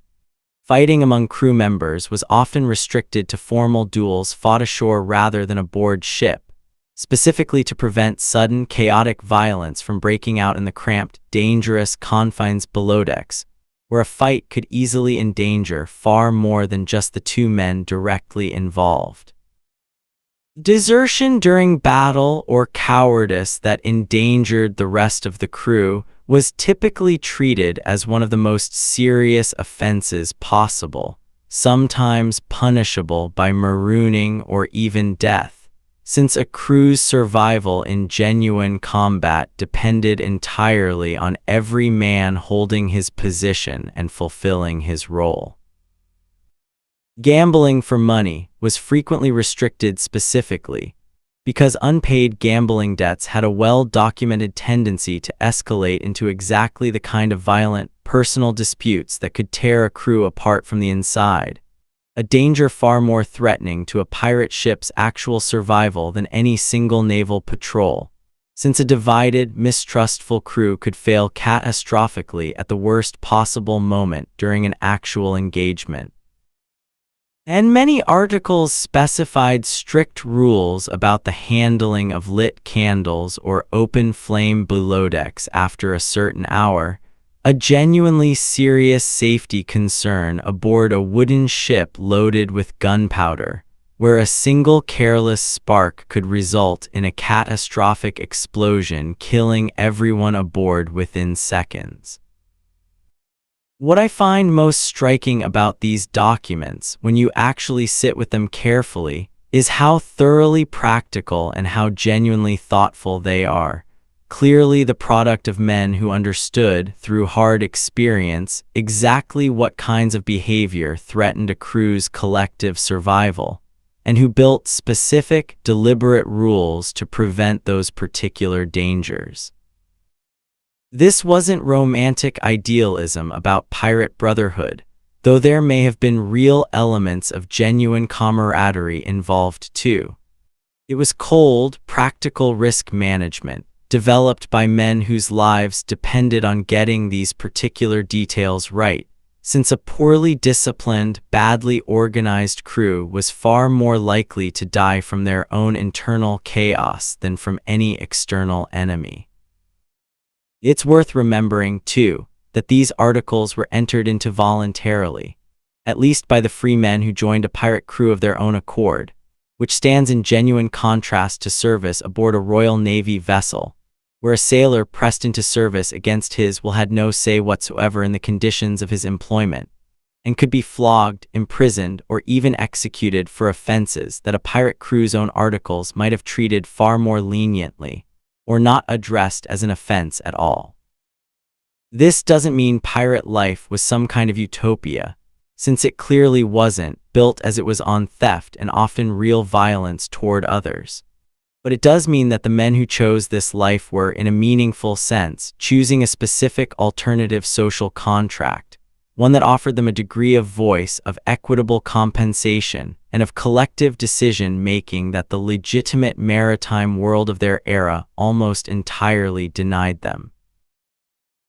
Fighting among crew members was often restricted to formal duels fought ashore rather than aboard ship, specifically to prevent sudden, chaotic violence from breaking out in the cramped, dangerous confines below decks, where a fight could easily endanger far more than just the 2 men directly involved. Desertion during battle or cowardice that endangered the rest of the crew was typically treated as one of the most serious offenses possible, sometimes punishable by marooning or even death, since a crew's survival in genuine combat depended entirely on every man holding his position and fulfilling his role. Gambling for money was frequently restricted specifically because unpaid gambling debts had a well-documented tendency to escalate into exactly the kind of violent, personal disputes that could tear a crew apart from the inside, a danger far more threatening to a pirate ship's actual survival than any single naval patrol, since a divided, mistrustful crew could fail catastrophically at the worst possible moment during an actual engagement. And many articles specified strict rules about the handling of lit candles or open flame below decks after a certain hour, a genuinely serious safety concern aboard a wooden ship loaded with gunpowder, where a single careless spark could result in a catastrophic explosion killing everyone aboard within seconds. What I find most striking about these documents, when you actually sit with them carefully, is how thoroughly practical and how genuinely thoughtful they are. Clearly the product of men who understood, through hard experience, exactly what kinds of behavior threatened a crew's collective survival, and who built specific, deliberate rules to prevent those particular dangers. This wasn't romantic idealism about pirate brotherhood, though there may have been real elements of genuine camaraderie involved too. It was cold, practical risk management, developed by men whose lives depended on getting these particular details right, since a poorly disciplined, badly organized crew was far more likely to die from their own internal chaos than from any external enemy. It's worth remembering, too, that these articles were entered into voluntarily, at least by the free men who joined a pirate crew of their own accord, which stands in genuine contrast to service aboard a Royal Navy vessel, where a sailor pressed into service against his will had no say whatsoever in the conditions of his employment, and could be flogged, imprisoned, or even executed for offenses that a pirate crew's own articles might have treated far more leniently, or not addressed as an offense at all. This doesn't mean pirate life was some kind of utopia, since it clearly wasn't, built as it was on theft and often real violence toward others. But it does mean that the men who chose this life were, in a meaningful sense, choosing a specific alternative social contract, one that offered them a degree of voice, of equitable compensation, and of collective decision-making that the legitimate maritime world of their era almost entirely denied them.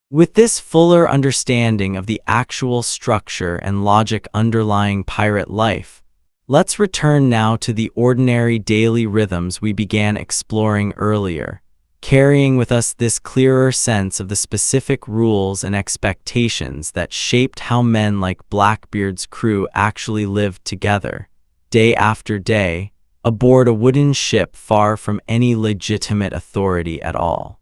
With this fuller understanding of the actual structure and logic underlying pirate life, let's return now to the ordinary daily rhythms we began exploring earlier, carrying with us this clearer sense of the specific rules and expectations that shaped how men like Blackbeard's crew actually lived together, day after day, aboard a wooden ship far from any legitimate authority at all.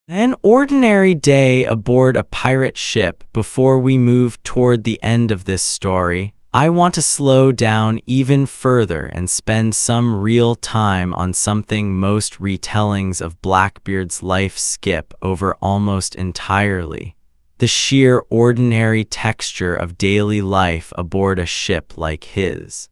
An ordinary day aboard a pirate ship. Before we move toward the end of this story, I want to slow down even further and spend some real time on something most retellings of Blackbeard's life skip over almost entirely: the sheer ordinary texture of daily life aboard a ship like his.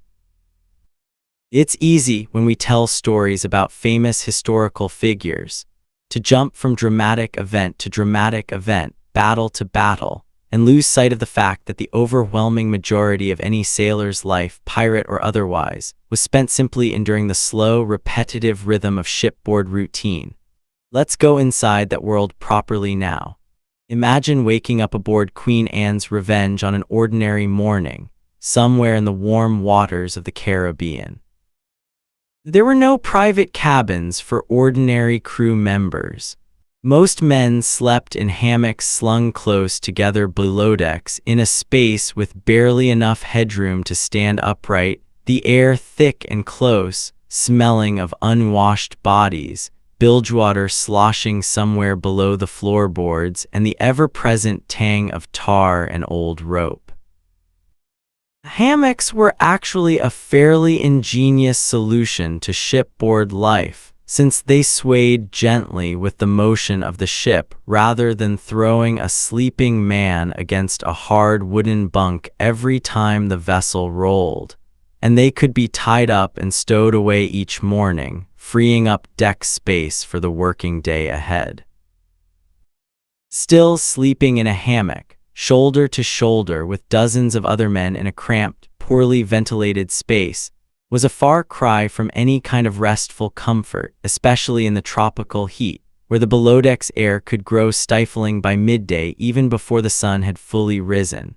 It's easy, when we tell stories about famous historical figures, to jump from dramatic event to dramatic event, battle to battle, and lose sight of the fact that the overwhelming majority of any sailor's life, pirate or otherwise, was spent simply enduring the slow, repetitive rhythm of shipboard routine. Let's go inside that world properly now. Imagine waking up aboard Queen Anne's Revenge on an ordinary morning, somewhere in the warm waters of the Caribbean. There were no private cabins for ordinary crew members. Most men slept in hammocks slung close together below decks in a space with barely enough headroom to stand upright, the air thick and close, smelling of unwashed bodies, bilgewater sloshing somewhere below the floorboards, and the ever-present tang of tar and old rope. Hammocks were actually a fairly ingenious solution to shipboard life, since they swayed gently with the motion of the ship rather than throwing a sleeping man against a hard wooden bunk every time the vessel rolled, and they could be tied up and stowed away each morning, freeing up deck space for the working day ahead. Still, sleeping in a hammock, shoulder to shoulder with dozens of other men in a cramped, poorly ventilated space, was a far cry from any kind of restful comfort, especially in the tropical heat, where the below-decks air could grow stifling by midday even before the sun had fully risen.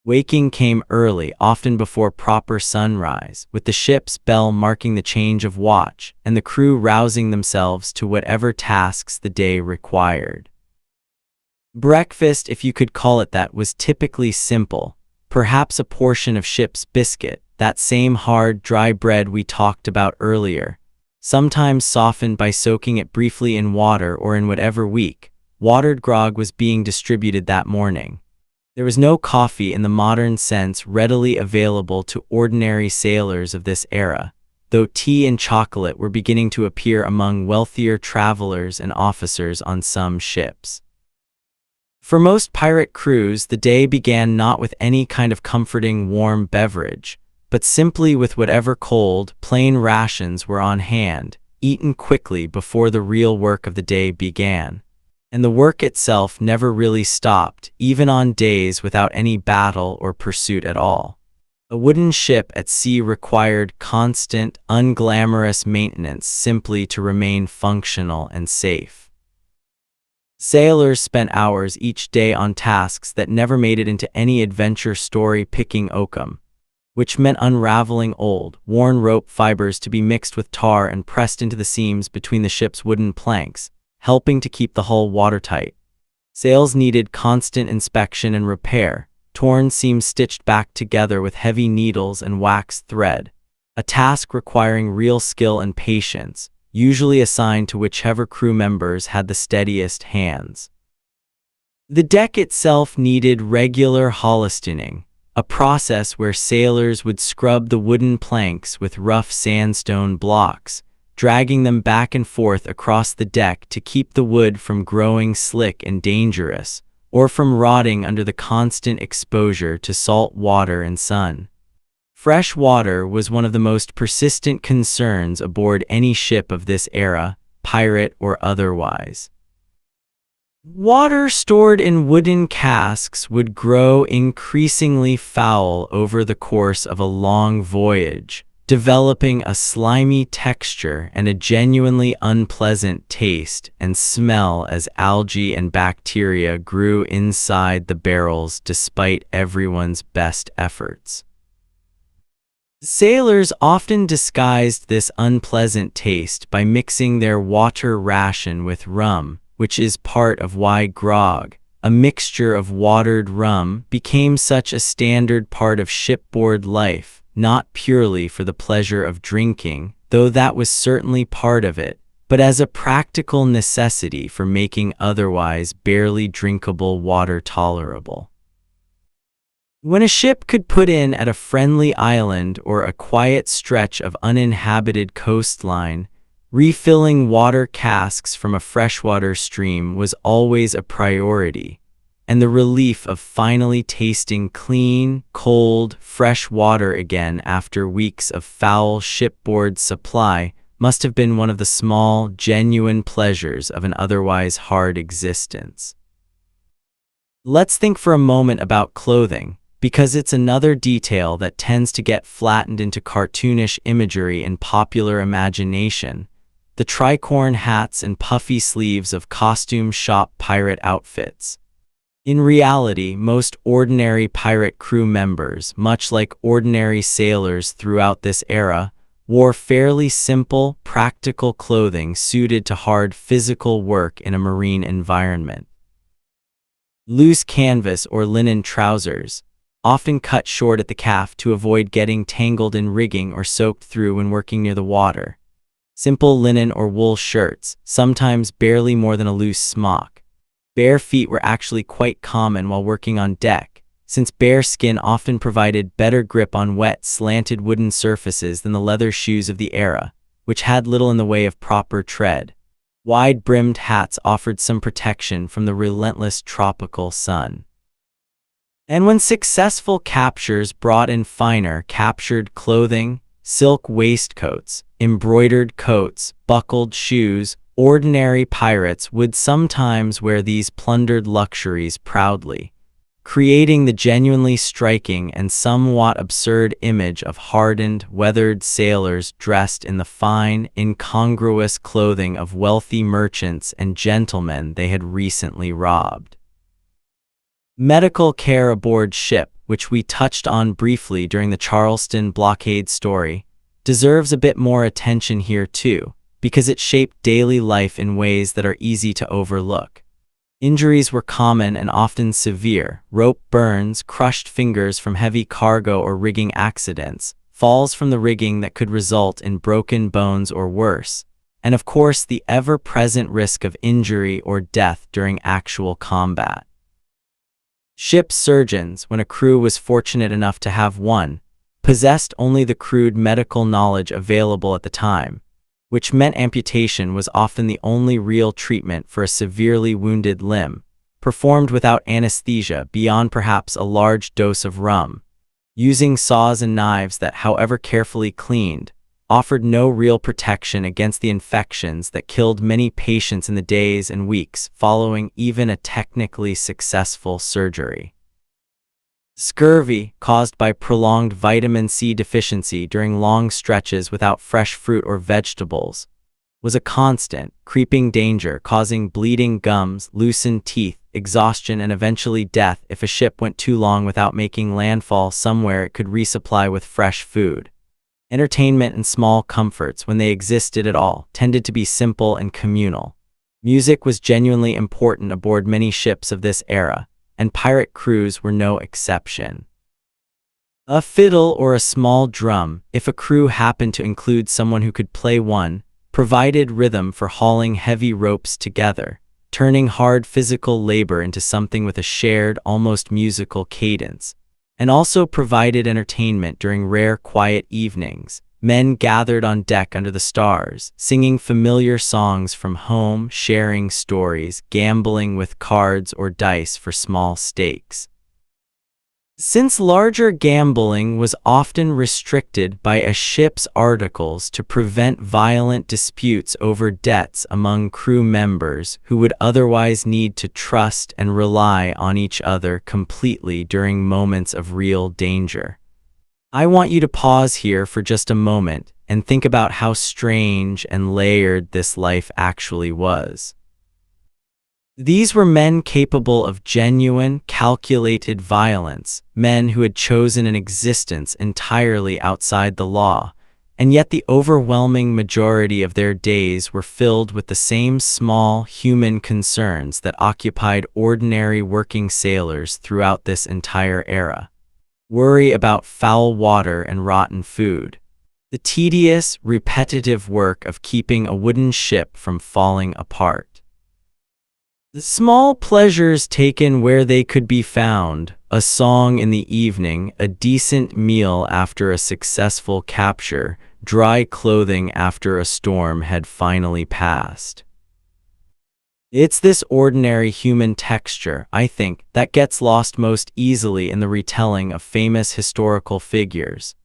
Waking came early, often before proper sunrise, with the ship's bell marking the change of watch, and the crew rousing themselves to whatever tasks the day required. Breakfast, if you could call it that, was typically simple, perhaps a portion of ship's biscuit, that same hard, dry bread we talked about earlier, sometimes softened by soaking it briefly in water or in whatever weak, watered grog was being distributed that morning. There was no coffee in the modern sense readily available to ordinary sailors of this era, though tea and chocolate were beginning to appear among wealthier travelers and officers on some ships. For most pirate crews, the day began not with any kind of comforting warm beverage, but simply with whatever cold, plain rations were on hand, eaten quickly before the real work of the day began. And the work itself never really stopped, even on days without any battle or pursuit at all. A wooden ship at sea required constant, unglamorous maintenance simply to remain functional and safe. Sailors spent hours each day on tasks that never made it into any adventure story, picking oakum, which meant unraveling old, worn rope fibers to be mixed with tar and pressed into the seams between the ship's wooden planks, helping to keep the hull watertight. Sails needed constant inspection and repair, torn seams stitched back together with heavy needles and waxed thread, a task requiring real skill and patience, usually assigned to whichever crew members had the steadiest hands. The deck itself needed regular holisting, a process where sailors would scrub the wooden planks with rough sandstone blocks, dragging them back and forth across the deck to keep the wood from growing slick and dangerous, or from rotting under the constant exposure to salt water and sun. Fresh water was one of the most persistent concerns aboard any ship of this era, pirate or otherwise. Water stored in wooden casks would grow increasingly foul over the course of a long voyage, developing a slimy texture and a genuinely unpleasant taste and smell as algae and bacteria grew inside the barrels despite everyone's best efforts. Sailors often disguised this unpleasant taste by mixing their water ration with rum, which is part of why grog, a mixture of watered rum, became such a standard part of shipboard life, not purely for the pleasure of drinking, though that was certainly part of it, but as a practical necessity for making otherwise barely drinkable water tolerable. When a ship could put in at a friendly island or a quiet stretch of uninhabited coastline, refilling water casks from a freshwater stream was always a priority, and the relief of finally tasting clean, cold, fresh water again after weeks of foul shipboard supply must have been one of the small, genuine pleasures of an otherwise hard existence. Let's think for a moment about clothing, because it's another detail that tends to get flattened into cartoonish imagery in popular imagination. The tricorn hats and puffy sleeves of costume shop pirate outfits. In reality, most ordinary pirate crew members, much like ordinary sailors throughout this era, wore fairly simple, practical clothing suited to hard physical work in a marine environment. Loose canvas or linen trousers, often cut short at the calf to avoid getting tangled in rigging or soaked through when working near the water. Simple linen or wool shirts, sometimes barely more than a loose smock. Bare feet were actually quite common while working on deck, since bare skin often provided better grip on wet, slanted wooden surfaces than the leather shoes of the era, which had little in the way of proper tread. Wide-brimmed hats offered some protection from the relentless tropical sun. And when successful captures brought in finer captured clothing, silk waistcoats, embroidered coats, buckled shoes, ordinary pirates would sometimes wear these plundered luxuries proudly, creating the genuinely striking and somewhat absurd image of hardened, weathered sailors dressed in the fine, incongruous clothing of wealthy merchants and gentlemen they had recently robbed. Medical care aboard ship, which we touched on briefly during the Charleston blockade story, deserves a bit more attention here too, because it shaped daily life in ways that are easy to overlook. Injuries were common and often severe: rope burns, crushed fingers from heavy cargo or rigging accidents, falls from the rigging that could result in broken bones or worse, and of course the ever-present risk of injury or death during actual combat. Ship surgeons, when a crew was fortunate enough to have one, possessed only the crude medical knowledge available at the time, which meant amputation was often the only real treatment for a severely wounded limb, performed without anesthesia beyond perhaps a large dose of rum, using saws and knives that, however carefully cleaned, offered no real protection against the infections that killed many patients in the days and weeks following even a technically successful surgery. Scurvy, caused by prolonged vitamin C deficiency during long stretches without fresh fruit or vegetables, was a constant, creeping danger causing bleeding gums, loosened teeth, exhaustion, and eventually death if a ship went too long without making landfall somewhere it could resupply with fresh food. Entertainment and small comforts, when they existed at all, tended to be simple and communal. Music was genuinely important aboard many ships of this era, and pirate crews were no exception. A fiddle or a small drum, if a crew happened to include someone who could play one, provided rhythm for hauling heavy ropes together, turning hard physical labor into something with a shared, almost musical cadence, and also provided entertainment during rare quiet evenings. Men gathered on deck under the stars, singing familiar songs from home, sharing stories, gambling with cards or dice for small stakes. Since larger gambling was often restricted by a ship's articles to prevent violent disputes over debts among crew members who would otherwise need to trust and rely on each other completely during moments of real danger. I want you to pause here for just a moment and think about how strange and layered this life actually was. These were men capable of genuine, calculated violence, men who had chosen an existence entirely outside the law, and yet the overwhelming majority of their days were filled with the same small, human concerns that occupied ordinary working sailors throughout this entire era. Worry about foul water and rotten food. The tedious, repetitive work of keeping a wooden ship from falling apart. The small pleasures taken where they could be found, a song in the evening, a decent meal after a successful capture, dry clothing after a storm had finally passed. It's this ordinary human texture, I think, that gets lost most easily in the retelling of famous historical figures.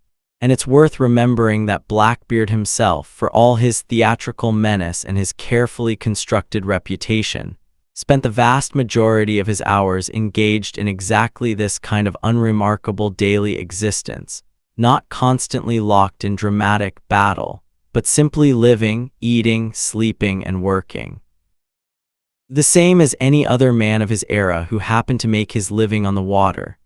And it's worth remembering that Blackbeard himself, for all his theatrical menace and his carefully constructed reputation, spent the vast majority of his hours engaged in exactly this kind of unremarkable daily existence, not constantly locked in dramatic battle, but simply living, eating, sleeping, and working. The same as any other man of his era who happened to make his living on the water.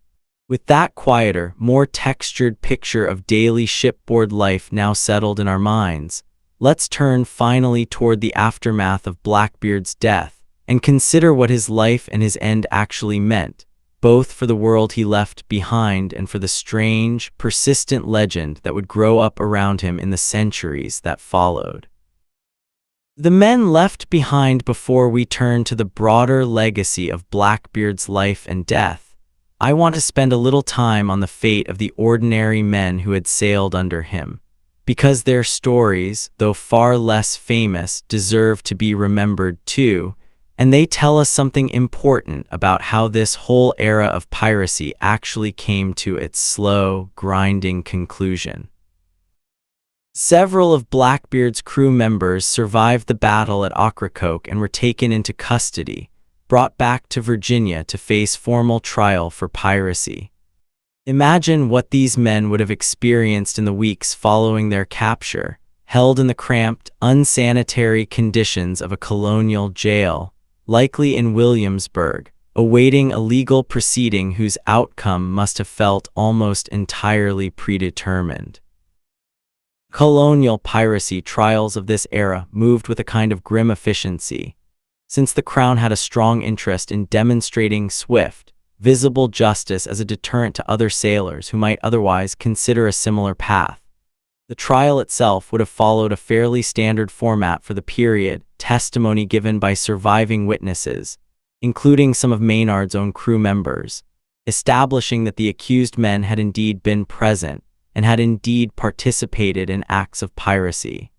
With that quieter, more textured picture of daily shipboard life now settled in our minds, let's turn finally toward the aftermath of Blackbeard's death, and consider what his life and his end actually meant, both for the world he left behind and for the strange, persistent legend that would grow up around him in the centuries that followed. The men left behind before we turn to the broader legacy of Blackbeard's life and death, I want to spend a little time on the fate of the ordinary men who had sailed under him, because their stories, though far less famous, deserve to be remembered too, and they tell us something important about how this whole era of piracy actually came to its slow, grinding conclusion. Several of Blackbeard's crew members survived the battle at Ocracoke and were taken into custody, brought back to Virginia to face formal trial for piracy. Imagine what these men would have experienced in the weeks following their capture, held in the cramped, unsanitary conditions of a colonial jail, likely in Williamsburg, awaiting a legal proceeding whose outcome must have felt almost entirely predetermined. Colonial piracy trials of this era moved with a kind of grim efficiency, since the Crown had a strong interest in demonstrating swift, visible justice as a deterrent to other sailors who might otherwise consider a similar path. The trial itself would have followed a fairly standard format for the period, testimony given by surviving witnesses, including some of Maynard's own crew members, establishing that the accused men had indeed been present and had indeed participated in acts of piracy.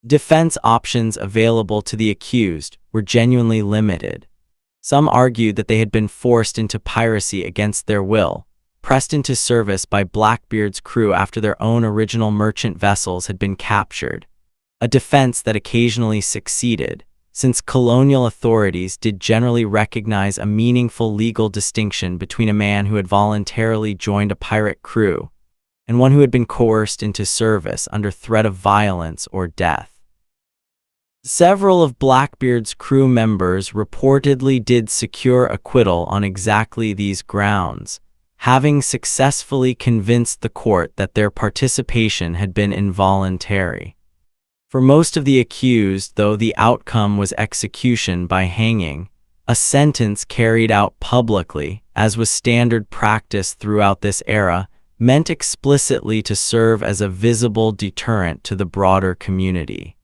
Defense options available to the accused were genuinely limited. Some argued that they had been forced into piracy against their will, pressed into service by Blackbeard's crew after their own original merchant vessels had been captured, a defense that occasionally succeeded, since colonial authorities did generally recognize a meaningful legal distinction between a man who had voluntarily joined a pirate crew and one who had been coerced into service under threat of violence or death. Several of Blackbeard's crew members reportedly did secure acquittal on exactly these grounds, having successfully convinced the court that their participation had been involuntary. For most of the accused, though, the outcome was execution by hanging, a sentence carried out publicly, as was standard practice throughout this era, meant explicitly to serve as a visible deterrent to the broader community.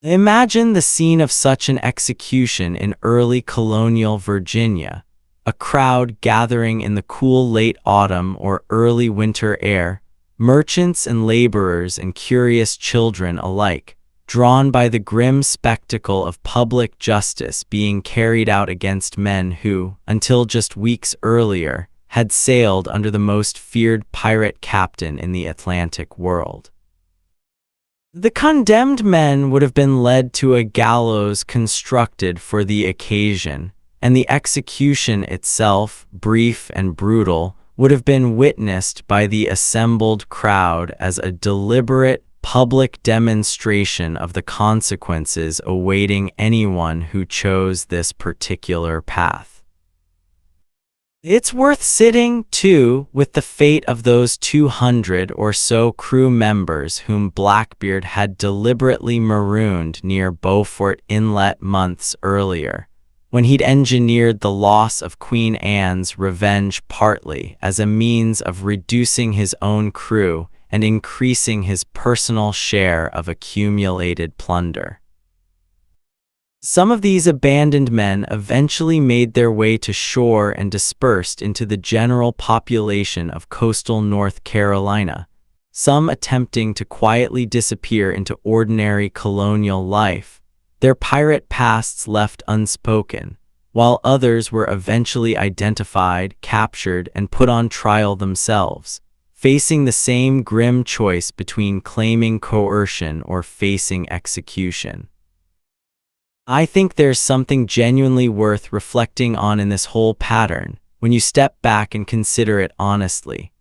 Imagine the scene of such an execution in early colonial Virginia, a crowd gathering in the cool late autumn or early winter air, merchants and laborers and curious children alike, drawn by the grim spectacle of public justice being carried out against men who, until just weeks earlier, had sailed under the most feared pirate captain in the Atlantic world. The condemned men would have been led to a gallows constructed for the occasion, and the execution itself, brief and brutal, would have been witnessed by the assembled crowd as a deliberate, public demonstration of the consequences awaiting anyone who chose this particular path. It's worth sitting, too, with the fate of those 200 or so crew members whom Blackbeard had deliberately marooned near Beaufort Inlet months earlier, when he'd engineered the loss of Queen Anne's Revenge partly as a means of reducing his own crew and increasing his personal share of accumulated plunder. Some of these abandoned men eventually made their way to shore and dispersed into the general population of coastal North Carolina, some attempting to quietly disappear into ordinary colonial life, their pirate pasts left unspoken, while others were eventually identified, captured, and put on trial themselves, facing the same grim choice between claiming coercion or facing execution. I think there's something genuinely worth reflecting on in this whole pattern, when you step back and consider it honestly.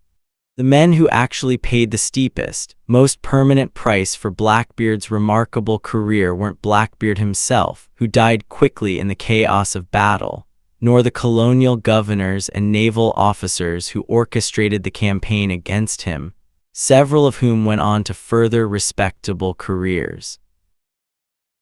The men who actually paid the steepest, most permanent price for Blackbeard's remarkable career weren't Blackbeard himself, who died quickly in the chaos of battle, nor the colonial governors and naval officers who orchestrated the campaign against him, several of whom went on to further respectable careers.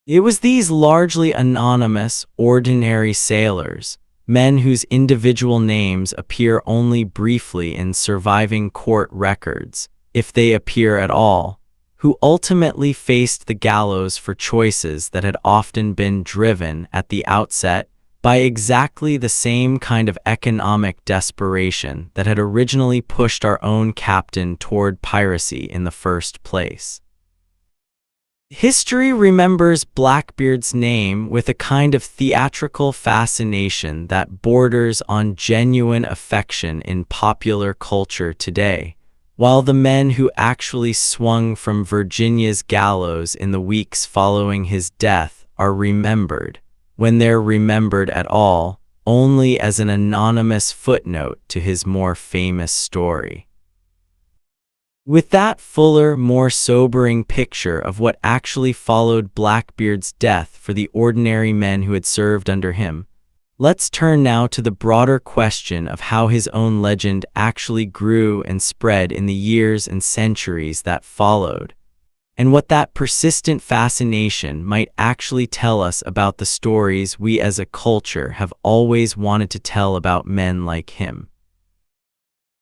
It was these largely anonymous, ordinary sailors, men whose individual names appear only briefly in surviving court records, if they appear at all, who ultimately faced the gallows for choices that had often been driven at the outset by exactly the same kind of economic desperation that had originally pushed our own captain toward piracy in the first place. History remembers Blackbeard's name with a kind of theatrical fascination that borders on genuine affection in popular culture today, while the men who actually swung from Virginia's gallows in the weeks following his death are remembered, when they're remembered at all, only as an anonymous footnote to his more famous story. With that fuller, more sobering picture of what actually followed Blackbeard's death for the ordinary men who had served under him, let's turn now to the broader question of how his own legend actually grew and spread in the years and centuries that followed, and what that persistent fascination might actually tell us about the stories we as a culture have always wanted to tell about men like him.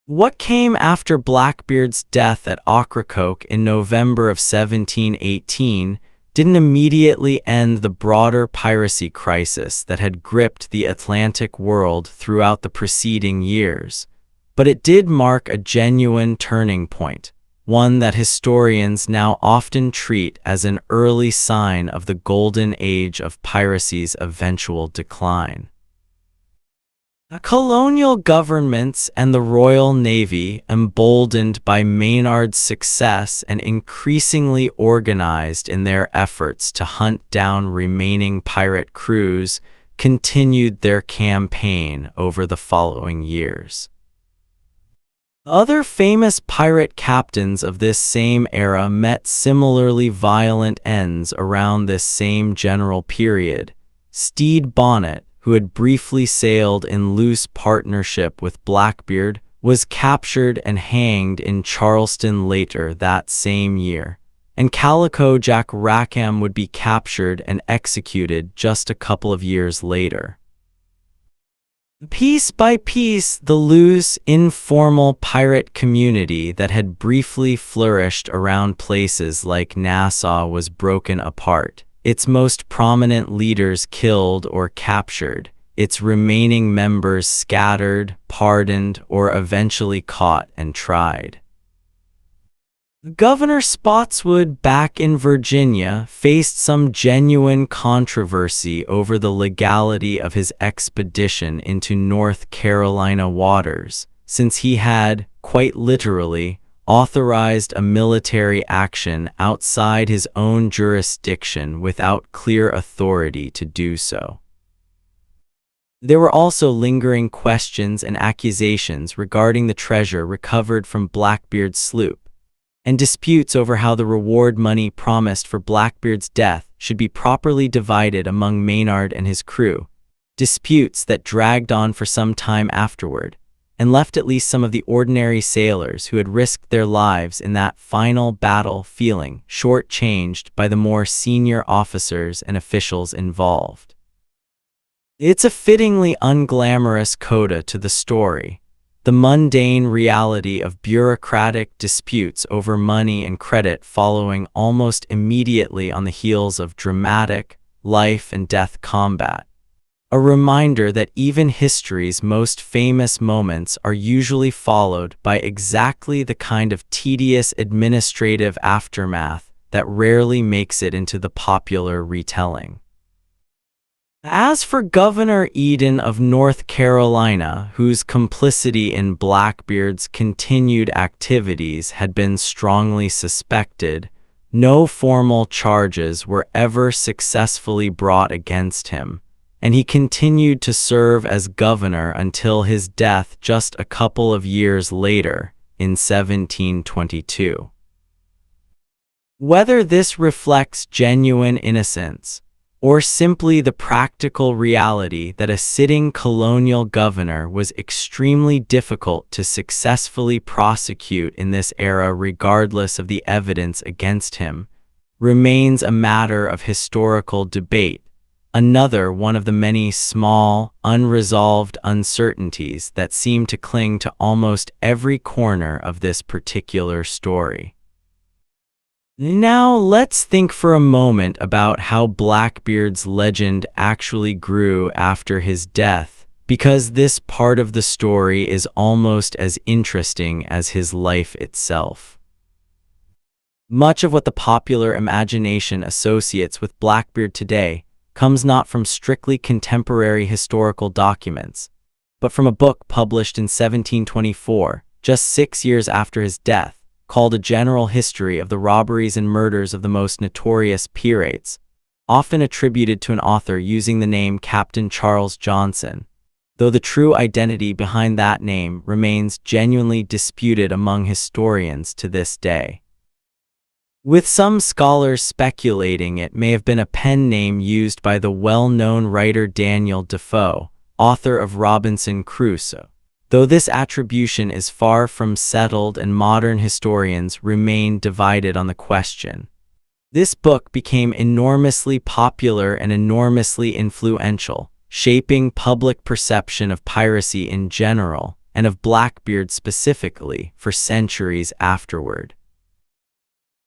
What came after Blackbeard's death at Ocracoke in November of 1718 didn't immediately end the broader piracy crisis that had gripped the Atlantic world throughout the preceding years, but it did mark a genuine turning point, one that historians now often treat as an early sign of the Golden Age of Piracy's eventual decline. Colonial governments and the Royal Navy, emboldened by Maynard's success and increasingly organized in their efforts to hunt down remaining pirate crews, continued their campaign over the following years. Other famous pirate captains of this same era met similarly violent ends around this same general period. Stede Bonnet, who had briefly sailed in loose partnership with Blackbeard, was captured and hanged in Charleston later that same year, and Calico Jack Rackham would be captured and executed just a couple of years later. Piece by piece, the loose, informal pirate community that had briefly flourished around places like Nassau was broken apart, its most prominent leaders killed or captured, its remaining members scattered, pardoned, or eventually caught and tried. Governor Spotswood back in Virginia faced some genuine controversy over the legality of his expedition into North Carolina waters, since he had, quite literally, authorized a military action outside his own jurisdiction without clear authority to do so. There were also lingering questions and accusations regarding the treasure recovered from Blackbeard's sloop, and disputes over how the reward money promised for Blackbeard's death should be properly divided among Maynard and his crew, disputes that dragged on for some time afterward, and left at least some of the ordinary sailors who had risked their lives in that final battle feeling short-changed by the more senior officers and officials involved. It's a fittingly unglamorous coda to the story, the mundane reality of bureaucratic disputes over money and credit following almost immediately on the heels of dramatic, life-and-death combat. A reminder that even history's most famous moments are usually followed by exactly the kind of tedious administrative aftermath that rarely makes it into the popular retelling. As for Governor Eden of North Carolina, whose complicity in Blackbeard's continued activities had been strongly suspected, no formal charges were ever successfully brought against him, and he continued to serve as governor until his death just a couple of years later, in 1722. Whether this reflects genuine innocence, or simply the practical reality that a sitting colonial governor was extremely difficult to successfully prosecute in this era regardless of the evidence against him, remains a matter of historical debate, another one of the many small, unresolved uncertainties that seem to cling to almost every corner of this particular story. Now let's think for a moment about how Blackbeard's legend actually grew after his death, because this part of the story is almost as interesting as his life itself. Much of what the popular imagination associates with Blackbeard today comes not from strictly contemporary historical documents, but from a book published in 1724, just 6 years after his death, called A General History of the Robberies and Murders of the Most Notorious Pirates, often attributed to an author using the name Captain Charles Johnson, though the true identity behind that name remains genuinely disputed among historians to this day. With some scholars speculating it may have been a pen name used by the well-known writer Daniel Defoe, author of Robinson Crusoe, though this attribution is far from settled and modern historians remain divided on the question. This book became enormously popular and enormously influential, shaping public perception of piracy in general, and of Blackbeard specifically, for centuries afterward.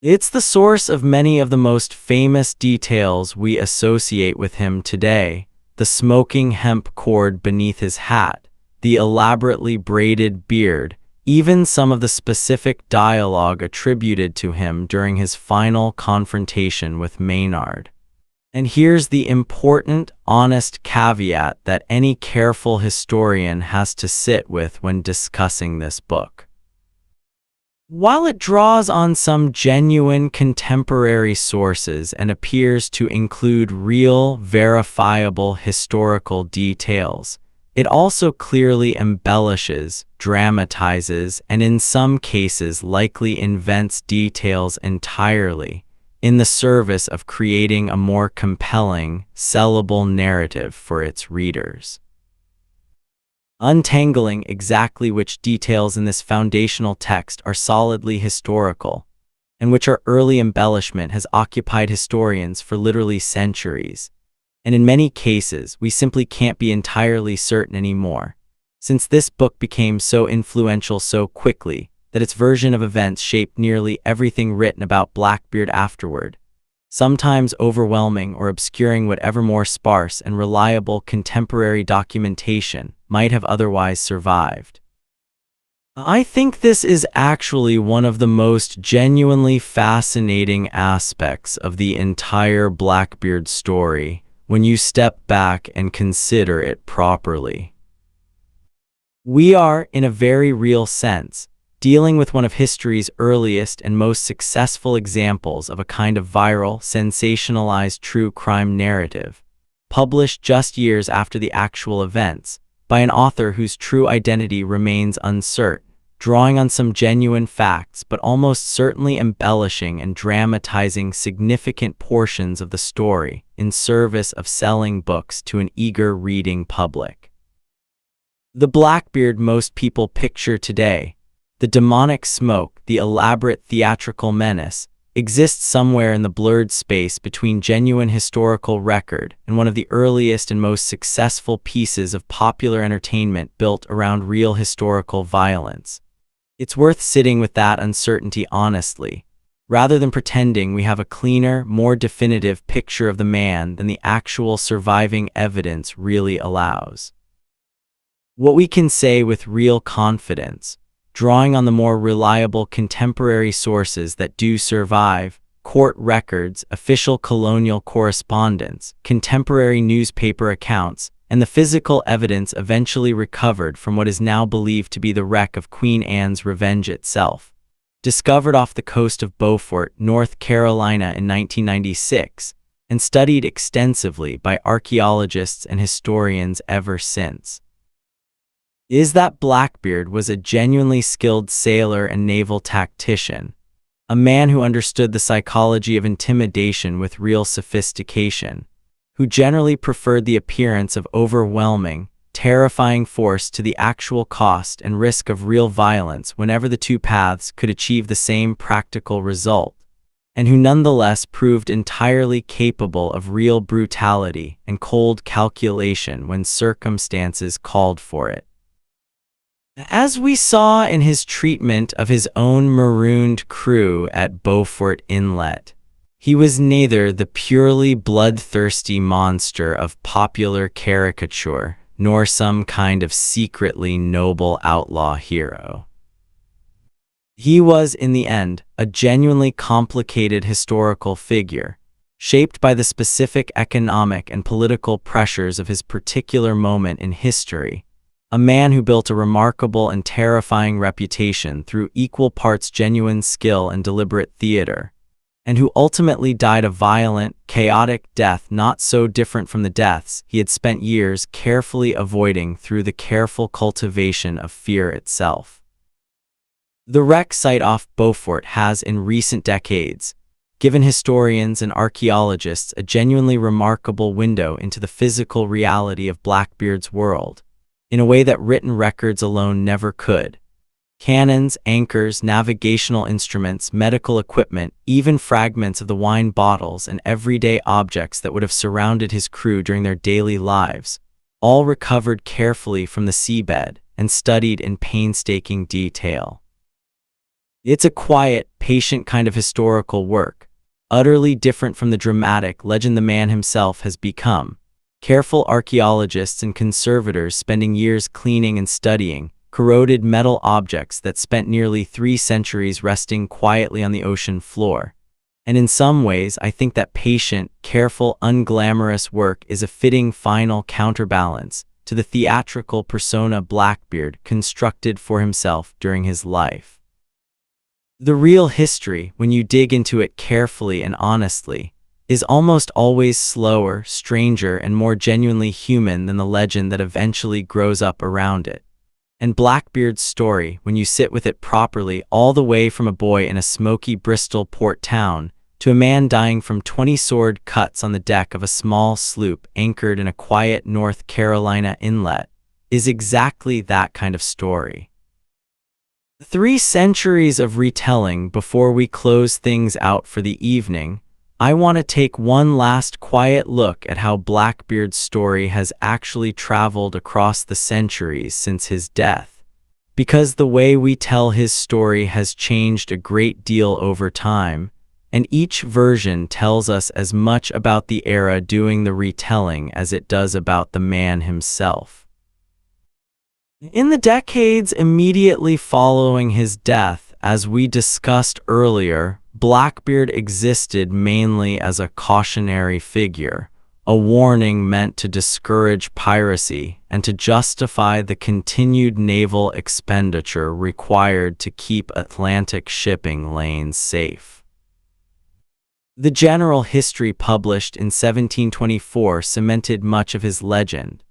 It's the source of many of the most famous details we associate with him today: the smoking hemp cord beneath his hat, the elaborately braided beard, even some of the specific dialogue attributed to him during his final confrontation with Maynard. And here's the important, honest caveat that any careful historian has to sit with when discussing this book. While it draws on some genuine contemporary sources and appears to include real, verifiable historical details, it also clearly embellishes, dramatizes, and in some cases likely invents details entirely, in the service of creating a more compelling, sellable narrative for its readers. Untangling exactly which details in this foundational text are solidly historical, and which are early embellishment has occupied historians for literally centuries. And in many cases, we simply can't be entirely certain anymore, since this book became so influential so quickly that its version of events shaped nearly everything written about Blackbeard afterward, sometimes overwhelming or obscuring whatever more sparse and reliable contemporary documentation might have otherwise survived. I think this is actually one of the most genuinely fascinating aspects of the entire Blackbeard story when you step back and consider it properly. We are, in a very real sense, dealing with one of history's earliest and most successful examples of a kind of viral, sensationalized true crime narrative, published just years after the actual events, by an author whose true identity remains uncertain, drawing on some genuine facts but almost certainly embellishing and dramatizing significant portions of the story in service of selling books to an eager reading public. The Blackbeard most people picture today, the demonic smoke, the elaborate theatrical menace, exists somewhere in the blurred space between genuine historical record and one of the earliest and most successful pieces of popular entertainment built around real historical violence. It's worth sitting with that uncertainty honestly, rather than pretending we have a cleaner, more definitive picture of the man than the actual surviving evidence really allows. What we can say with real confidence, drawing on the more reliable contemporary sources that do survive, court records, official colonial correspondence, contemporary newspaper accounts, and the physical evidence eventually recovered from what is now believed to be the wreck of Queen Anne's Revenge itself, discovered off the coast of Beaufort, North Carolina in 1996, and studied extensively by archaeologists and historians ever since, is that Blackbeard was a genuinely skilled sailor and naval tactician, a man who understood the psychology of intimidation with real sophistication, who generally preferred the appearance of overwhelming, terrifying force to the actual cost and risk of real violence whenever the two paths could achieve the same practical result, and who nonetheless proved entirely capable of real brutality and cold calculation when circumstances called for it. As we saw in his treatment of his own marooned crew at Beaufort Inlet, he was neither the purely bloodthirsty monster of popular caricature nor some kind of secretly noble outlaw hero. He was, in the end, a genuinely complicated historical figure, shaped by the specific economic and political pressures of his particular moment in history, a man who built a remarkable and terrifying reputation through equal parts genuine skill and deliberate theater, and who ultimately died a violent, chaotic death not so different from the deaths he had spent years carefully avoiding through the careful cultivation of fear itself. The wreck site off Beaufort has, in recent decades, given historians and archaeologists a genuinely remarkable window into the physical reality of Blackbeard's world, in a way that written records alone never could. Cannons, anchors, navigational instruments, medical equipment, even fragments of the wine bottles and everyday objects that would have surrounded his crew during their daily lives, all recovered carefully from the seabed and studied in painstaking detail. It's a quiet, patient kind of historical work, utterly different from the dramatic legend the man himself has become. Careful archaeologists and conservators spending years cleaning and studying corroded metal objects that spent nearly 3 centuries resting quietly on the ocean floor. And in some ways, I think that patient, careful, unglamorous work is a fitting final counterbalance to the theatrical persona Blackbeard constructed for himself during his life. The real history, when you dig into it carefully and honestly, is almost always slower, stranger, and more genuinely human than the legend that eventually grows up around it. And Blackbeard's story, when you sit with it properly, all the way from a boy in a smoky Bristol port town to a man dying from 20 sword cuts on the deck of a small sloop anchored in a quiet North Carolina inlet, is exactly that kind of story. 3 centuries of retelling before we close things out for the evening. I want to take one last quiet look at how Blackbeard's story has actually traveled across the centuries since his death, because the way we tell his story has changed a great deal over time, and each version tells us as much about the era doing the retelling as it does about the man himself. In the decades immediately following his death, as we discussed earlier, Blackbeard existed mainly as a cautionary figure, a warning meant to discourage piracy and to justify the continued naval expenditure required to keep Atlantic shipping lanes safe. The general history published in 1724 cemented much of his legend,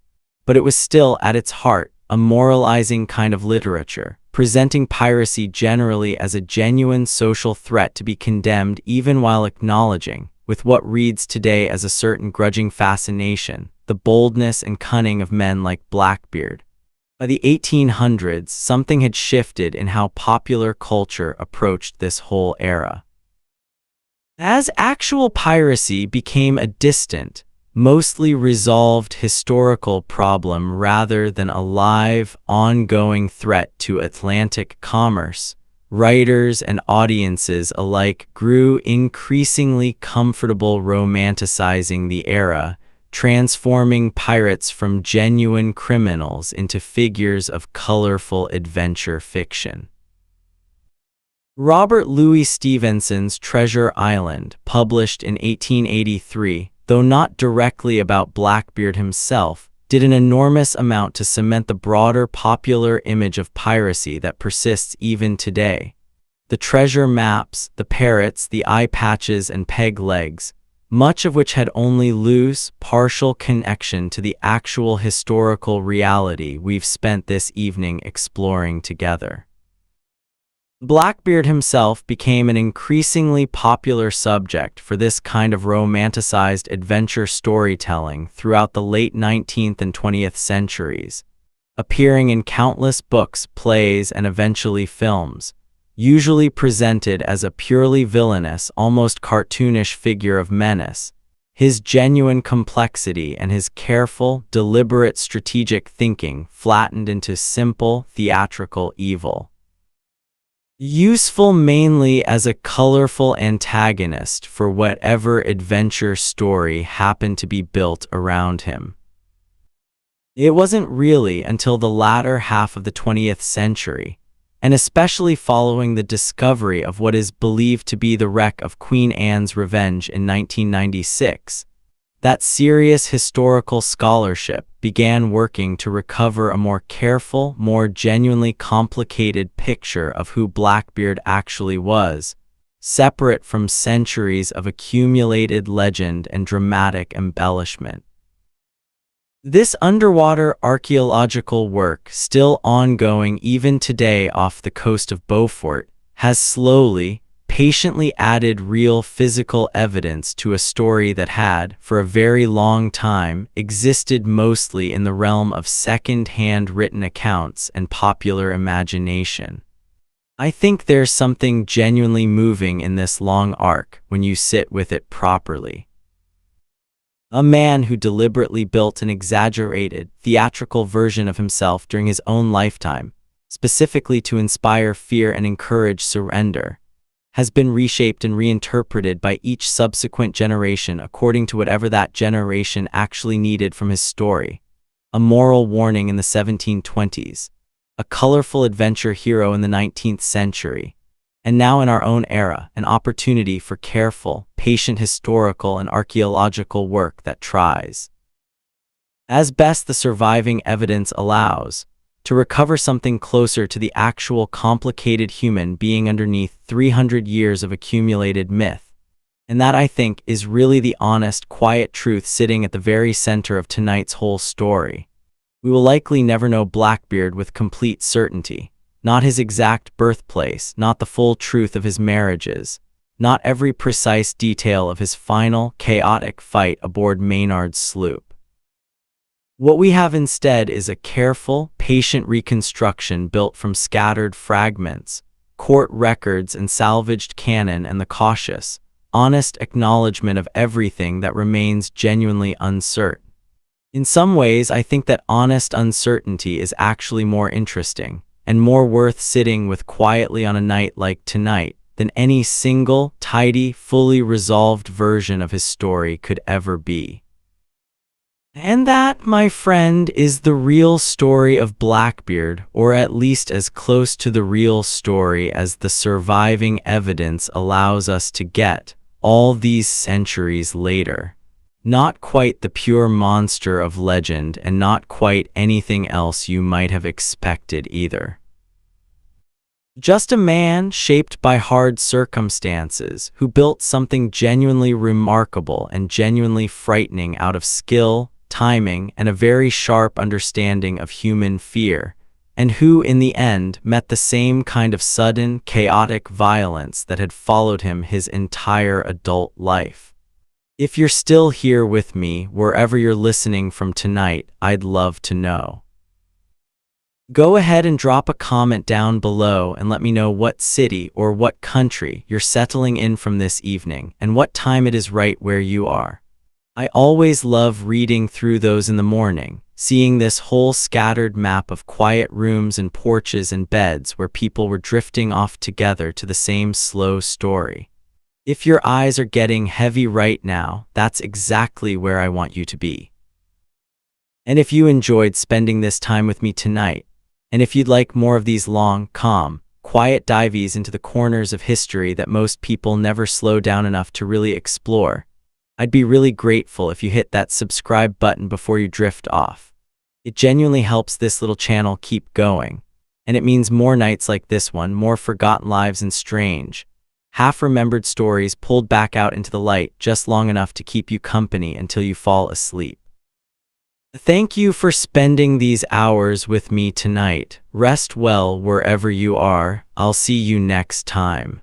but it was still, at its heart, a moralizing kind of literature, presenting piracy generally as a genuine social threat to be condemned even while acknowledging, with what reads today as a certain grudging fascination, the boldness and cunning of men like Blackbeard. By the 1800s, something had shifted in how popular culture approached this whole era. As actual piracy became a distant, mostly resolved historical problem rather than a live, ongoing threat to Atlantic commerce, writers and audiences alike grew increasingly comfortable romanticizing the era, transforming pirates from genuine criminals into figures of colorful adventure fiction. Robert Louis Stevenson's Treasure Island, published in 1883, though not directly about Blackbeard himself, did an enormous amount to cement the broader popular image of piracy that persists even today. The treasure maps, the parrots, the eye patches, and peg legs, much of which had only loose, partial connection to the actual historical reality we've spent this evening exploring together. Blackbeard himself became an increasingly popular subject for this kind of romanticized adventure storytelling throughout the late 19th and 20th centuries, appearing in countless books, plays, and eventually films, usually presented as a purely villainous, almost cartoonish figure of menace. His genuine complexity and his careful, deliberate strategic thinking flattened into simple, theatrical evil. Useful mainly as a colorful antagonist for whatever adventure story happened to be built around him. It wasn't really until the latter half of the 20th century, and especially following the discovery of what is believed to be the wreck of Queen Anne's Revenge in 1996, that serious historical scholarship began working to recover a more careful, more genuinely complicated picture of who Blackbeard actually was, separate from centuries of accumulated legend and dramatic embellishment. This underwater archaeological work, still ongoing even today off the coast of Beaufort, has slowly, patiently added real physical evidence to a story that had, for a very long time, existed mostly in the realm of second-hand written accounts and popular imagination. I think there's something genuinely moving in this long arc when you sit with it properly. A man who deliberately built an exaggerated, theatrical version of himself during his own lifetime, specifically to inspire fear and encourage surrender, has been reshaped and reinterpreted by each subsequent generation according to whatever that generation actually needed from his story. A moral warning in the 1720s, a colorful adventure hero in the 19th century, and now in our own era, an opportunity for careful, patient historical and archaeological work that tries, as best the surviving evidence allows, to recover something closer to the actual complicated human being underneath 300 years of accumulated myth. And that, I think, is really the honest, quiet truth sitting at the very center of tonight's whole story. We will likely never know Blackbeard with complete certainty. Not his exact birthplace, not the full truth of his marriages, not every precise detail of his final, chaotic fight aboard Maynard's sloop. What we have instead is a careful, patient reconstruction built from scattered fragments, court records and salvaged cannon, and the cautious, honest acknowledgement of everything that remains genuinely uncertain. In some ways, I think that honest uncertainty is actually more interesting and more worth sitting with quietly on a night like tonight than any single, tidy, fully resolved version of his story could ever be. And that, my friend, is the real story of Blackbeard, or at least as close to the real story as the surviving evidence allows us to get, all these centuries later. Not quite the pure monster of legend, and not quite anything else you might have expected either. Just a man shaped by hard circumstances who built something genuinely remarkable and genuinely frightening out of skill, timing, and a very sharp understanding of human fear, and who, in the end, met the same kind of sudden, chaotic violence that had followed him his entire adult life. If you're still here with me, wherever you're listening from tonight, I'd love to know. Go ahead and drop a comment down below and let me know what city or what country you're settling in from this evening and what time it is right where you are. I always love reading through those in the morning, seeing this whole scattered map of quiet rooms and porches and beds where people were drifting off together to the same slow story. If your eyes are getting heavy right now, that's exactly where I want you to be. And if you enjoyed spending this time with me tonight, and if you'd like more of these long, calm, quiet dives into the corners of history that most people never slow down enough to really explore, I'd be really grateful if you hit that subscribe button before you drift off. It genuinely helps this little channel keep going, and it means more nights like this one, more forgotten lives and strange, half-remembered stories pulled back out into the light just long enough to keep you company until you fall asleep. Thank you for spending these hours with me tonight. Rest well wherever you are. I'll see you next time.